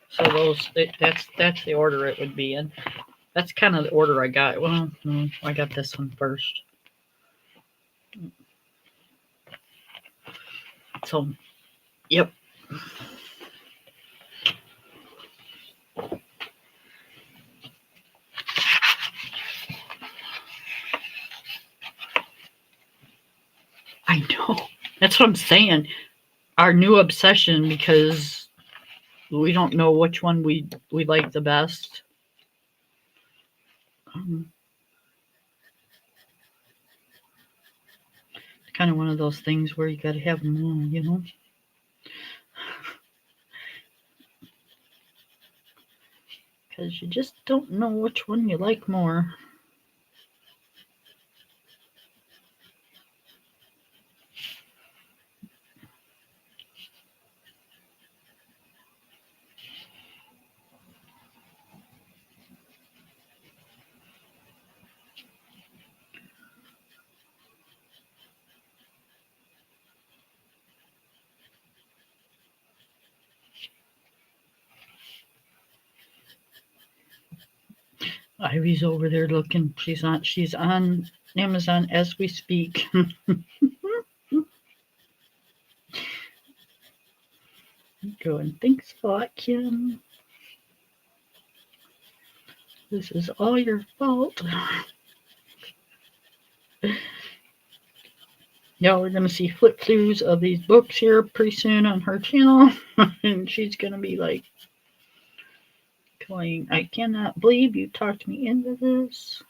So that's the order it would be in. That's kind of the order I got. Well, no, I got this one first. So, yep. I know. That's what I'm saying. Our new obsession, because we don't know which one we like the best. It's kind of one of those things where you got to have them all, you know. Because you just don't know which one you like more. Ivy's over there looking. She's on Amazon as we speak. Going, thanks a lot, Kim. This is all your fault. Yeah, we're gonna see flip throughs of these books here pretty soon on her channel. And she's gonna be like going, I cannot believe you talked me into this.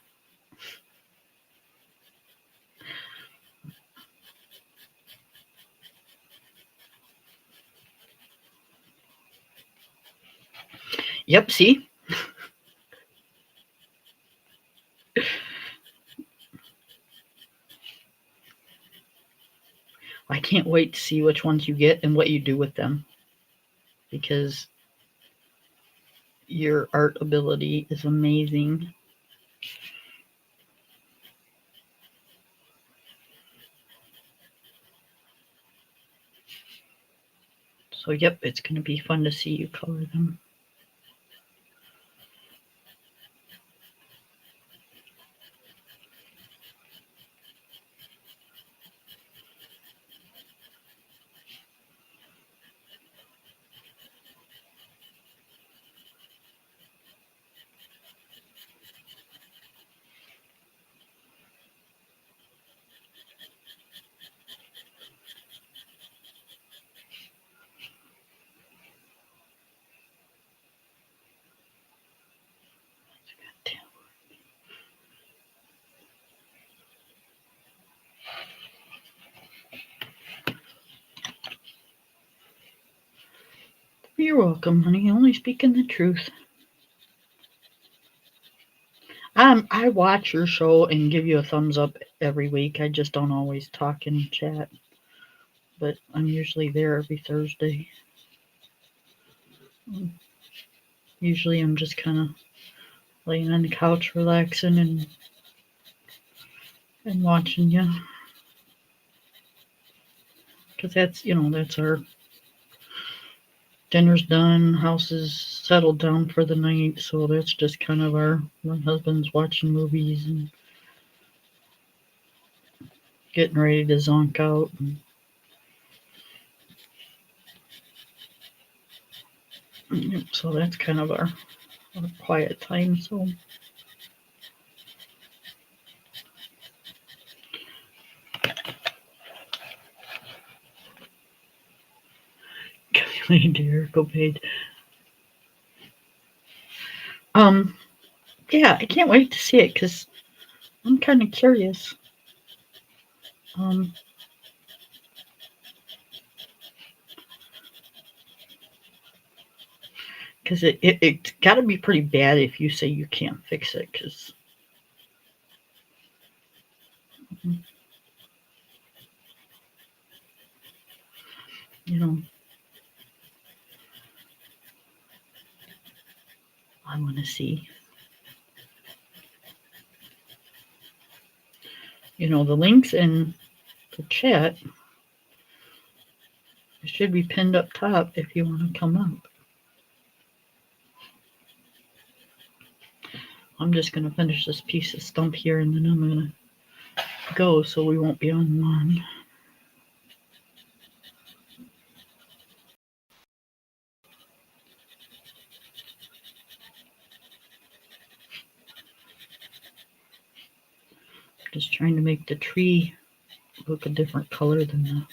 Yep, see? I can't wait to see which ones you get and what you do with them. Because your art ability is amazing. So, yep, it's going to be fun to see you color them. You're welcome, honey. Only speaking the truth. I watch your show and give you a thumbs up every week. I just don't always talk and chat. But I'm usually there every Thursday. Usually I'm just kind of laying on the couch relaxing and watching you. Because that's our dinner's done, house is settled down for the night, so that's just kind of my husband's watching movies and getting ready to zonk out. So that's kind of our quiet time. So dear, go paid. Yeah, I can't wait to see it because I'm kind of curious. Because it's got to be pretty bad if you say you can't fix it. Because you know, see. You know, the links in the chat should be pinned up top if you want to come up. I'm just going to finish this piece of stump here and then I'm going to go so we won't be on long. Just trying to make the tree look a different color than the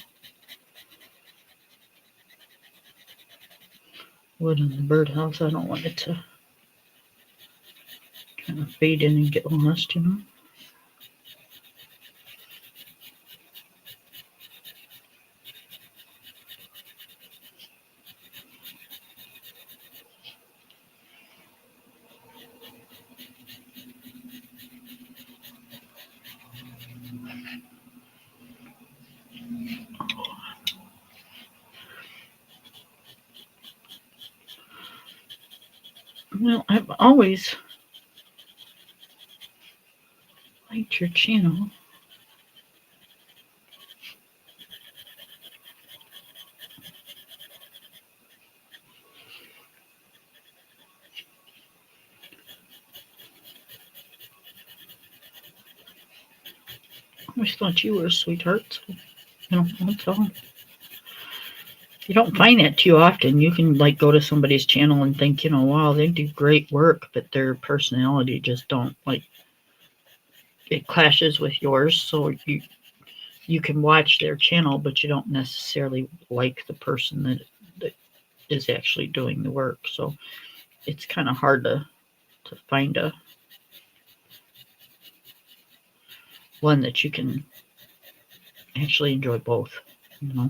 wood in the birdhouse. I don't want it to kind of fade in and get lost, you know. Well, I've always liked your channel. I always thought you were a sweetheart. So, you know, that's all. You don't find that too often. You can like go to somebody's channel and think, you know, wow, they do great work, but their personality just don't like it clashes with yours. So you can watch their channel, but you don't necessarily like the person that is actually doing the work. So it's kind of hard to find a one that you can actually enjoy both, you know.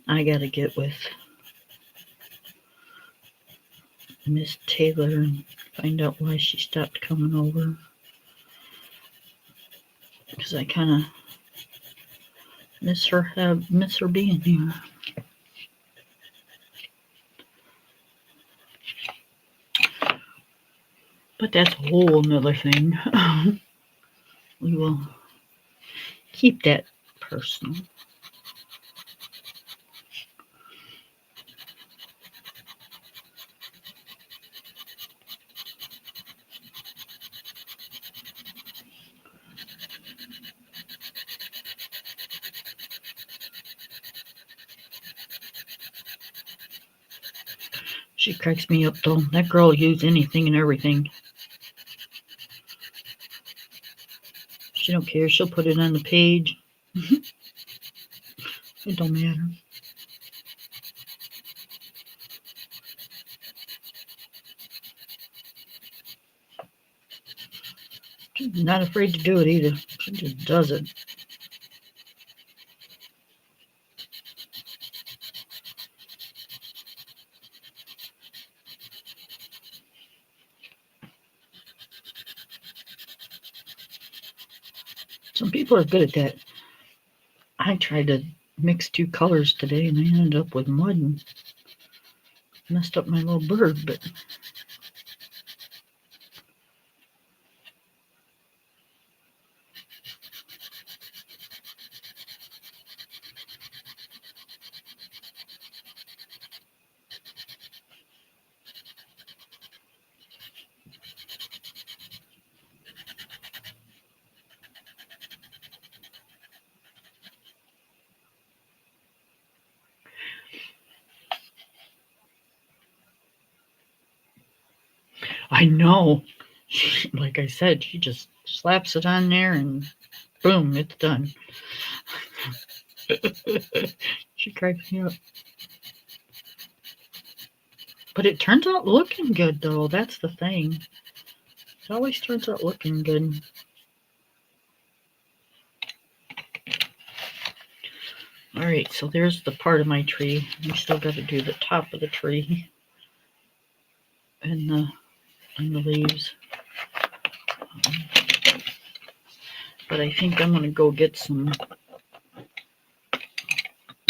I gotta get with Miss Taylor and find out why she stopped coming over. Because I kind of miss her being here. But that's a whole nother thing. We will keep that personal. She cracks me up though. That girl will use anything and everything. She don't care. She'll put it on the page. It don't matter. She's not afraid to do it either. She just does it. Some people are good at that. I tried to mix two colors today and I ended up with mud and messed up my little bird, but I know. Like I said, she just slaps it on there and boom, it's done. She cracks me up. But it turns out looking good, though. That's the thing. It always turns out looking good. All right, so there's the part of my tree. We still got to do the top of the tree and the leaves. But I think I'm gonna go get some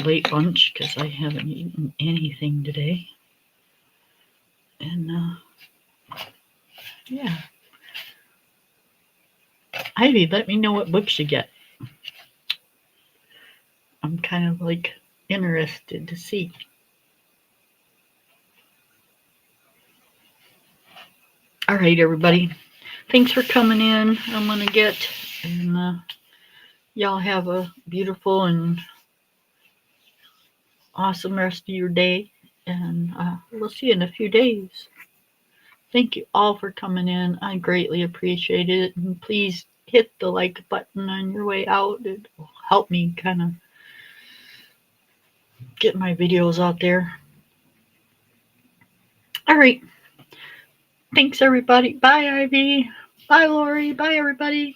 late lunch because I haven't eaten anything today. And yeah. Ivy, let me know what books you get. I'm kind of like interested to see. All right, everybody. Thanks for coming in. I'm gonna get, and y'all have a beautiful and awesome rest of your day. And we'll see you in a few days. Thank you all for coming in. I greatly appreciate it. And please hit the like button on your way out. It will help me kind of get my videos out there. All right. Thanks, everybody. Bye, Ivy. Bye, Lori. Bye, everybody.